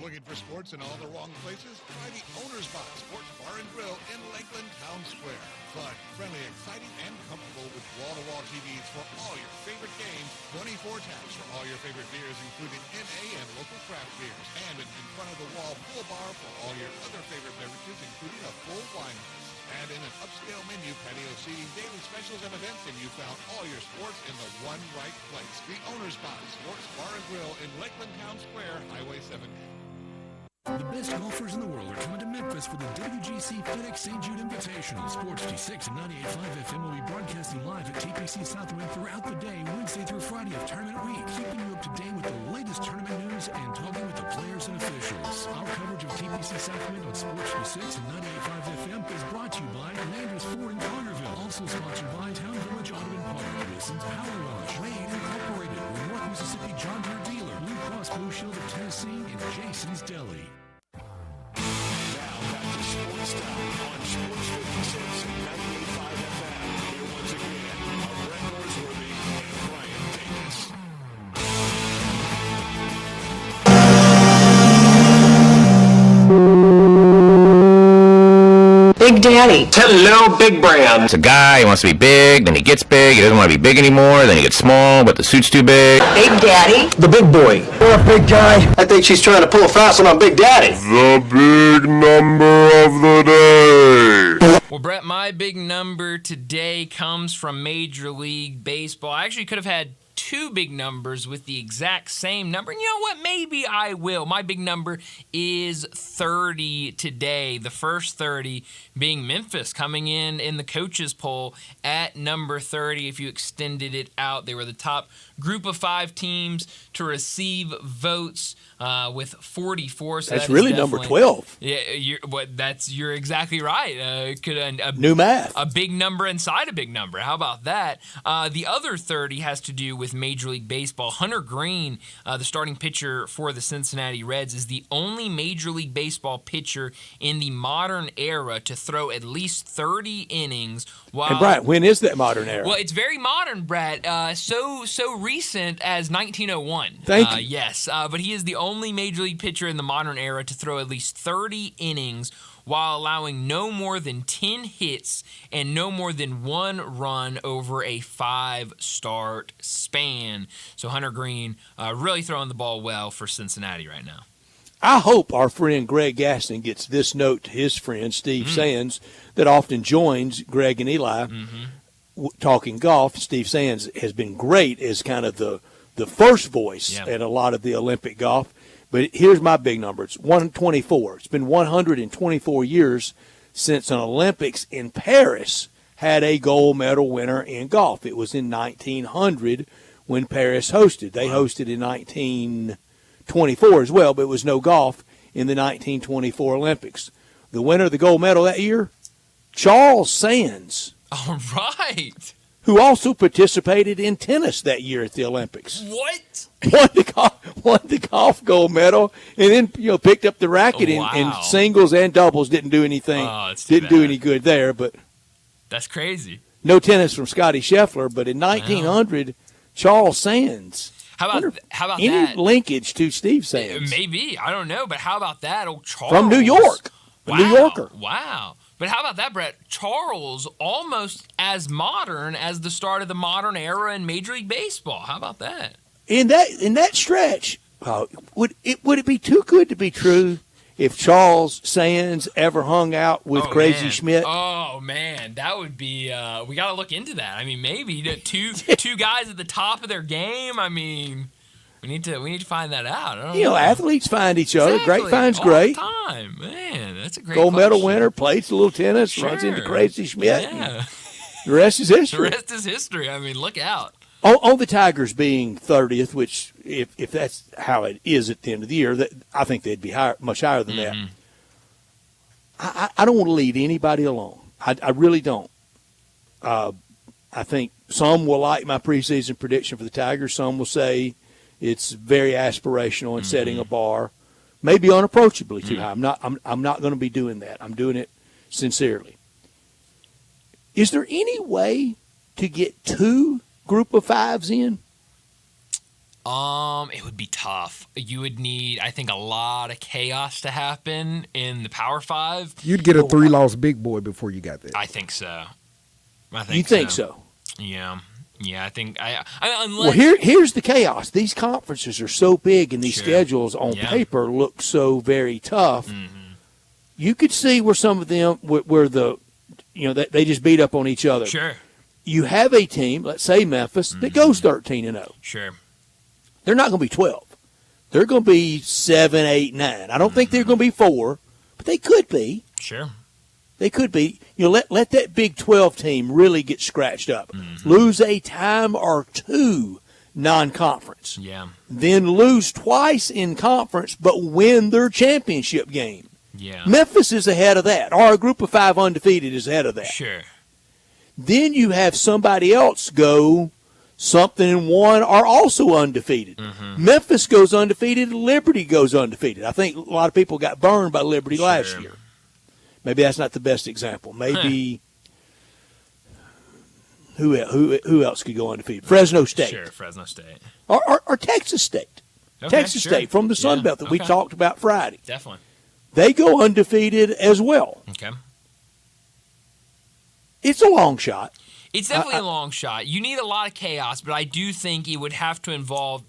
Looking for sports in all the wrong places? Try the Owner's Box Sports Bar and Grill in Lakeland Town Square. Fun, friendly, exciting, and comfortable with wall-to-wall TVs for all your favorite games, 24 taps for all your favorite beers, including NA and local craft beers, and an in-front-of-the-wall full bar for all your other favorite beverages, including a full wine list. Add in an upscale menu, patio seating, daily specials, and events, and you found all your sports in the one right place. The Owner's Box Sports Bar and Grill in Lakeland Town Square, Highway 70. The best golfers in the world are coming to Memphis for the WGC FedEx St. Jude Invitational. Sports T6 and 98.5 FM will be broadcasting live at TPC Southwind throughout the day, Wednesday through Friday of tournament week, keeping you up to date with the latest tournament news and talking with the players and officials. Our coverage of TPC Southwind on Sports T6 and 98.5 FM is brought to you by Landers Ford in Carterville, also sponsored by Town Village Audubon Park, Wilson's Power Wash, Wade Incorporated, North Mississippi John Deere Dealer, Blue Cross Blue Shield of Tennessee, and Jason's Deli. Sports Time on Sports 56 and 98.5 FM. Here once again are Brett Norsworthy and Brian Davis. Big Daddy. Hello, Big Brand. It's a guy, he wants to be big, then he gets big, he doesn't want to be big anymore, then he gets small, but the suit's too big. Big Daddy. The big boy. You're a big guy. I think she's trying to pull a fast one on Big Daddy. The big number of the day. Well, Brett, my big number today comes from Major League Baseball. I actually could have had two big numbers with the exact same number. And you know what? Maybe I will. My big number is 30 today. The first 30 being Memphis coming in the coaches poll at number 30. If you extended it out, they were the top group of 5 teams to receive votes with 44. So that's really number 12. Yeah, you're exactly right. New math. A big number inside a big number. How about that? The other 30 has to do with Major League Baseball. Hunter Green, the starting pitcher for the Cincinnati Reds, is the only Major League Baseball pitcher in the modern era to throw at least 30 innings. And Brad, when is that modern era? Well, it's very modern, Brad. So recent as 1901. Thank you. Yes, but he is the only Major League pitcher in the modern era to throw at least 30 innings while allowing no more than 10 hits and no more than 1 run over a 5-start span. So Hunter Green really throwing the ball well for Cincinnati right now. I hope our friend Greg Gaston gets this note to his friend Steve Sands that often joins Greg and Eli talking golf. Steve Sands has been great as kind of the first voice at a lot of the Olympic golf. But here's my big number. It's 124. It's been 124 years since an Olympics in Paris had a gold medal winner in golf. It was in 1900 when Paris hosted. They hosted in 1924 as well, but it was no golf in the 1924 Olympics. The winner of the gold medal that year, Charles Sands. All right. Who also participated in tennis that year at the Olympics. What? Won the golf gold medal, and then picked up the racket in singles and doubles. Didn't do anything. Oh, didn't do any good there, but that's crazy. no tennis from Scotty Scheffler, but in 1900, Charles Sands. How about any that? linkage to Steve Sands? Maybe. I don't know. But how about that? Oh, Charles. From New York. A New Yorker. Wow. But how about that, Brett? Charles almost as modern as the start of the modern era in Major League Baseball. How about that? In that stretch, would it be too good to be true if Charles Sands ever hung out with Crazy Schmidt? Oh man, that would be. We got to look into that. I mean, maybe two guys at the top of their game. I mean, we need to find that out. I don't know. Athletes find each other. Exactly. Great finds all great. The time, man. That's a great gold medal question. winner, plays a little tennis, runs into Crazy Schmidt. Yeah. The rest is history. The rest is history. I mean, look out. On the Tigers being 30th, which if that's how it is at the end of the year, I think they'd be much higher than that. I don't want to lead anybody along. I really don't. I think some will like my preseason prediction for the Tigers. Some will say it's very aspirational and setting a bar, maybe unapproachably too high. I'm not going to be doing that. I'm doing it sincerely. Is there any way to get 2 group of 5s in? It would be tough. You would need, I think, a lot of chaos to happen in the Power 5. You'd get a 3-loss big boy before you got there. I think so. You think so? Yeah. Yeah, I think unless. Well, here's the chaos. These conferences are so big, and these schedules on paper look so very tough. You could see where some of them, where they just beat up on each other. Sure. You have a team, let's say Memphis, that goes 13-0. Sure. They're not going to be 12. They're going to be 7, 8, 9. I don't think they're going to be 4, but they could be. Sure. They could be. Let that Big 12 team really get scratched up. Lose a time or 2 non-conference. Yeah. Then lose twice in conference, but win their championship game. Yeah. Memphis is ahead of that, or a group of 5 undefeated is ahead of that. Sure. Then you have somebody else go something and 1 are also undefeated. Memphis goes undefeated, Liberty goes undefeated. I think a lot of people got burned by Liberty last year. Maybe that's not the best example. Maybe who else could go undefeated? Fresno State. Sure, Fresno State. Or Texas State. Okay, Texas State from the Sun Belt that we talked about Friday. Definitely. They go undefeated as well. Okay. It's a long shot. It's definitely a long shot. You need a lot of chaos, but I do think it would have to involve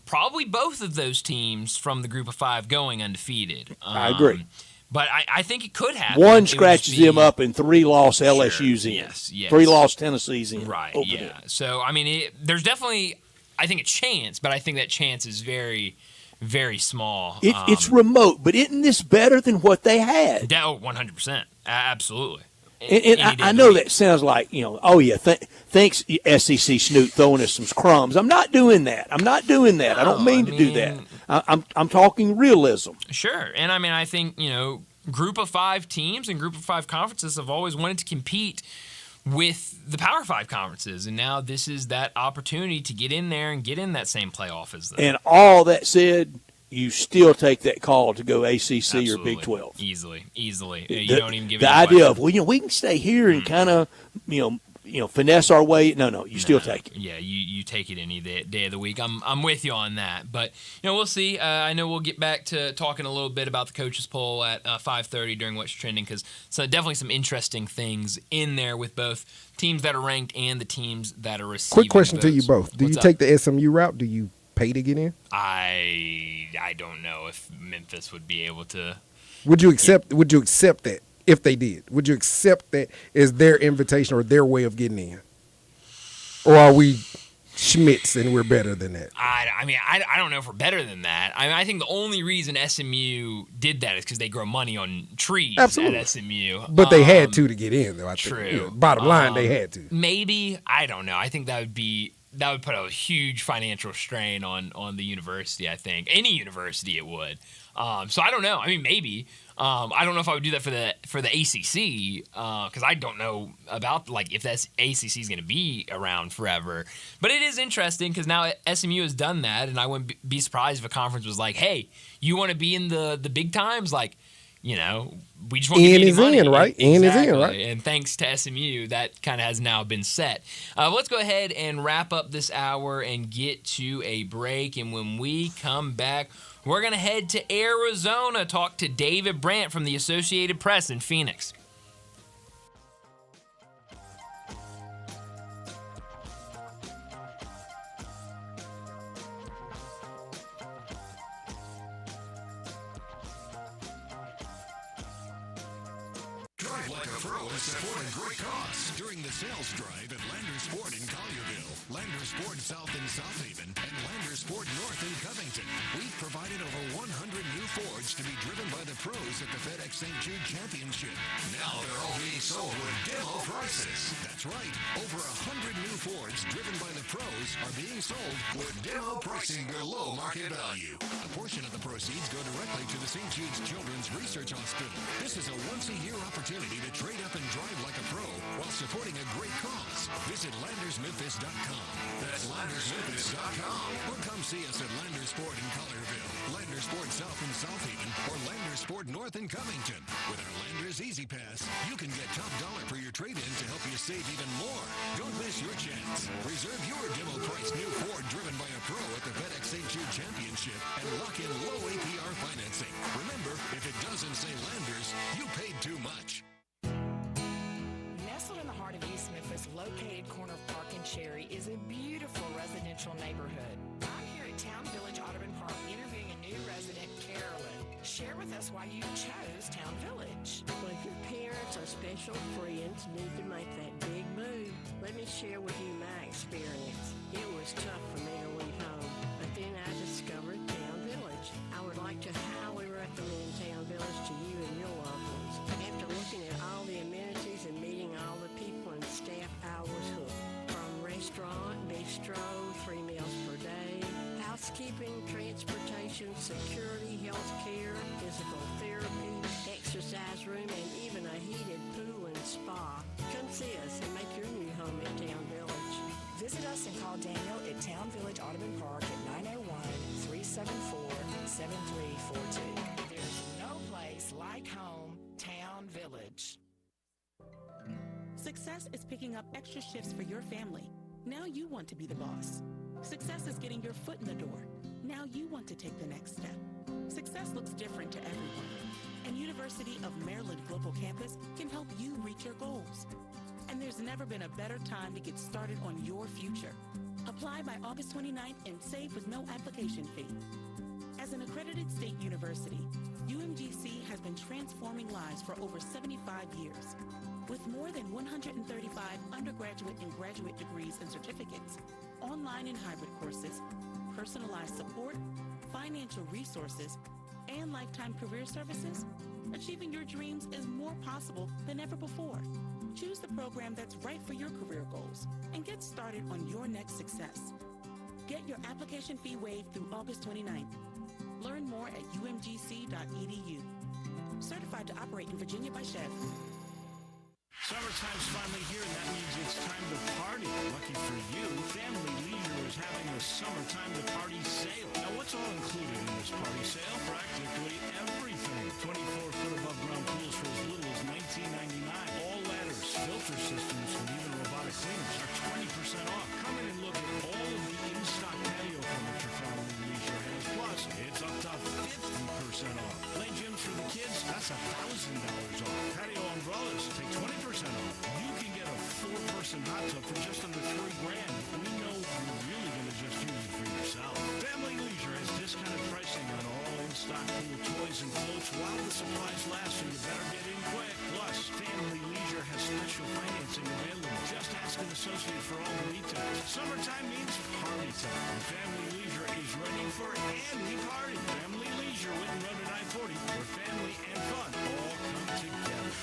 probably both of those teams from the group of 5 going undefeated. I agree. But I think it could happen. 1 scratches them up and 3 loss LSU's in. Yes. 3 loss Tennessee's in. Right, yeah. So, I mean, there's definitely, I think, a chance, but I think that chance is very, very small. It's remote, but isn't this better than what they had? 100%. Absolutely. And I know that sounds like, thanks SEC Snoot throwing us some crumbs. I'm not doing that. I don't mean to do that. I'm talking realism. Sure. And I mean, I think, group of 5 teams and group of 5 conferences have always wanted to compete with the Power 5 conferences. And now this is that opportunity to get in there and get in that same playoff as them. And all that said, you still take that call to go ACC Absolutely. or Big 12. Easily. You don't even give it the idea of we can stay here and kind of finesse our way. No, you still take it. Yeah, you take it any day of the week. I'm with you on that, but we'll see. I know we'll get back to talking a little bit about the coaches poll at 5:30 during What's Trending, because definitely some interesting things in there with both teams that are ranked and the teams that are receiving. Quick question votes. to you both: Do you take the SMU route? Do you pay to get in? I don't know if Memphis would be able to. Would you accept that if they did? Would you accept that as their invitation or their way of getting in? Or are we Schmitz and we're better than that? I don't know if we're better than that. I think the only reason SMU did that is because they grow money on trees Absolutely. at SMU. But they had to get in, though. I True. think. Bottom line, they had to. Maybe. I don't know. I think that would put a huge financial strain on the university, I think. Any university it would. So I don't know. Maybe. I don't know if I would do that for the ACC because I don't know about if that ACC is going to be around forever. But it is interesting because now SMU has done that, and I wouldn't be surprised if a conference was like, hey, you want to be in the big times? you know, we just want to give you money. In, right? Exactly. In is in, right? And thanks to SMU, that kind of has now been set. Let's go ahead and wrap up this hour and get to a break. And when we come back, we're going to head to Arizona, talk to David Brandt from the Associated Press in Phoenix. Drive like a pro and support a great cause during the sales drive at Landers Ford in Collierville, Landers Ford South in South Haven, and Landers Ford North in Covington. We've provided over 100 new Fords to be driven by the pros at the FedEx St. Jude Championship. Now they're all being sold with demo prices. That's right. Over 100 new Fords driven by the pros are being sold with demo pricing below market value. A portion of the proceeds go directly to the St. Jude's Children's Research Hospital. This is a once-a-year opportunity to trade up and drive like a pro while supporting a great cause. Visit LandersMemphis.com. That's LandersMemphis.com. Or come see us at Landers Ford in Collierville, Landers Ford South in South Haven, or Landers Ford North in Covington. With our Landers Easy Pass, you can get top dollar for your trade-in to help you save even more. Don't miss your chance. Reserve your demo price new Ford driven by a pro at the FedEx St. Jude Championship and lock in low APR financing. Remember, if it doesn't say Landers, you paid too much. Nestled in the heart of East Memphis, located corner of Park and Cherry, is a beautiful residential neighborhood. I'm here at Town Village Audubon Park interviewing a new resident, Carolyn. Share with us why you chose Town Village. Well, if your parents or special friends need to make that big move, let me share with you my experience. It was tough for me to leave home, but then I discovered Town Village. I would like to highly recommend Town Village to you and your loved ones. After looking at all the amenities and meeting all the people and staff, I was hooked. From restaurant, bistro, 3 meals per day, housekeeping, transportation, security, health care, physical therapy, exercise room, and even a heated pool and spa. Come see us and make your new home at Town Village. Visit us and call Daniel at Town Village Audubon Park at 901-374-7342. There's no place like home, Town Village. Success is picking up extra shifts for your family. Now you want to be the boss. Success is getting your foot in the door. Now you want to take the next step. Success looks different to everyone, and University of Maryland Global Campus can help you reach your goals. And there's never been a better time to get started on your future. Apply by August 29th and save with no application fee. As an accredited state university, UMGC has been transforming lives for over 75 years. With more than 135 undergraduate and graduate degrees and certificates, online and hybrid courses, personalized support, financial resources, and lifetime career services, achieving your dreams is more possible than ever before. Choose the program that's right for your career goals and get started on your next success. Get your application fee waived through August 29th. Learn more at umgc.edu. Certified to operate in Virginia by Chev. Summertime's finally here, and that means it's time to party. Lucky for you, Family Leisure is having a summertime to party sale. Now, what's all included in this party sale? Practically everything. 24-foot above ground pools for as little as $19.99. All ladders, filter systems, and even robotic cleaners are 20% off. Come in and look at all of the in-stock patio furniture Family Leisure has. Plus, it's up to 50% off. Play gyms for the kids, that's $1,000 off. Patio umbrellas, take 20% off. You can get a 4-person hot tub for just under $3,000. We know you're really going to just use it for yourself. Family Leisure has discounted pricing on all in-stock pool toys and floats while the supplies last, so you better get in quick. Plus, Family Leisure has special financing available. Just ask an associate for all the details. Summertime means party time, and Family Leisure is ready for any party. Family Leisure, Whitten Road at I-40, where family and fun all come together.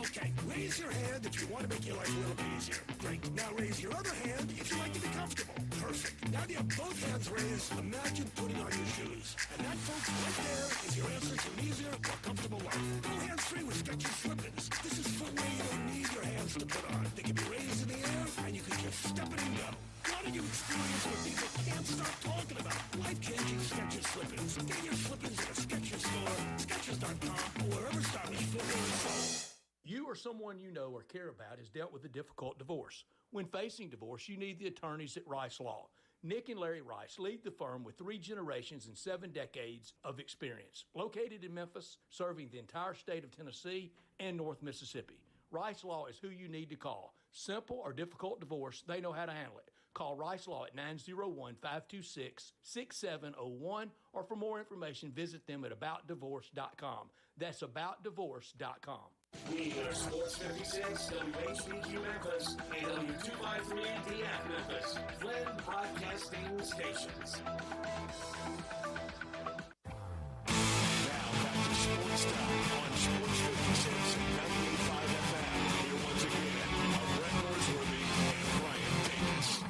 Okay, raise your hand if you want to make your life a little bit easier. Great. Now raise your other hand if you like to be comfortable. Perfect. Now you have both hands raised. Imagine putting on your shoes. And that, folks, right there is your answer to an easier, more comfortable life. Go hands-free with Skechers Slip-ins. This is footwear you don't need your hands to put on. They can be raised in the air, and you can just step it and go. Want to give Experience what people can't stop talking about. Life-changing Skechers slip-ins. Get your slip-ins at a Skechers store, Skechers.com, or wherever stylish footwear is sold. You or someone you know or care about has dealt with a difficult divorce. When facing divorce, you need the attorneys at Rice Law. Nick and Larry Rice lead the firm with 3 generations and 7 decades of experience. Located in Memphis, serving the entire state of Tennessee and North Mississippi. Rice Law is who you need to call. Simple or difficult divorce, they know how to handle it. Call Rice Law at 901-526-6701, or for more information, visit them at aboutdivorce.com. That's aboutdivorce.com. We are Sports 56, WHBQ Memphis, and W253DF Memphis, Flynn Broadcasting Stations. Now back to Sports Time on Sports 56 and 98.5 FM. Here once again are Brett Norsworthy and Brian Davis.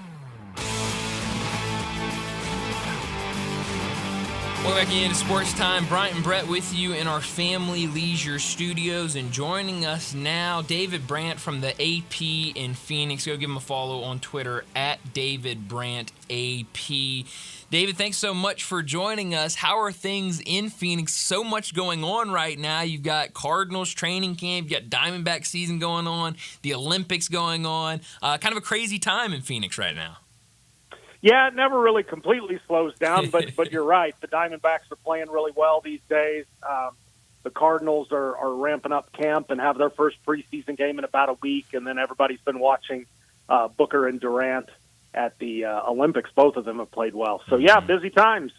Welcome back into Sports Time. Bryant and Brett with you in our Family Leisure Studios. And joining us now, David Brandt from the AP in Phoenix. Go give him a follow on Twitter at David Brandt AP. David, thanks so much for joining us. How are things in Phoenix? So much going on right now. You've got Cardinals training camp, you've got Diamondback season going on, the Olympics going on. Kind of a crazy time in Phoenix right now. Yeah, it never really completely slows down, but you're right. The Diamondbacks are playing really well these days. The Cardinals are ramping up camp and have their first preseason game in about a week, and then everybody's been watching Booker and Durant at the Olympics. Both of them have played well. So, yeah, busy times.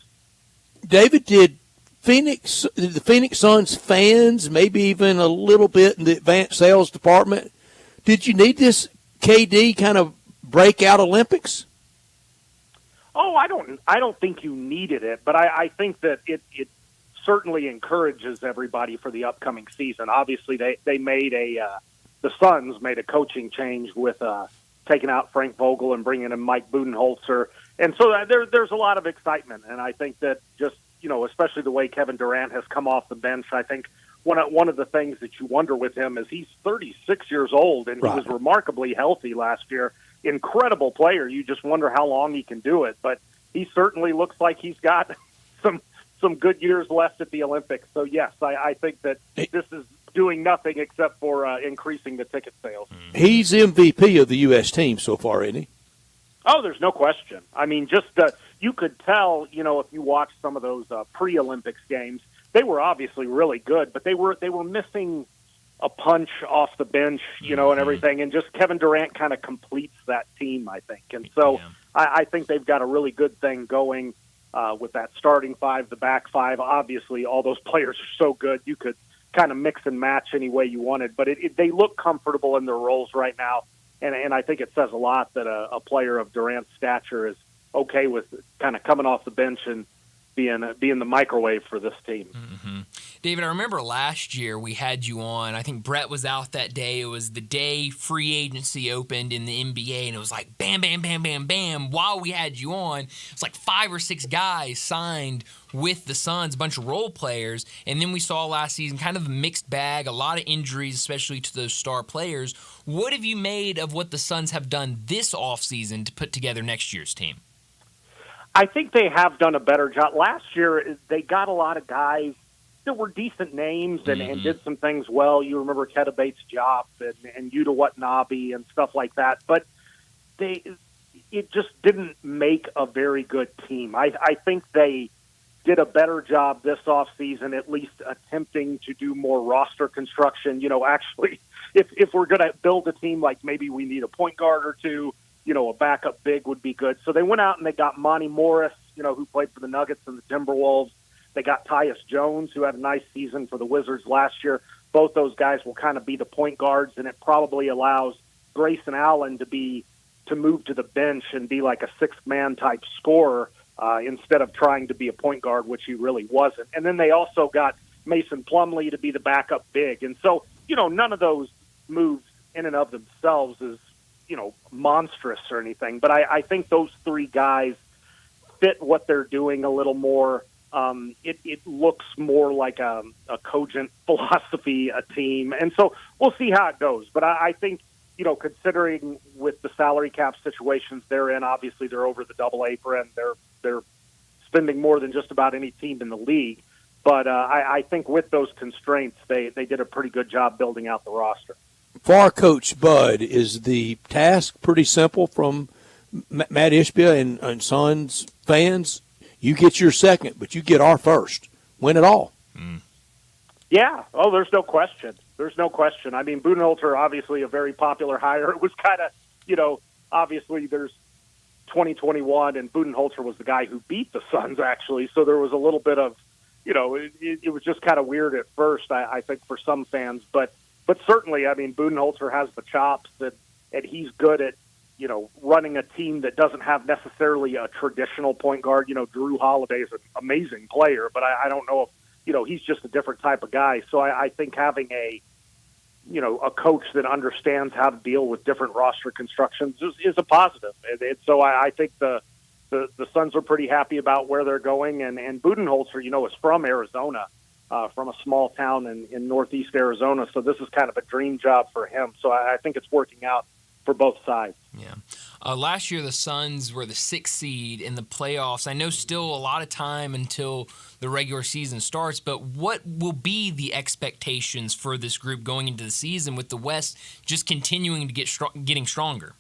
David, did the Phoenix Suns fans, maybe even a little bit in the advanced sales department, did you need this KD kind of breakout Olympics? Oh, I don't think you needed it, but I think that it certainly encourages everybody for the upcoming season. Obviously, they made the Suns made a coaching change with taking out Frank Vogel and bringing in Mike Budenholzer, and so there's a lot of excitement. And I think that just especially the way Kevin Durant has come off the bench, I think one of the things that you wonder with him is he's 36 years old and he was remarkably healthy last year. Incredible player. You just wonder how long he can do it, but he certainly looks like he's got some good years left at the Olympics. So yes, I think that this is doing nothing except for increasing the ticket sales. He's MVP of the U.S. team so far, isn't he? Oh, there's no question. I mean, just you could tell, if you watch some of those pre-Olympics games, they were obviously really good, but they were missing a punch off the bench, and everything. And just Kevin Durant kind of completes that team, I think. And so I think they've got a really good thing going with that starting five, the back five. Obviously, all those players are so good. You could kind of mix and match any way you wanted. But they look comfortable in their roles right now. And I think it says a lot that a player of Durant's stature is okay with kind of coming off the bench and being the microwave for this team. Mm-hmm. David, I remember last year we had you on. I think Brett was out that day. It was the day free agency opened in the NBA, and it was like bam, bam, bam, bam, bam. While we had you on, it was like 5 or 6 guys signed with the Suns, a bunch of role players. And then we saw last season kind of a mixed bag, a lot of injuries, especially to those star players. What have you made of what the Suns have done this offseason to put together next year's team? I think they have done a better job. Last year, they got a lot of guys that were decent names and did some things well. You remember Keta Bates-Diop and Yuta Watanabe and stuff like that. But it just didn't make a very good team. I think they did a better job this offseason, at least attempting to do more roster construction. Actually, if we're going to build a team, like maybe we need a point guard or two, a backup big would be good. So they went out and they got Monty Morris, who played for the Nuggets and the Timberwolves. They got Tyus Jones, who had a nice season for the Wizards last year. Both those guys will kind of be the point guards, and it probably allows Grayson Allen to move to the bench and be like a sixth-man type scorer instead of trying to be a point guard, which he really wasn't. And then they also got Mason Plumlee to be the backup big. And so, none of those moves in and of themselves is, monstrous or anything. But I think those 3 guys fit what they're doing a little more. It looks more like a cogent philosophy, a team. And so we'll see how it goes. But I think considering with the salary cap situations they're in, obviously they're over the double apron. They're spending more than just about any team in the league. But I think with those constraints, they did a pretty good job building out the roster. For Coach Bud, is the task pretty simple from Matt Ishbia and Sons fans? You get your second, but you get our first. Win it all. Yeah. Oh, there's no question. There's no question. I mean, Budenholzer, obviously a very popular hire. It was kind of, obviously there's 2021, and Budenholzer was the guy who beat the Suns, actually. So there was a little bit of, it was just kind of weird at first, I think, for some fans. But certainly, I mean, Budenholzer has the chops, and he's good at, running a team that doesn't have necessarily a traditional point guard. Drew Holiday is an amazing player, but I don't know if, he's just a different type of guy. So I think having a coach that understands how to deal with different roster constructions is a positive. And so I think the Suns are pretty happy about where they're going. And Budenholzer, is from Arizona, from a small town in northeast Arizona. So this is kind of a dream job for him. So I think it's working out for both sides. Yeah. Last year, the Suns were the 6th seed in the playoffs. I know still a lot of time until the regular season starts, but what will be the expectations for this group going into the season with the West just continuing to getting stronger?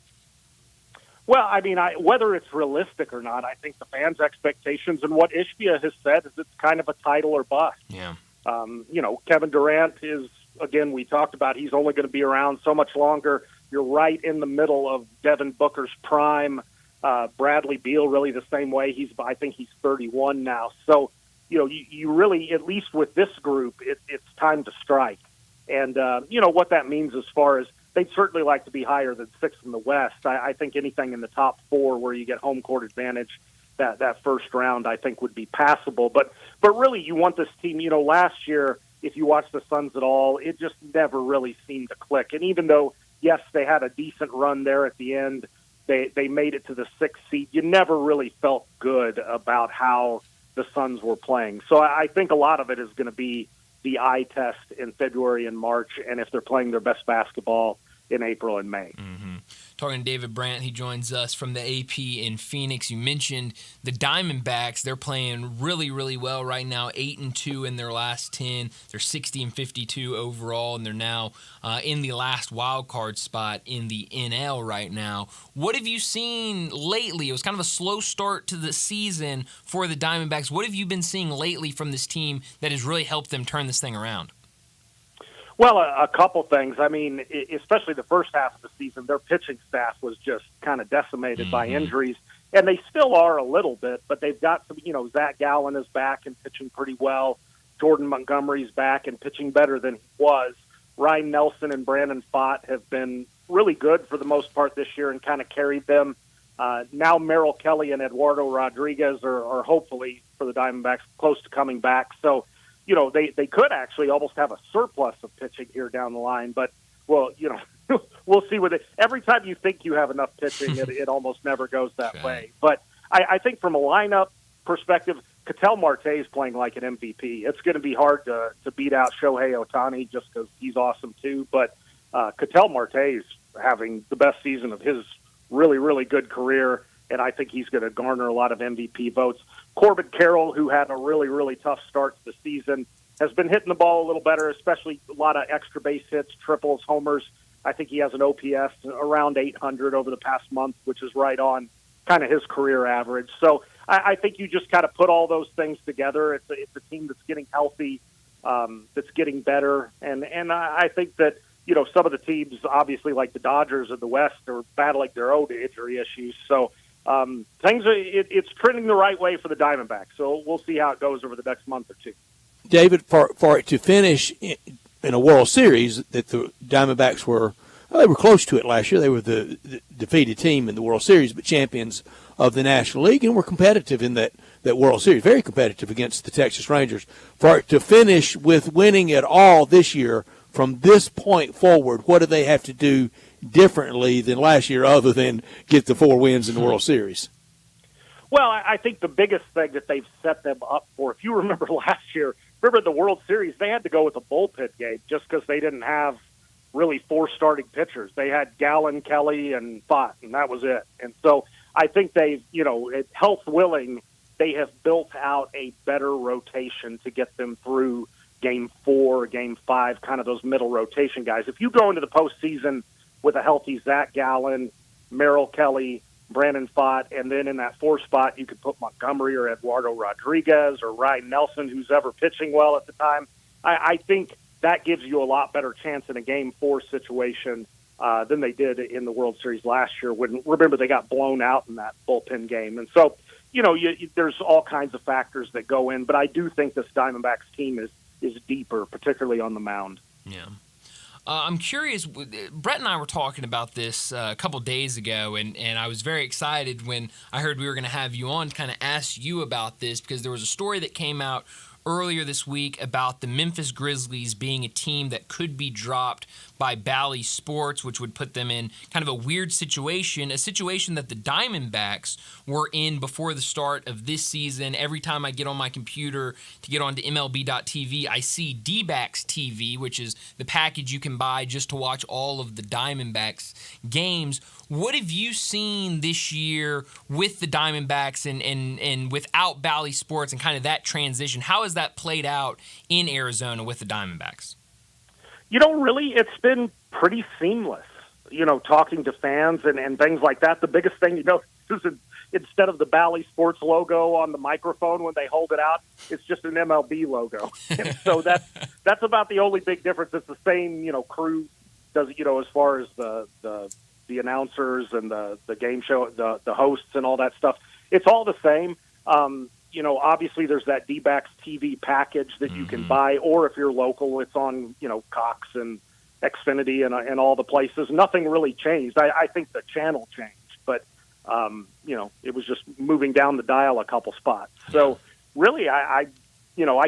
Well, I mean, whether it's realistic or not, I think the fans' expectations and what Ishbia has said is it's kind of a title or bust. Yeah. Kevin Durant is, again, we talked about he's only going to be around so much longer. You're right in the middle of Devin Booker's prime. Bradley Beal, really the same way. I think he's 31 now. So, you really, at least with this group, it's time to strike. And, what that means as far as they'd certainly like to be higher than 6th in the West. I think anything in the top 4 where you get home court advantage, that first round, I think would be passable. But really, you want this team, last year, if you watch the Suns at all, it just never really seemed to click. And even though, yes, they had a decent run there at the end, they made it to the 6th seed, you never really felt good about how the Suns were playing. So I think a lot of it is going to be the eye test in February and March, and if they're playing their best basketball in April and May. Mm-hmm. Talking to David Brandt, he joins us from the AP in Phoenix. You mentioned the Diamondbacks. They're playing really, really well right now, 8-2 in their last 10. They're 60-52 overall, and they're now in the last wild card spot in the NL right now. What have you seen lately? It was kind of a slow start to the season for the Diamondbacks. What have you been seeing lately from this team that has really helped them turn this thing around? Well, a couple things. I mean, especially the first half of the season, their pitching staff was just kind of decimated by injuries, and they still are a little bit, but they've got some, Zach Gallen is back and pitching pretty well. Jordan Montgomery's back and pitching better than he was. Ryan Nelson and Brandon Pfaadt have been really good for the most part this year and kind of carried them. Now Merrill Kelly and Eduardo Rodriguez are hopefully for the Diamondbacks close to coming back. So, they could actually almost have a surplus of pitching here down the line, but, well, we'll see with it. Every time you think you have enough pitching, it almost never goes that way. But I think from a lineup perspective, Ketel Marte is playing like an MVP. It's going to be hard to beat out Shohei Ohtani just because he's awesome too. But Ketel Marte is having the best season of his really, really good career, and I think he's going to garner a lot of MVP votes. Corbin Carroll, who had a really, really tough start to the season, has been hitting the ball a little better, especially a lot of extra base hits, triples, homers. I think he has an OPS around 800 over the past month, which is right on kind of his career average. So I think you just kind of put all those things together. It's a team that's getting healthy, that's getting better. And I think that, some of the teams, obviously like the Dodgers in the West, are battling their own injury issues. So it's trending the right way for the Diamondbacks. So we'll see how it goes over the next month or two. David, for it to finish in a World Series, that the Diamondbacks were close to it last year. They were the defeated team in the World Series, but champions of the National League, and were competitive in that World Series, very competitive against the Texas Rangers. For it to finish with winning it all this year, from this point forward, what do they have to do differently than last year other than get the 4 wins in the World Series? Well, I think the biggest thing that they've set them up for, if you remember last year, the World Series, they had to go with a bullpen game just because they didn't have, really 4 starting pitchers. They had Gallen, Kelly, and Fott, and that was it. And so I think they've, health willing, they have built out a better rotation to get them through Game 4, Game 5, kind of those middle rotation guys. If you go into the postseason with a healthy Zach Gallen, Merrill Kelly, Brandon Fott, and then in that 4 spot, you could put Montgomery or Eduardo Rodriguez or Ryan Nelson, who's ever pitching well at the time. I think that gives you a lot better chance in a Game 4 situation than they did in the World Series last year. Remember, they got blown out in that bullpen game. And so, there's all kinds of factors that go in, but I do think this Diamondbacks team is deeper, particularly on the mound. Yeah. I'm curious, Brett and I were talking about this a couple days ago, and I was very excited when I heard we were going to have you on to kind of ask you about this, because there was a story that came out earlier this week about the Memphis Grizzlies being a team that could be dropped by Bally Sports, which would put them in kind of a weird situation, a situation that the Diamondbacks were in before the start of this season. Every time I get on my computer to get onto MLB.tv, I see D-Backs TV, which is the package you can buy just to watch all of the Diamondbacks games. What have you seen this year with the Diamondbacks and without Bally Sports and kind of that transition? How has that played out in Arizona with the Diamondbacks? Really, it's been pretty seamless, talking to fans and things like that. The biggest thing, is instead of the Bally Sports logo on the microphone when they hold it out, it's just an MLB logo. And so that's about the only big difference. It's the same, crew does, as far as the announcers and the game show, the hosts and all that stuff. It's all the same. Obviously there's that D-Backs TV package that you can buy, or if you're local, it's on, Cox and Xfinity and all the places. Nothing really changed. I think the channel changed, but, it was just moving down the dial a couple spots. So really, I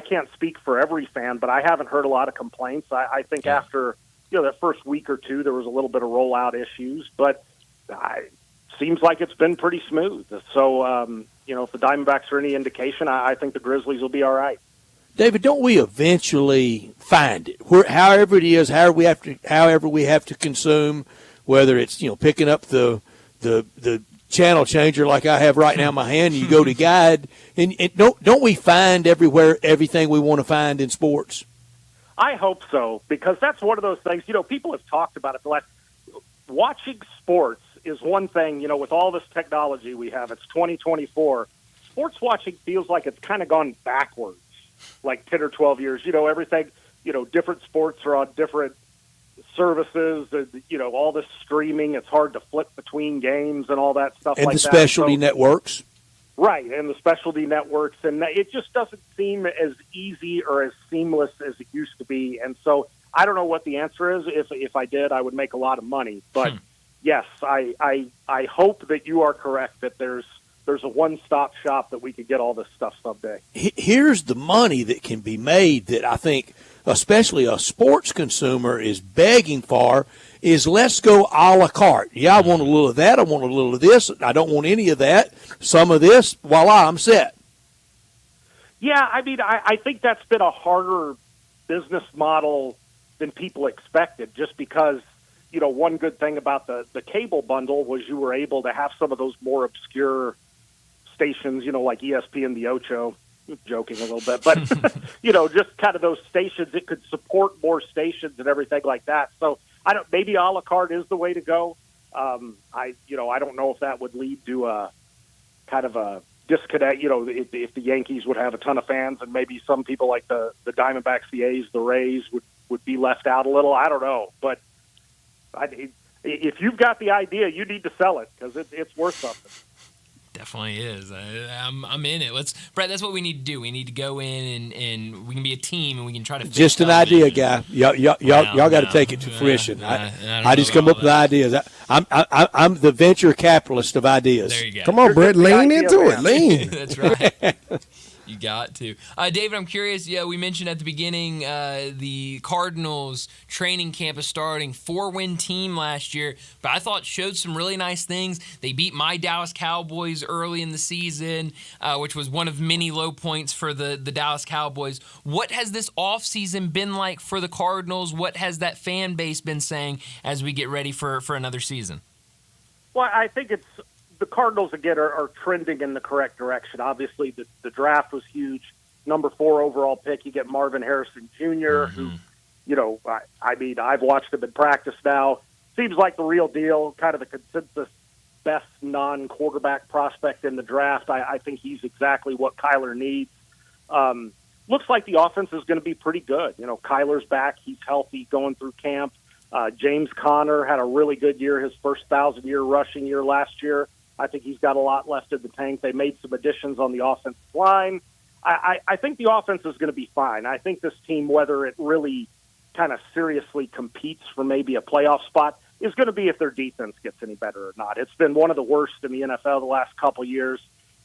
can't speak for every fan, but I haven't heard a lot of complaints. I think after, that first week or two, there was a little bit of rollout issues, but seems like it's been pretty smooth. So, if the Diamondbacks are any indication, I think the Grizzlies will be all right. David, don't we eventually find it? However it is, however we have to consume, whether it's picking up the channel changer like I have right now in my hand, and you go to guide, and don't we find everywhere everything we want to find in sports? I hope so, because that's one of those things. People have talked about it. Watching sports is one thing. With all this technology we have, it's 2024. Sports watching feels like it's kind of gone backwards, like 10 or 12 years. Everything. Different sports are on different services. All this streaming. It's hard to flip between games and all that stuff. And like the specialty networks. Right, and the specialty networks, and it just doesn't seem as easy or as seamless as it used to be. And so I don't know what the answer is. If I did, I would make a lot of money. But yes, I hope that you are correct, that there's a one-stop shop that we could get all this stuff someday. Here's the money that can be made that I think especially a sports consumer is begging for, is let's go a la carte. Yeah, I want a little of that. I want a little of this. I don't want any of that. Some of this. Voila, I'm set. Yeah, I think that's been a harder business model than people expected, just because, one good thing about the cable bundle was you were able to have some of those more obscure stations, like ESPN, the Ocho, joking a little bit, but, just kind of those stations, it could support more stations and everything like that. So maybe a la carte is the way to go. I don't know if that would lead to a kind of a disconnect, if the Yankees would have a ton of fans and maybe some people like the Diamondbacks, the A's, the Rays would be left out a little. I don't know, but if you've got the idea, you need to sell it because it's worth something. Definitely is. I'm in it. Brett, that's what we need to do. We need to go in and we can be a team and we can try to. Just an idea, guy. Y'all got to take it to fruition. I just come up with ideas. I'm the venture capitalist of ideas. There you go. Come on, Brett, lean into it. Lean. That's right. You got to. David, I'm curious. Yeah, we mentioned at the beginning the Cardinals training camp is starting. 4-win team last year, but I thought showed some really nice things. They beat my Dallas Cowboys early in the season, which was one of many low points for the Dallas Cowboys. What has this offseason been like for the Cardinals? What has that fan base been saying as we get ready for another season? Well, I think it's the Cardinals, again, are trending in the correct direction. Obviously, the draft was huge. Number 4 overall pick, you get Marvin Harrison Jr., who, I mean, I've watched him in practice now. Seems like the real deal, kind of the consensus best non-quarterback prospect in the draft. I think he's exactly what Kyler needs. Looks like the offense is going to be pretty good. Kyler's back. He's healthy going through camp. James Conner had a really good year, his first 1,000-year rushing year last year. I think he's got a lot left in the tank. They made some additions on the offensive line. I think the offense is going to be fine. I think this team, whether it really kind of seriously competes for maybe a playoff spot, is going to be if their defense gets any better or not. It's been one of the worst in the NFL the last couple years.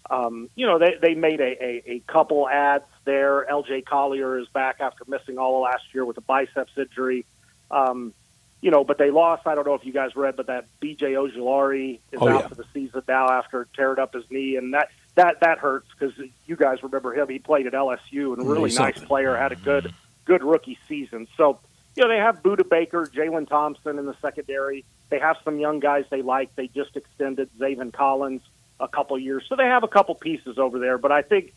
They made a couple adds there. L.J. Collier is back after missing all of last year with a biceps injury. But they lost. I don't know if you guys read, but that B.J. Ojulari is out for the season now after tearing up his knee, and that hurts because you guys remember him. He played at LSU and a really nice player, had a good rookie season. So, they have Budda Baker, Jalen Thompson in the secondary. They have some young guys they like. They just extended Zaven Collins a couple years, so they have a couple pieces over there. But I think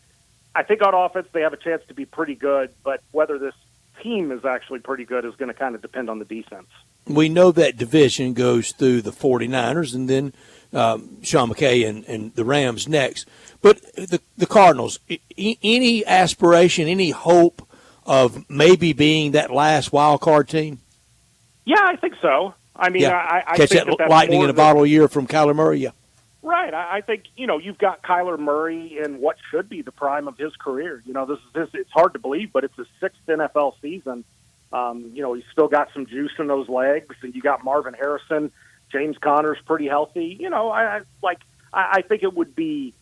on offense they have a chance to be pretty good. But whether this team is actually pretty good is going to kind of depend on the defense. We know that division goes through the 49ers and then Sean McKay and the Rams next. But the Cardinals, any aspiration, any hope of maybe being that last wild card team? Yeah, I think so. I mean, I catch think that lightning in a bottle year from Kyler Murray. Yeah, right. I think you've got Kyler Murray in what should be the prime of his career. It's hard to believe, but it's his 6th NFL season. He's still got some juice in those legs, and you got Marvin Harrison. James Conner's pretty healthy. I think it would be,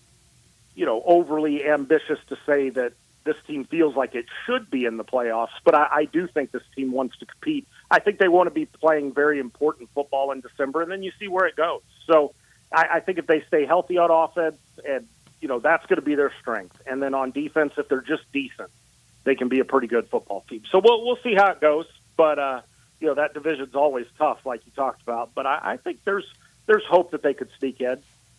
overly ambitious to say that this team feels like it should be in the playoffs, but I do think this team wants to compete. I think they want to be playing very important football in December, and then you see where it goes. So I think if they stay healthy on offense, and, that's going to be their strength. And then on defense, if they're just decent, they can be a pretty good football team. So we'll see how it goes. But, that division's always tough, like you talked about. But I think there's hope that they could sneak in.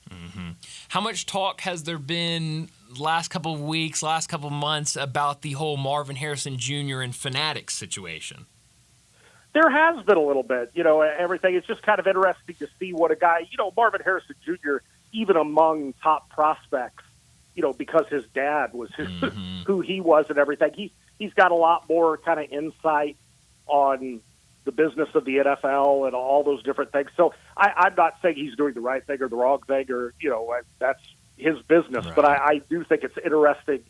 Mm-hmm. How much talk has there been last couple of weeks, last couple of months about the whole Marvin Harrison Jr. and Fanatics situation? There has been a little bit, everything. It's just kind of interesting to see what a guy, Marvin Harrison Jr., even among top prospects, because his dad was who he was and everything. He's got a lot more kind of insight on the business of the NFL and all those different things. So I'm not saying he's doing the right thing or the wrong thing or, that's his business. Right. But I do think it's interesting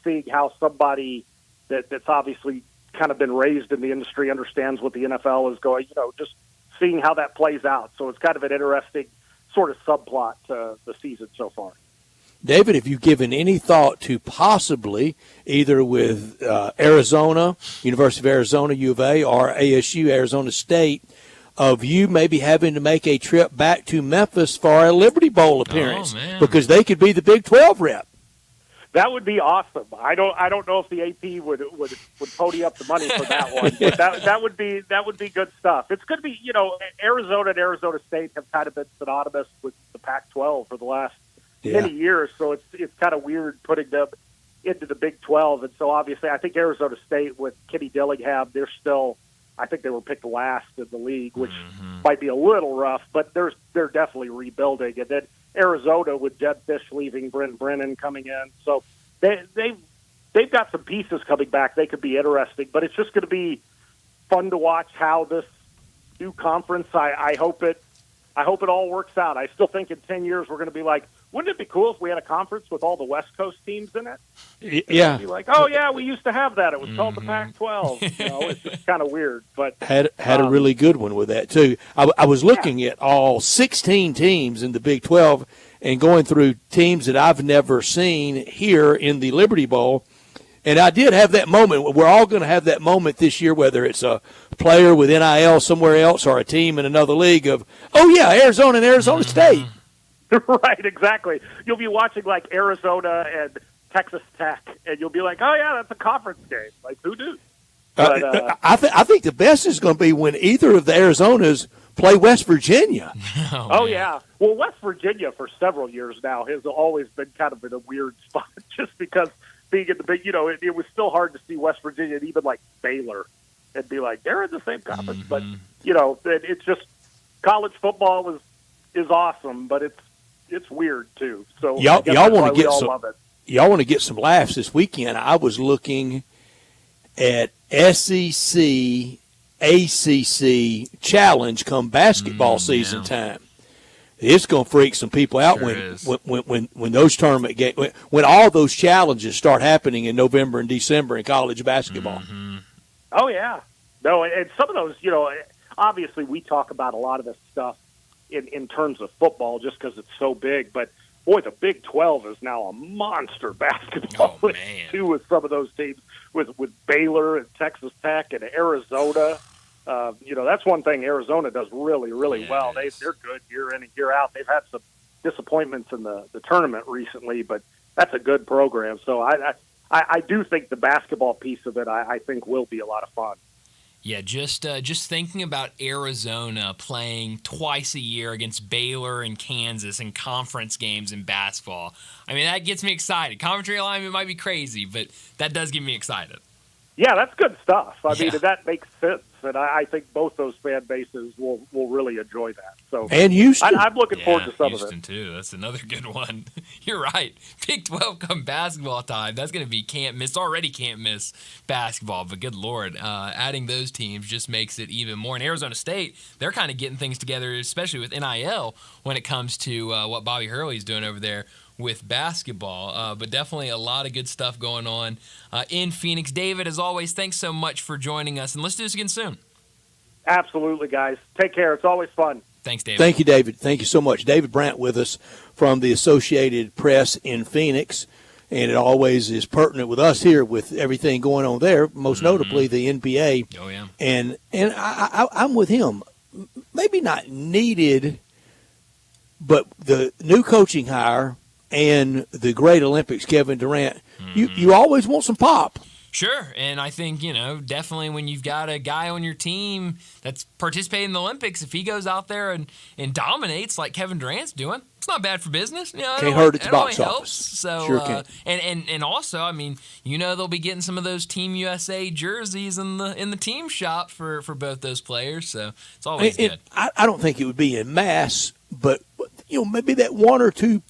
seeing how somebody that's obviously kind of been raised in the industry understands what the NFL is going, just seeing how that plays out. So it's kind of an interesting sort of subplot to the season so far. David, have you given any thought to possibly either with Arizona, University of Arizona, U of A, or ASU, Arizona State, of you maybe having to make a trip back to Memphis for a Liberty Bowl appearance? Because they could be the Big 12 rep. That would be awesome. I don't know if the AP would pony up the money for that one, but that would be good stuff. It's going to be, Arizona and Arizona State have kind of been synonymous with the Pac-12 for the last many years, so it's kind of weird putting them into the Big 12. And so obviously I think Arizona State with Kenny Dillingham, I think they were picked last in the league, which might be a little rough, but they're definitely rebuilding. And then Arizona with Jed Fish leaving, Brent Brennan coming in, so they've got some pieces coming back. They could be interesting, but it's just going to be fun to watch how this new conference. I hope it all works out. I still think in 10 years we're going to be like, wouldn't it be cool if we had a conference with all the West Coast teams in it? Yeah. Be like, oh yeah, we used to have that. It was called the Pac-12. It's just kind of weird, but had a really good one with that too. I was looking at all 16 teams in the Big 12, and going through teams that I've never seen here in the Liberty Bowl. And I did have that moment. We're all going to have that moment this year, whether it's a player with NIL somewhere else or a team in another league of, oh, yeah, Arizona and Arizona State. Right, exactly. You'll be watching, like, Arizona and Texas Tech, and you'll be like, oh, yeah, that's a conference game. Like, who knew? But, I think the best is going to be when either of the Arizonas play West Virginia. Oh yeah. Well, West Virginia for several years now has always been kind of in a weird spot just because being in the big, it was still hard to see West Virginia and even like Baylor and be like, they're in the same conference. But, it's just college football is awesome, but it's weird too. So y'all want to get some, love it. Y'all want to get some laughs this weekend. I was looking at SEC ACC challenge come basketball season time. It's going to freak some people out when those tournament games, when all those challenges start happening in November and December in college basketball. Oh yeah, no, and some of those, obviously we talk about a lot of this stuff in terms of football just because it's so big, but boy, the Big 12 is now a monster basketball league too with some of those teams with Baylor and Texas Tech and Arizona. That's one thing Arizona does really, really well. They're good year in and year out. They've had some disappointments in the tournament recently, but that's a good program. So I do think the basketball piece of it, I think, will be a lot of fun. Yeah, just thinking about Arizona playing twice a year against Baylor and Kansas in conference games in basketball. I mean, that gets me excited. Conference realignment might be crazy, but that does get me excited. Yeah, that's good stuff. I mean, that makes sense, and I think both those fan bases will really enjoy that. So, and Houston, I'm looking forward to some Houston of it. too. That's another good one. You're right. Big 12 come basketball time. That's going to be can't miss. Already can't miss basketball, but good Lord, adding those teams just makes it even more. And Arizona State, they're kind of getting things together, especially with NIL when it comes to what Bobby Hurley's doing over there with basketball, but definitely a lot of good stuff going on in Phoenix. David, as always, thanks so much for joining us, and let's do this again soon. Absolutely, guys. Take care. It's always fun. Thanks, David. Thank you, David. Thank you so much. David Brandt with us from the Associated Press in Phoenix, and it always is pertinent with us here with everything going on there, most notably the NBA. Oh, yeah. And I'm with him. Maybe not needed, but the new coaching hire and the great Olympics, Kevin Durant, you always want some pop. Sure, and I think, definitely when you've got a guy on your team that's participating in the Olympics, if he goes out there and dominates like Kevin Durant's doing, it's not bad for business. Can't hurt at the box office. Helps. So, sure can. And also, I mean, they'll be getting some of those Team USA jerseys in the team shop for both those players, so it's always good. I don't think it would be en masse, but, maybe that one or two,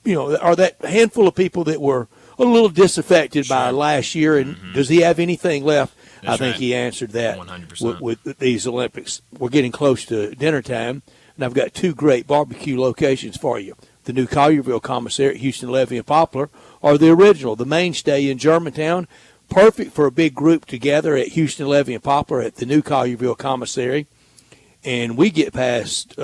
or that handful of people that were a little disaffected by last year, and does he have anything left? I think he answered that 100%. With these Olympics. We're getting close to dinner time, and I've got two great barbecue locations for you. The new Collierville Commissary at Houston, Levy, and Poplar, or the original, the mainstay in Germantown. Perfect for a big group together at Houston, Levy, and Poplar at the new Collierville Commissary. And we get past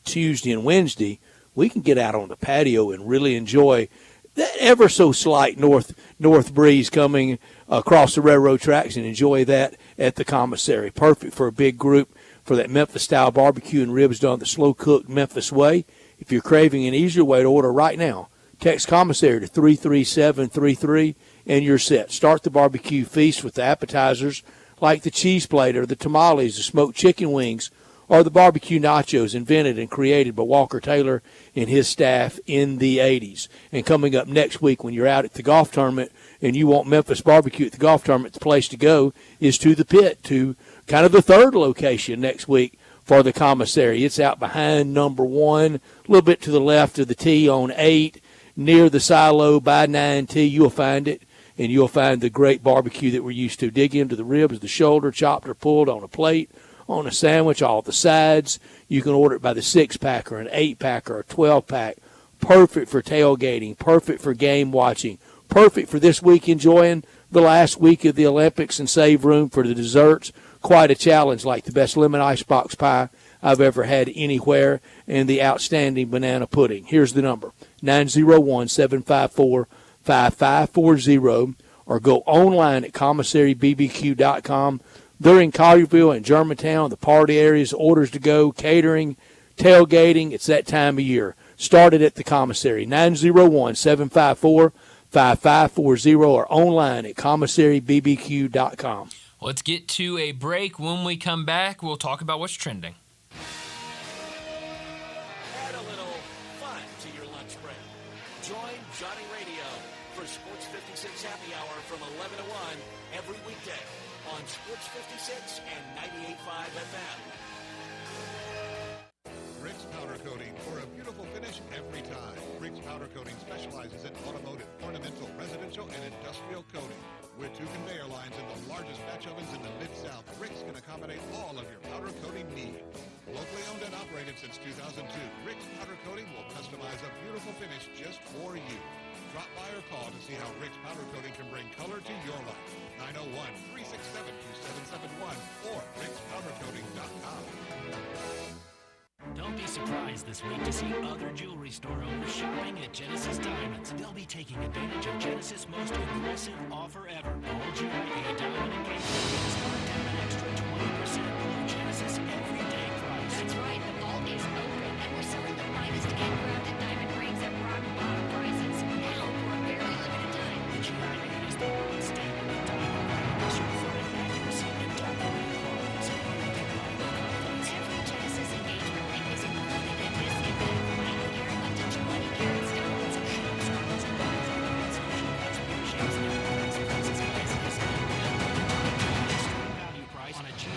Tuesday and Wednesday, we can get out on the patio and really enjoy that ever so slight north breeze coming across the railroad tracks and enjoy that at the commissary. Perfect for a big group for that Memphis-style barbecue and ribs done the slow-cooked Memphis way. If you're craving an easier way to order right now, text commissary to 33733 and you're set. Start the barbecue feast with the appetizers like the cheese plate or the tamales, the smoked chicken wings, or the barbecue nachos invented and created by Walker Taylor and his staff in the 80s. And coming up next week when you're out at the golf tournament and you want Memphis barbecue at the golf tournament, the place to go is to the Pit, to kind of the third location next week for the commissary. It's out behind number 1, a little bit to the left of the tee on 8, near the silo by 9T. You'll find it, and you'll find the great barbecue that we're used to. Dig into the ribs, the shoulder, chopped or pulled on a plate, on a sandwich, all the sides. You can order it by the 6-pack or an 8-pack or a 12-pack. Perfect for tailgating, perfect for game watching, perfect for this week enjoying the last week of the Olympics and save room for the desserts. Quite a challenge, like the best lemon icebox pie I've ever had anywhere, and the outstanding banana pudding. Here's the number, 901-754-5540, or go online at commissarybbq.com. They're in Collierville and Germantown, the party areas, orders to go, catering, tailgating. It's that time of year. Started at the commissary, 901-754-5540, or online at commissarybbq.com. Let's get to a break. When we come back, we'll talk about what's trending. Add a little fun to your lunch break. Join Johnny Radio for Sports 56 Happy Hour from 11 to 1 every weekday on Sports 56 and 98.5 FM. Rick's Powder Coating for a beautiful finish every time. Rick's Powder Coating specializes in automotive, ornamental, residential, and industrial coating. With 2 conveyor lines and the largest batch ovens in the Mid-South, Rick's can accommodate all of your powder coating needs. Locally owned and operated since 2002, Rick's Powder Coating will customize a beautiful finish just for you. Drop by or call to see how Rick's Powder Coating can bring color to your life. 901-367-2771 or rickspowdercoating.com. Don't be surprised this week to see other jewelry store owners shopping at Genesis Diamonds. They'll be taking advantage of Genesis' most aggressive offer ever. All jewelry and diamond engagement rings are down an extra 20% below Genesis everyday price. That's right, the vault is open, and we're selling the finest handcrafted diamond rings at rock bottom prices. Now for a very limited time. The GI is the world standard of diamond diamonds for accuracy and documented quality. So you can get right with confidence. Every Genesis engagement ring is included in this event from 8 karat up to 20 karat stones. Ships, cards, and bonds, special cuts, ships, and prices, prices, value price on a GI.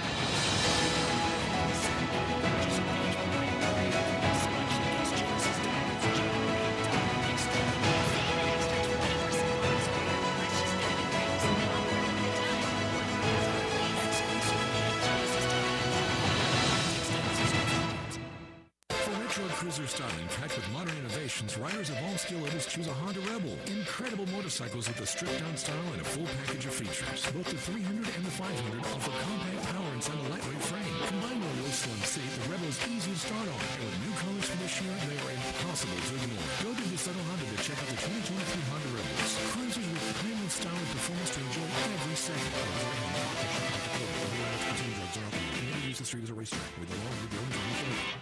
Retro cruiser styling packed with modern innovations, riders of all skill levels choose a Honda Rebel. Incredible motorcycles with a stripped-down style and a full package of features. Both the 300 and the 500 offer compact power inside a lightweight frame. Combined with a low slim seat, the Rebel is easy to start on. And with new colors from this year, they are impossible to ignore. Go to DeSoto Honda to check out the 2023 Honda Rebels. Cruisers with premium style and performance to enjoy every second. Use the street as a racetrack with the law with your own driving.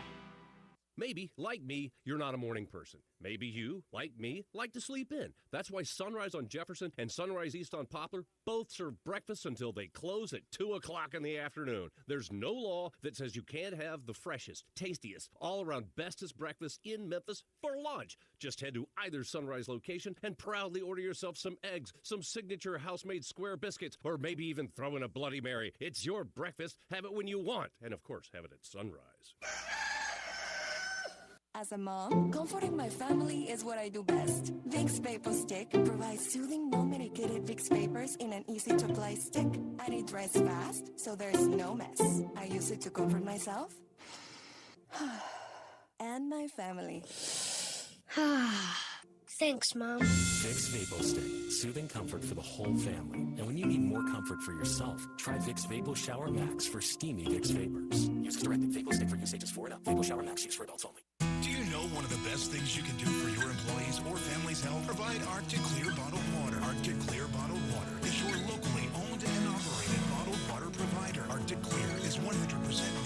Maybe, like me, you're not a morning person. Maybe you, like me, like to sleep in. That's why Sunrise on Jefferson and Sunrise East on Poplar both serve breakfast until they close at 2 o'clock in the afternoon. There's no law that says you can't have the freshest, tastiest, all-around bestest breakfast in Memphis for lunch. Just head to either Sunrise location and proudly order yourself some eggs, some signature house-made square biscuits, or maybe even throw in a Bloody Mary. It's your breakfast. Have it when you want. And, of course, have it at Sunrise. As a mom, comforting my family is what I do best. Vicks Vapor Stick provides soothing, no-medicated Vicks Vapors in an easy-to-apply stick. And it dries fast, so there's no mess. I use it to comfort myself and my family. Thanks, Mom. Vicks Vapor Stick, soothing comfort for the whole family. And when you need more comfort for yourself, try Vicks Vapor Shower Max for steamy Vicks Vapors. Use as directed. Vapor Stick for usages 4 and up. Vapor Shower Max used for adults only. Do you know one of the best things you can do for your employees or family's health? Provide Arctic Clear bottled water. Arctic Clear bottled water is your locally owned and operated bottled water provider. Arctic Clear is 100%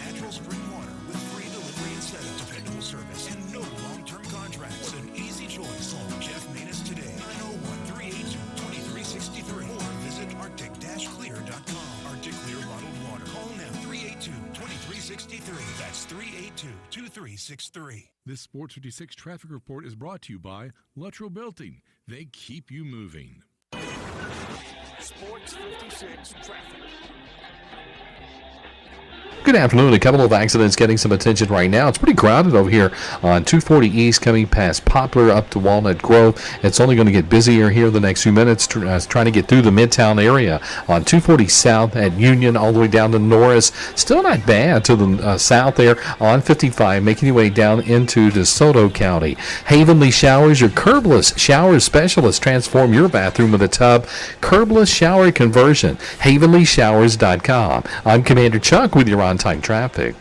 natural spring water with free delivery and setup, dependable service, and no long-term contracts. What an easy choice. Call Jeff Manus today, 901-382-2363, or visit arctic-clear.com. Arctic Clear bottled water. Call now, 382-2363. That's 382-2363. This Sports 56 traffic report is brought to you by Luttrell Belting. They keep you moving. Sports 56 traffic. Good afternoon. A couple of accidents getting some attention right now. It's pretty crowded over here on 240 East coming past Poplar up to Walnut Grove. It's only going to get busier here the next few minutes trying to get through the Midtown area. On 240 South at Union all the way down to Norris. Still not bad to the south there on 55, making your way down into DeSoto County. Havenly Showers, your curbless shower specialist. Transform your bathroom with a tub. Curbless shower conversion. HavenlyShowers.com. I'm Commander Chuck with your on-time traffic.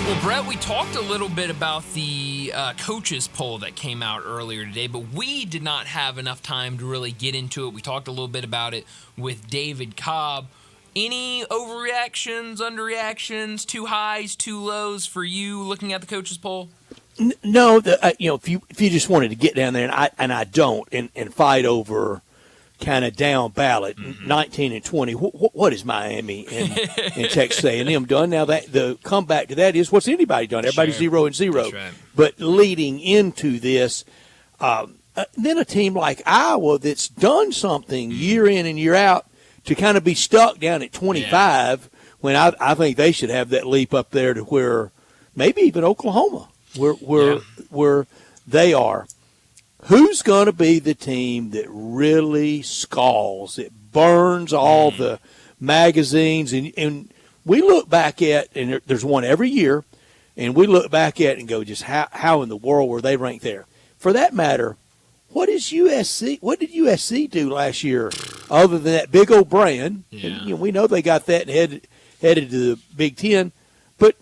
Well, Brett, we talked a little bit about the coaches poll that came out earlier today, but we did not have enough time to really get into it. We talked a little bit about it with David Cobb. Any overreactions, underreactions, too highs, too lows for you looking at the coaches poll? No, if you just wanted to get down there, and I don't, and fight over kind of down ballot, 19 and 20. What is Miami and Texas A&M done? Now that the comeback to that is, what's anybody done? Everybody's 0-0. That's right. But leading into this, then a team like Iowa that's done something year in and year out to kind of be stuck down at 25, when I think they should have that leap up there to where maybe even Oklahoma, where they are. Who's going to be the team that really scalds, that burns all the magazines? And we look back at, and there's one every year, and we look back at it and go, just how in the world were they ranked there? For that matter, what did USC do last year other than that big old brand? Yeah. And, we know they got that and headed to the Big Ten. But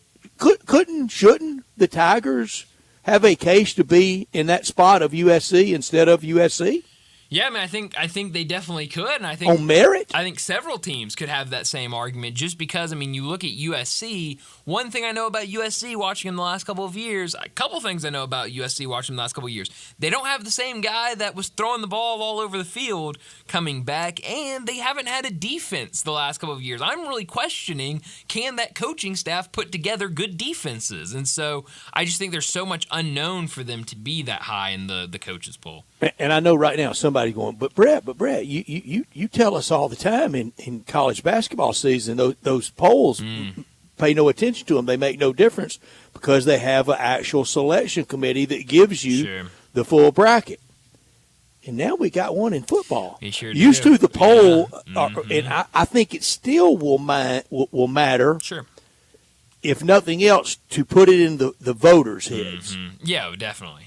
shouldn't the Tigers have a case to be in that spot of USC instead of USC? Yeah, I mean, I think they definitely could, and I think on merit, I think several teams could have that same argument. Just because, I mean, you look at USC. One thing I know about USC watching them the last couple of years, a couple things I know about USC watching them the last couple of years. They don't have the same guy that was throwing the ball all over the field coming back, and they haven't had a defense the last couple of years. I'm really questioning, can that coaching staff put together good defenses? And so I just think there's so much unknown for them to be that high in the coaches poll. And I know right now somebody going, but Brett, you tell us all the time in college basketball season, those polls, pay no attention to them. They make no difference because they have an actual selection committee that gives you the full bracket. And now we got one in football. Used to the poll, and I think it still will matter. Sure. If nothing else, to put it in the voters' heads. Yeah, definitely.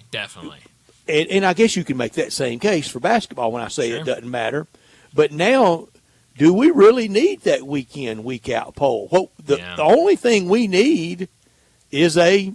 And I guess you can make that same case for basketball when I say it doesn't matter. But now, do we really need that week in, week out poll? The only thing we need is a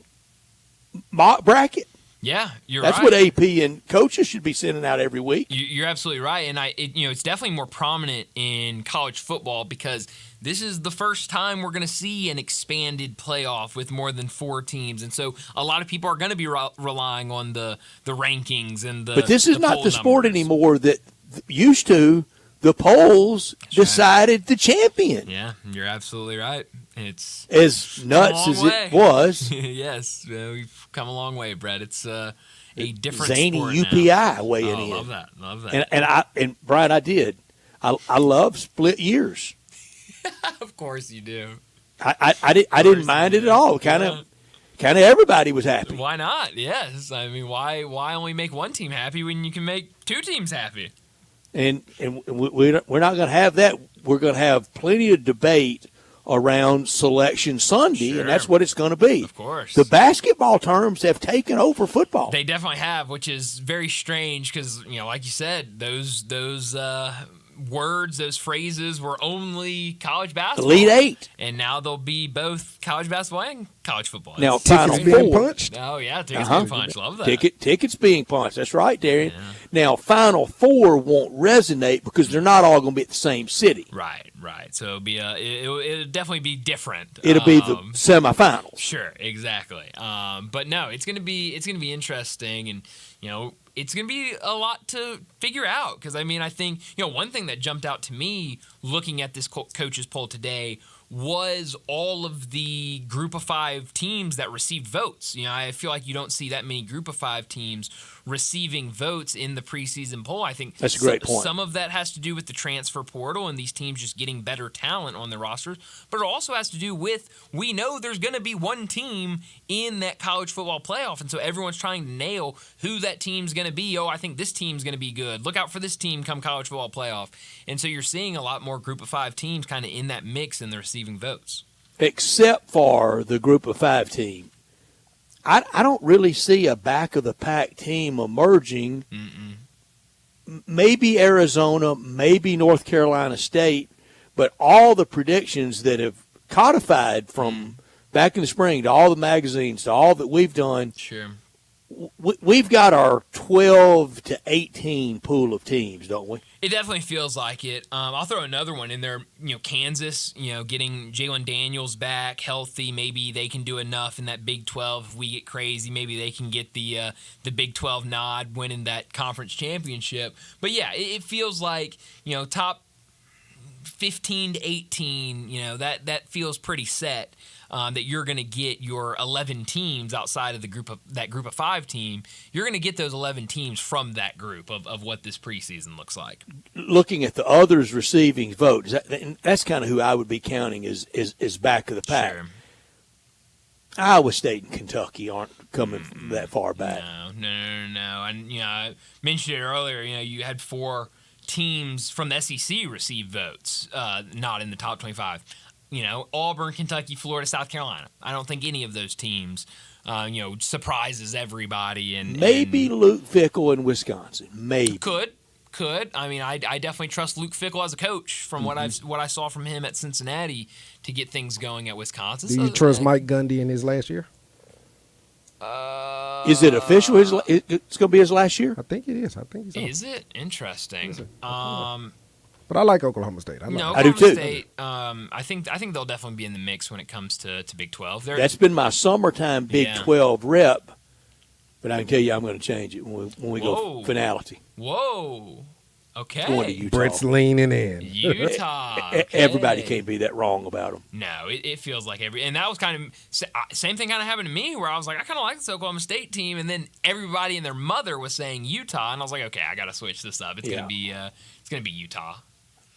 mock bracket. Yeah, you're That's right. what AP and coaches should be sending out every week. You're absolutely right, and it's definitely more prominent in college football because this is the first time we're going to see an expanded playoff with more than 4 teams, and so a lot of people are going to be relying on the rankings and the. But this is not the sport numbers anymore that used to. The polls decided the champion. Yeah, you're absolutely right. It's as nuts as it was. Yes, we've come a long way, Brett. It's a different zany sport UPI now. weighing in. Love that. And Brian, I did. I love split years. Of course you do. I didn't mind it at all. Kind of everybody was happy. Why not? Yes. I mean, why only make one team happy when you can make 2 teams happy? And we're not going to have that. We're going to have plenty of debate around Selection Sunday, and that's what it's going to be. Of course. The basketball terms have taken over football. They definitely have, which is very strange because, like you said, those words, those phrases were only college basketball. Elite 8. And now they'll be both college basketball and college football. Now, Final being Four. punched? Oh, yeah, tickets being punched. Love that. Tickets being punched. That's right, Darian. Yeah. Now, Final Four won't resonate because they're not all going to be at the same city. Right. So it'll be it'll definitely be different. It'll be the semifinals. Sure, exactly. But no, it's gonna be interesting, and it's going to be a lot to figure out because, I think, one thing that jumped out to me looking at this coaches poll today was all of the group of 5 teams that received votes. I feel like you don't see that many group of 5 teams receiving votes in the preseason poll. I think that's a great point. Some of that has to do with the transfer portal and these teams just getting better talent on their rosters, but it also has to do with we know there's going to be one team in that college football playoff, and so everyone's trying to nail who that team's going to be. I think this team's going to be good. Look out for this team come college football playoff. And so you're seeing a lot more group of 5 teams kind of in that mix and they're receiving votes. Except for the group of 5 team. I don't really see a back-of-the-pack team emerging. Maybe Arizona, maybe North Carolina State, but all the predictions that have codified from back in the spring, to all the magazines, to all that we've done. Sure. We've got our 12 to 18 pool of teams, don't we? It definitely feels like it. I'll throw another one in there. Kansas, getting Jalen Daniels back healthy. Maybe they can do enough in that Big 12. If we get crazy, maybe they can get the Big 12 nod, winning that conference championship. But yeah, it feels like top 15 to 18. That feels pretty set. That you're going to get your 11 teams outside of that group of 5 team. You're going to get those 11 teams from that group of what this preseason looks like. Looking at the others receiving votes, that's kind of who I would be counting as back of the pack. Sure. Iowa State and Kentucky aren't coming that far back. No. And I mentioned it earlier. You had 4 teams from the SEC receive votes, not in the top 25. Auburn, Kentucky, Florida, South Carolina. I don't think any of those teams, surprises everybody. And maybe Luke Fickell in Wisconsin. Maybe could. I mean, I definitely trust Luke Fickell as a coach from what I saw from him at Cincinnati to get things going at Wisconsin. Do you trust Mike Gundy in his last year? Is it official? It's going to be his last year? I think it is. Is it? Interesting. But I like Oklahoma State. I do too. State, I think they'll definitely be in the mix when it comes to Big 12. That's been my summertime Big 12 rep, but I can tell you I'm going to change it when we go finality. Whoa. Okay. Going to Utah. Brett's leaning in. Utah. Okay. Everybody can't be that wrong about them. No, it feels like and that was kind of same thing kind of happened to me where I was like, I kind of like this Oklahoma State team, and then everybody and their mother was saying Utah, and I was like, okay, I got to switch this up. It's gonna be Utah.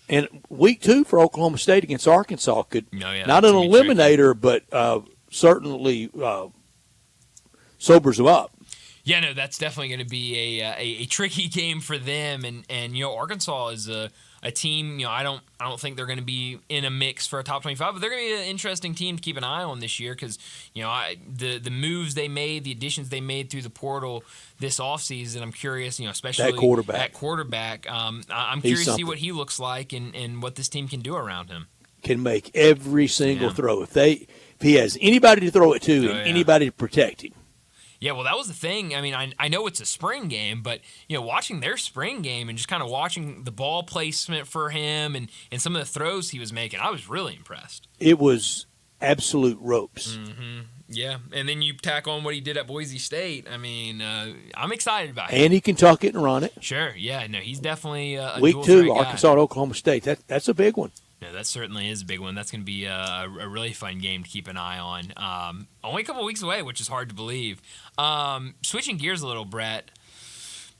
And week 2 for Oklahoma State against Arkansas could not an eliminator, but certainly sobers them up. Yeah, no, that's definitely going to be a tricky game for them, and Arkansas is a team. I don't think they're going to be in a mix for a top 25, but they're going to be an interesting team to keep an eye on this year because the moves they made, the additions they made through the portal this offseason. I'm curious, especially at quarterback. I'm curious to see what he looks like and what this team can do around him. Can make every single throw if he has anybody to throw it to and anybody to protect him. Yeah, well, that was the thing. I mean, I know it's a spring game, but, watching their spring game and just kind of watching the ball placement for him and some of the throws he was making, I was really impressed. It was absolute ropes. Mm-hmm. Yeah, and then you tack on what he did at Boise State. I mean, I'm excited about him. And he can tuck it and run it. Sure, yeah. No, he's definitely a Week dual 2, threat Arkansas guy. and Oklahoma State. That's a big one. No, that certainly is a big one. That's going to be a really fun game to keep an eye on. Only a couple weeks away, which is hard to believe. Switching gears a little, Brett.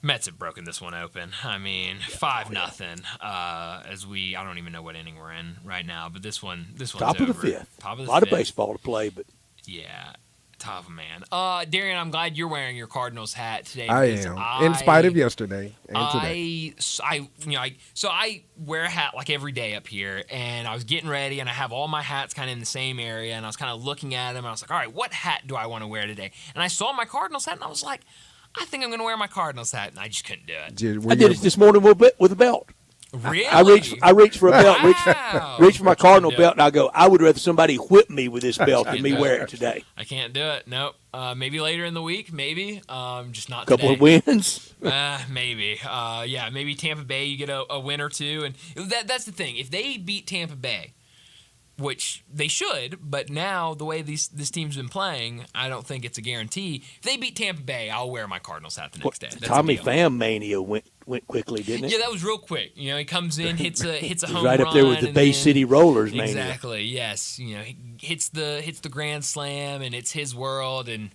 Mets have broken this one open. I mean, 5-0. I don't even know what inning we're in right now, but this one's top of the over. 5th. Top of the a lot 5th. of baseball to play, but yeah. Tough, man. Darian, I'm glad you're wearing your Cardinals hat today. I am, in spite of yesterday and today. I wear a hat like every day up here, and I was getting ready, and I have all my hats kind of in the same area, and I was kind of looking at them, and I was like, all right, what hat do I want to wear today? And I saw my Cardinals hat, and I was like, I think I'm going to wear my Cardinals hat, and I just couldn't do it. I did it this morning with a belt. Really? I reached for a belt, Wow. reached for my Cardinal belt, and I go, I would rather somebody whip me with this belt than me wear it today. I can't do it. Nope. Maybe later in the week. Maybe. Just not Couple today. of wins. Maybe. Maybe Tampa Bay, you get a win or two. And that's the thing. If they beat Tampa Bay, which they should, but now the way this team's been playing, I don't think it's a guarantee. If they beat Tampa Bay, I'll wear my Cardinals hat the next day. That's Tommy Pham mania went quickly, didn't it? Yeah, that was real quick. He comes in, hits a home right run. up there with the Bay City Rollers mania. Exactly. Yes. He hits the grand slam, and it's his world, and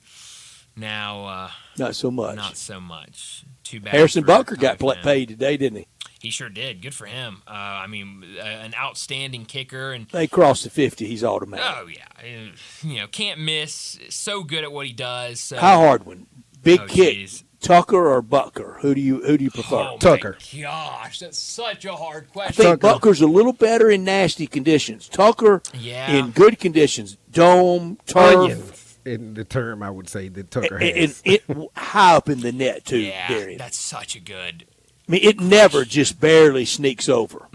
now not so much. Not so much. Too bad. Harrison Butker got paid today, didn't he? He sure did. Good for him. An outstanding kicker, and they crossed the 50. He's automatic. Oh yeah, can't miss. So good at what he does. So. How hard one? Big kick. Geez. Tucker or Butker? Who do you prefer? Tucker. Gosh, that's such a hard question. I think Butker's a little better in nasty conditions. Tucker, in good conditions, dome, turf. In the term, I would say that Tucker has. And it high up in the net too. Yeah, Darian. that's such a good. I mean, it never just barely sneaks over.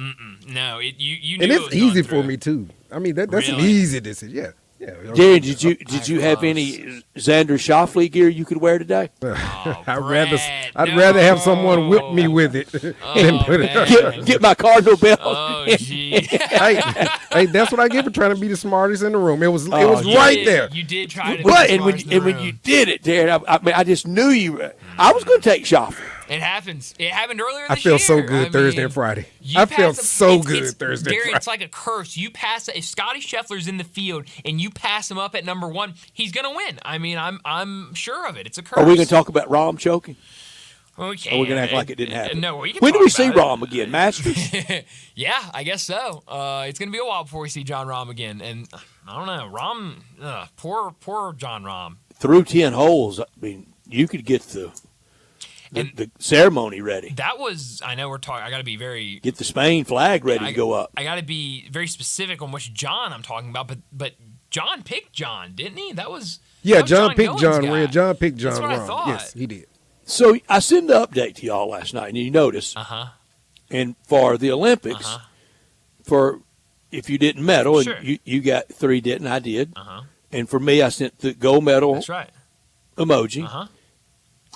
No, you and knew it's easy for me too. I mean, that's really? an easy decision. Yeah. Darren, did you have any Xander Schauffele gear you could wear today? I'd rather have someone whip me with it than put it. Get my Cardinal belt. Oh, gee. hey, that's what I get for trying to be the smartest in the room. It was right there. You did try to. But when you did it, Darren, I just knew you. I was going to take Schauffele. It happens. It happened earlier I this feel year. so good Thursday and Friday. I feel so good Thursday and Friday. It's like a curse. You pass if Scotty Scheffler's in the field and you pass him up at number 1, he's gonna win. I mean, I'm sure of it. It's a curse. Are we going to talk about Rahm choking? Okay. Or we're going to act like it didn't happen? No. We can when do talk we see about it. Rahm again? Masters? Yeah, I guess so. It's gonna be a while before we see John Rahm again, and I don't know. Rahm, poor John Rahm. Through 10 holes, I mean, you could get the ceremony ready. That was, I know we're talking, I got to be very... Get the Spain flag ready to go up. I got to be very specific on which John I'm talking about, but John picked John, didn't he? That was John picked John. John picked John That's what I wrong. thought. Yes, he did. So I sent the update to y'all last night, and you notice, and for the Olympics, for if you didn't medal, Sure. and you got 3 didn't, I did, and for me, I sent the gold medal That's right. emoji.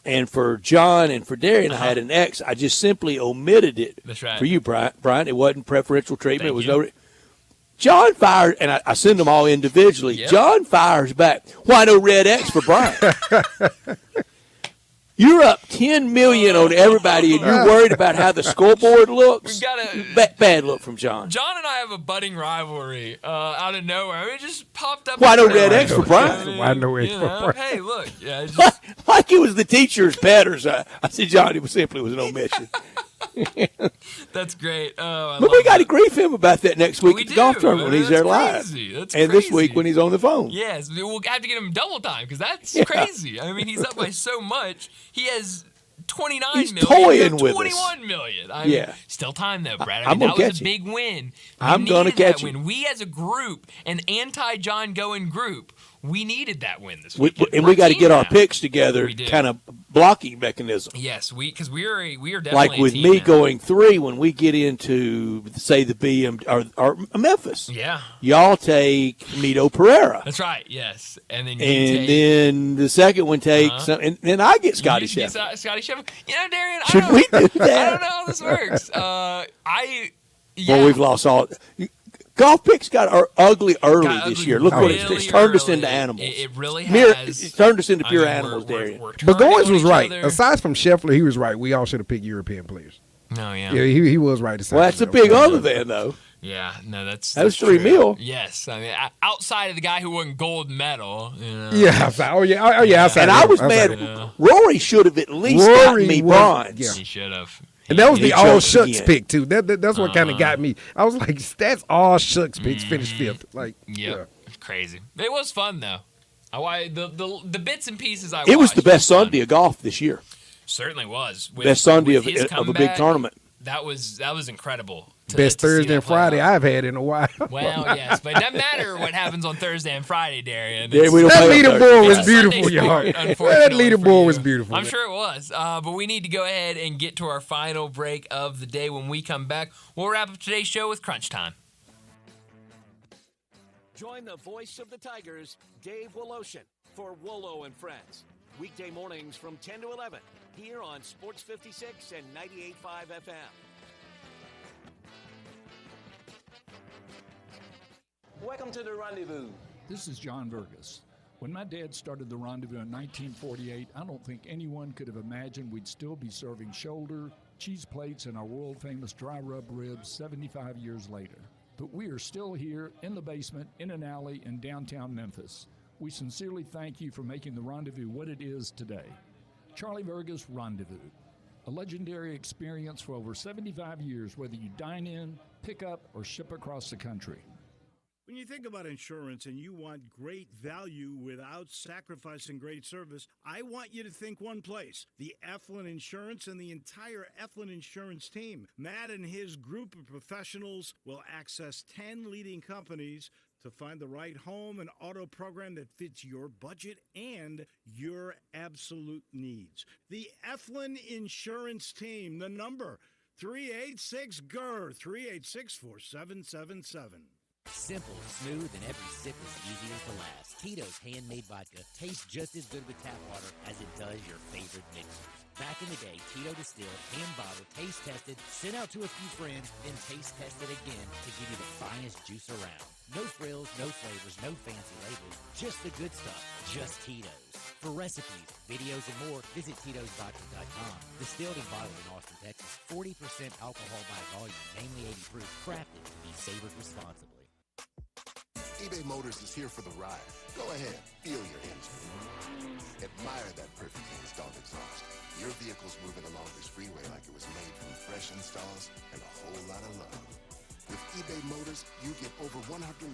And for John and for Darian, I had an X. I just simply omitted it. That's right. For you, Brian, it wasn't preferential treatment. Thank it was you. no. John fires, and I send them all individually. Yep. John fires back. Why no red X for Brian? You're up $10 million on everybody, and you're worried about how the scoreboard looks. Bad look from John. John and I have a budding rivalry out of nowhere. I mean, it just popped up. Why no red X for Brian? Why no X for Brian? Hey, look. Yeah, it's just, like it was the teacher's pet or something. I said, John, it was simply an omission. that's great. Oh, But we got to grief him about that next week We at the do. golf tournament when he's there live. Crazy. That's and crazy. this week when he's on the phone. Yes, we'll have to get him double time because that's crazy. I mean, he's up by so much. He has 29 He's million. toying with us. 21 million. I mean, still time though, Brad. I I'm mean, gonna that was catch a him. big win. I'm gonna catch him. win. We as a group, an anti-John Going group, we needed that win this We, weekend. and We're we got to a get team our now. picks together, We do. kind of blocking mechanism. Yes, because we are definitely Like with a team me now. going 3 when we get into, say, the BM or Memphis. Yeah. Y'all take Mito Pereira. That's right. Yes, and then you And take, then the second one takes, some, and then I get Scotty you get Scheffler. Scotty Scheffler. You know, Darian, Should we do that? I don't know how this works. Well, we've lost all. Golf picks got ugly early this year. Look what it's turned us into animals. It really It's has. turned us into I pure mean, animals, Darian. But Goins was right. Aside from Scheffler, he was right. We all should have picked European players. No, yeah. Yeah, he was right. Well, that's a big other than, though. Yeah, no, That was that's $3 true. million. Yes, I mean outside of the guy who won gold medal. You know, Yeah, outside. Oh yeah. Outside And of I him. was Outside mad. of him. Rory should have at least gotten me bronze. Yeah. He should have. And that was He the all choked shucks again. pick too. That's what kind of got me. I was like, that's all shucks picks. Finished fifth. Like, Yep. Crazy. It was fun though. The bits and pieces I It was watched the best Sunday of golf this year. certainly was. Best Sunday with his of a big comeback, tournament. That was incredible. best Thursday and Friday I've had in a while. Well, yes, but it doesn't matter what happens on Thursday and Friday, Darian. Yeah, we don't That play on leaderboard was Thursday. beautiful, It's a y'all. Sunday That sport, unfortunately for leaderboard you. was beautiful. I'm sure it was. But we need to go ahead and get to our final break of the day. When we come back, we'll wrap up today's show with Crunch Time. Join the voice of the Tigers, Dave Woloshin, for Wolo and Friends. Weekday mornings from 10 to 11, here on Sports 56 and 98.5 FM. Welcome to the Rendezvous. This is John Burgess. When my dad started the Rendezvous in 1948, I don't think anyone could have imagined we'd still be serving shoulder, cheese plates, and our world-famous dry rub ribs 75 years later. But we are still here in the basement, in an alley in downtown Memphis. We sincerely thank you for making the Rendezvous what it is today. Charlie Burgess Rendezvous, a legendary experience for over 75 years, whether you dine in, pick up, or ship across the country. When you think about insurance and you want great value without sacrificing great service, I want you to think one place: the Eflin Insurance and the entire Eflin Insurance team. Matt and his group of professionals will access 10 leading companies to find the right home and auto program that fits your budget and your absolute needs. The Eflin Insurance team, the number 386-GER, 386-4777. Simple, smooth, and every sip is easy as the last. Tito's handmade vodka tastes just as good with tap water as it does your favorite mixers. Back in the day, Tito distilled, hand-bottled, taste-tested, sent out to a few friends, then taste-tested again to give you the finest juice around. No frills, no flavors, no fancy labels, just the good stuff, just Tito's. For recipes, videos, and more, visit Tito'sVodka.com. Distilled and bottled in Austin, Texas. 40% alcohol by volume, namely 80 proof, crafted to be savored responsibly. eBay Motors is here for the ride. Go ahead, feel your engine. Admire that perfectly installed exhaust. Your vehicle's moving along this freeway like it was made from fresh installs and a whole lot of love. With eBay Motors, you get over 122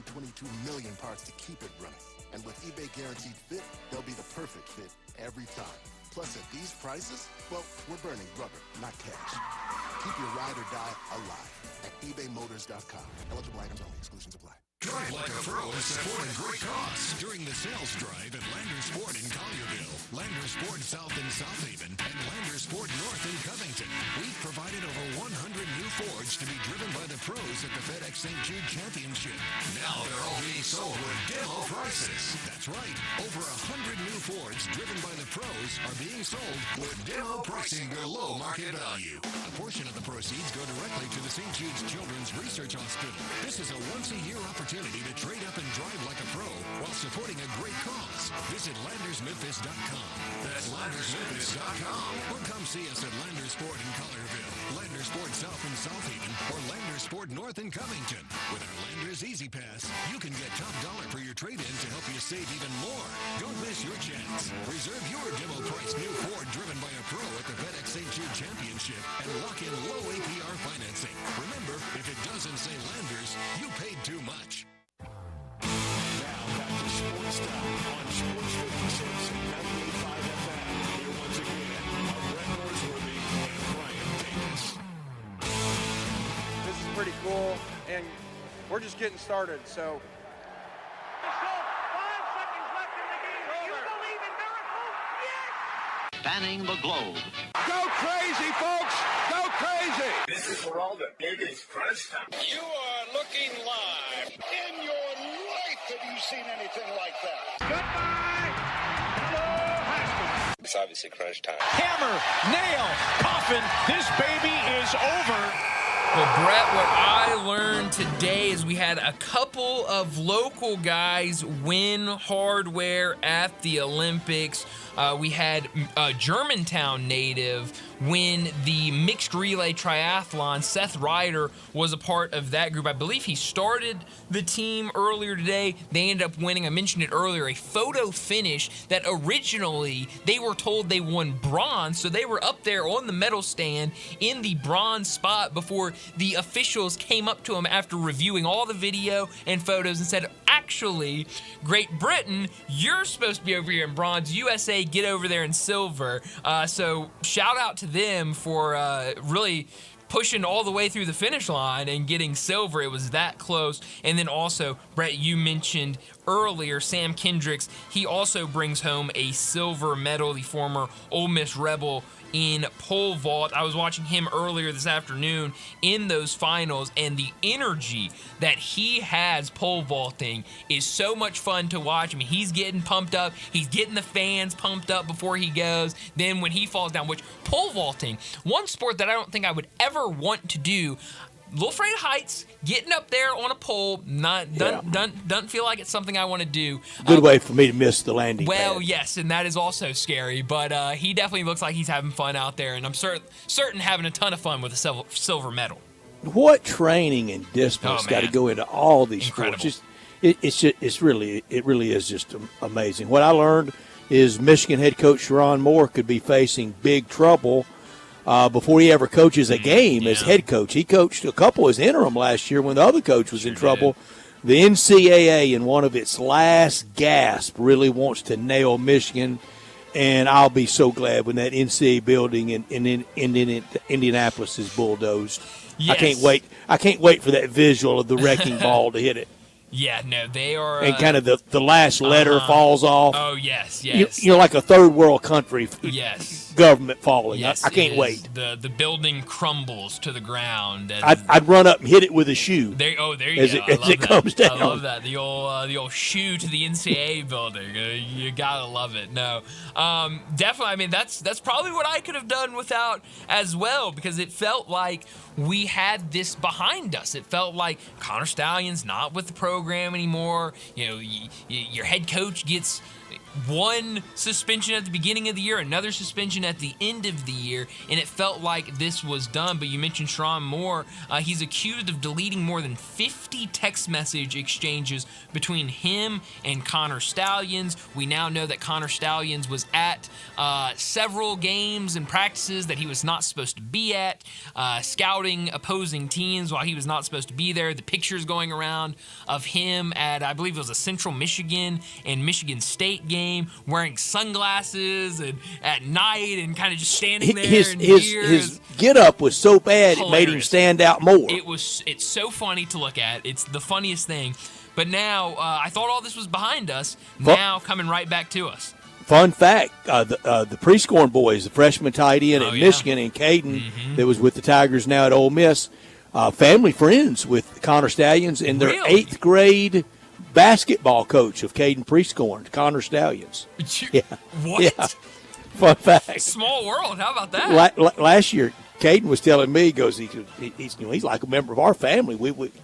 million parts to keep it running. And with eBay Guaranteed Fit, they'll be the perfect fit every time. Plus, at these prices, well, we're burning rubber, not cash. Keep your ride or die alive at ebaymotors.com. Eligible items only. Exclusions apply. Drive like a pro and support a great cause during the sales drive at Landers Ford in Collierville, Landers Ford South in South Haven, and Landers Ford North in Covington. We've provided over 100 new Fords to be driven by the pros at the FedEx St. Jude Championship. Now they're all being sold with demo prices. That's right. Over 100 new Fords driven by the pros are being sold with demo pricing below market value. A portion of the proceeds go directly to the St. Jude's Children's Research Hospital. This is a once-a-year opportunity to trade up and drive like a pro while supporting a great cause. Visit LandersMemphis.com. That's LandersMemphis.com. Or come see us at Landers Ford in Collierville, Landers Ford South in South Haven, or Landers Ford North in Covington. With our Landers Easy Pass, you can get top dollar for your trade-in to help you save even more. Don't miss your chance. Reserve your demo price new Ford driven by a pro at the FedEx St. Jude Championship and lock in low APR financing. Remember, if it doesn't say Landers, you paid too much. Now back to Sports Time on Sports 56 and 98.5 FM. Here once again are Brett Norsworthy and Brian Davis. This is pretty cool, and we're just getting started, so. 5 seconds left in the game. Do you believe in miracles? Yes! Spanning the globe. Go crazy, folks! Go crazy! This is for all the biggest crunch time. You are looking live. In your life have you seen anything like that? Goodbye! Hello, Haskins. It's obviously crunch time. Hammer, nail, coffin. This baby is over. Well, Brett, what I learned today is we had a couple of local guys win hardware at the Olympics. We had a Germantown native win the mixed relay triathlon. Seth Ryder was a part of that group. I believe he started the team earlier today. They ended up winning, I mentioned it earlier, a photo finish that originally they were told they won bronze, so they were up there on the medal stand in the bronze spot before the officials came up to him after reviewing all the video and photos and said, actually, Great Britain, you're supposed to be over here in bronze. USA, get over there in silver. So shout out to them for really pushing all the way through the finish line and getting silver. It was that close. And then also, Brett, you mentioned earlier, Sam Kendricks, he also brings home a silver medal, the former Ole Miss Rebel in pole vault. I was watching him earlier this afternoon in those finals, and the energy that he has pole vaulting is so much fun to watch. I mean, he's getting pumped up. He's getting the fans pumped up before he goes. Then when he falls down, which pole vaulting, one sport that I don't think I would ever want to do. A little afraid of heights, getting up there on a pole, doesn't feel like it's something I want to do. Good way for me to miss the landing Well, pad. yes, and that is also scary, but he definitely looks like he's having fun out there, and I'm certain having a ton of fun with a silver medal. What training and discipline has got to go into all these Incredible. sports? It really is just amazing. What I learned is Michigan head coach Sharon Moore could be facing big trouble before he ever coaches a game as head coach. He coached a couple as interim last year when the other coach was in trouble. The NCAA, in one of its last gasp, really wants to nail Michigan, and I'll be so glad when that NCAA building in Indianapolis is bulldozed. Yes. I can't wait for that visual of the wrecking ball to hit it. Yeah, no, they are. And kind of the last letter falls off. Oh, yes. You're like a third world country. Yes. Government falling. Yes, I can't wait. The building crumbles to the ground. I'd run up and hit it with a shoe. There you go. As it comes down. I love that. The old shoe to the NCAA building. You gotta love it. No, definitely. I mean, that's probably what I could have done without as well, because it felt like we had this behind us. It felt like Connor Stallion's not with the program anymore. You know, your head coach gets one suspension at the beginning of the year, another suspension at the end of the year, and it felt like this was done. But you mentioned Sherrone Moore. He's accused of deleting more than 50 text message exchanges between him and Connor Stalions. We now know that Connor Stalions was at several games and practices that he was not supposed to be at, scouting opposing teams while he was not supposed to be there. The pictures going around of him at, I believe it was a Central Michigan and Michigan State game, wearing sunglasses and at night and kind of just standing there. His get up was so bad it made him stand out more. It's so funny to look at. It's the funniest thing. But now I thought all this was behind us. Now coming right back to us. Fun fact: the pre-scoring boys, the freshman tight end at Michigan, and Caden, that was with the Tigers now at Ole Miss, family friends with Connor Stalions, and their 8th grade basketball coach of Caden Prescorn, Connor Stalions. Yeah. What? Yeah. Fun fact. Small world. How about that? Last year, Caden was telling me, he goes, he's like a member of our family.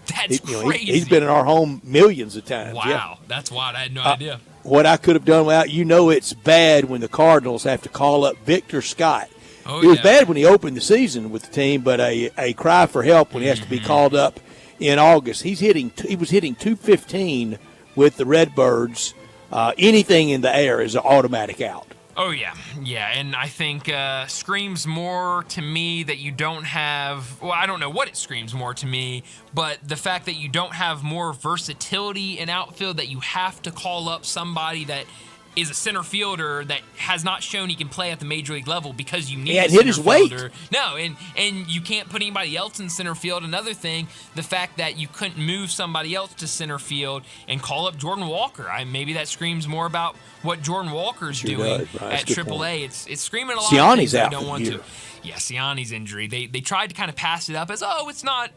That's crazy. He's been in our home millions of times. Wow. Yeah. That's wild. I had no idea. What I could have done without, it's bad when the Cardinals have to call up Victor Scott. It was bad when he opened the season with the team, but a cry for help when he has to be called up in August. He was hitting 215 with the Redbirds. Anything in the air is an automatic out. Oh, yeah. Yeah, and I think screams more to me that you don't have – well, I don't know what it screams more to me, but the fact that you don't have more versatility in outfield, that you have to call up somebody that – is a center fielder that has not shown he can play at the major league level because you need a center hit his fielder. Weight. No, and you can't put anybody else in center field. Another thing, the fact that you couldn't move somebody else to center field and call up Jordan Walker. Maybe that screams more about what Jordan Walker's doing at AAA. It's screaming a lot of things that I don't want to. Yeah, Siani's injury. They tried to kind of pass it up as, it's not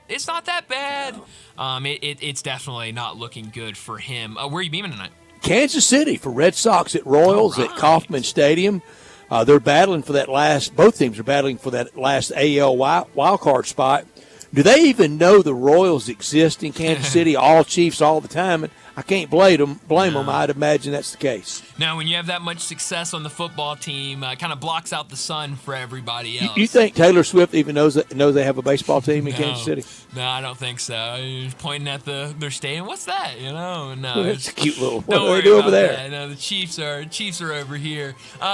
that bad. It's definitely not looking good for him. Where are you beaming tonight? Kansas City for Red Sox at Royals at Kauffman Stadium. They're battling for both teams are battling for that last AL wild card spot. Do they even know the Royals exist in Kansas City? All Chiefs all the time. And I can't blame them. I'd imagine that's the case. Now, when you have that much success on the football team, kind of blocks out the sun for everybody else. You think Taylor Swift even knows they have a baseball team in Kansas City? No, I don't think so. He's pointing at their stadium. What's that? No, it's a cute little. What do they do over there? That. No, the Chiefs are over here.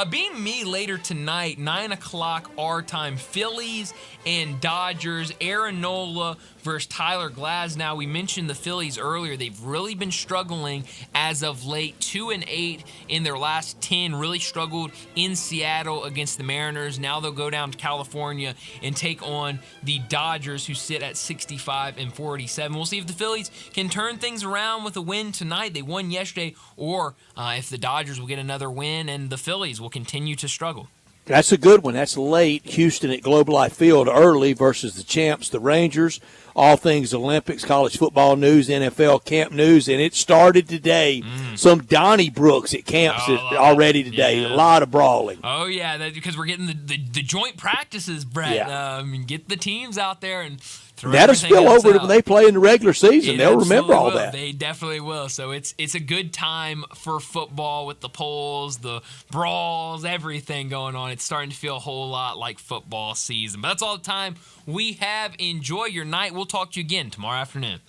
Being me later tonight, 9:00 our time. Phillies and Dodgers. Aaron Nola versus Tyler Glasnow. We mentioned the Phillies earlier. They've really been struggling as of late. 2-8 in their last 10. Really struggled in Seattle against the Mariners. Now they'll go down to California and take on the Dodgers, who sit at 65-47. We'll see if the Phillies can turn things around with a win tonight. They won yesterday, or if the Dodgers will get another win and the Phillies will continue to struggle. That's a good one. That's late. Houston at Globe Life Field early versus the champs, the Rangers. All things Olympics, college football news, NFL camp news, and it started today. Some Donniebrooks at camps already today. Yeah. A lot of brawling. Oh, yeah, because we're getting the joint practices, Brett. Yeah. Get the teams out there and throw that'll everything spill else over out. when they play in the regular season. They'll remember all that. They definitely will. So it's a good time for football with the polls, the brawls, everything going on. It's starting to feel a whole lot like football season. But that's all the time we have. Enjoy your night. We'll talk to you again tomorrow afternoon.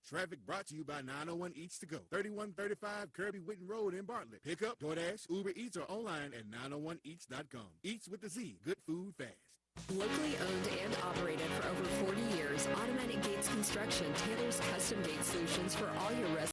Traffic brought to you by 901 Eats to Go, 3135 Kirby Whitten Road in Bartlett. Pick up, DoorDash, Uber Eats, or online at 901eats.com. Eats with the Z. Good food fast. Locally owned and operated for over 40 years, Automatic Gates Construction tailors custom gate solutions for all your residents.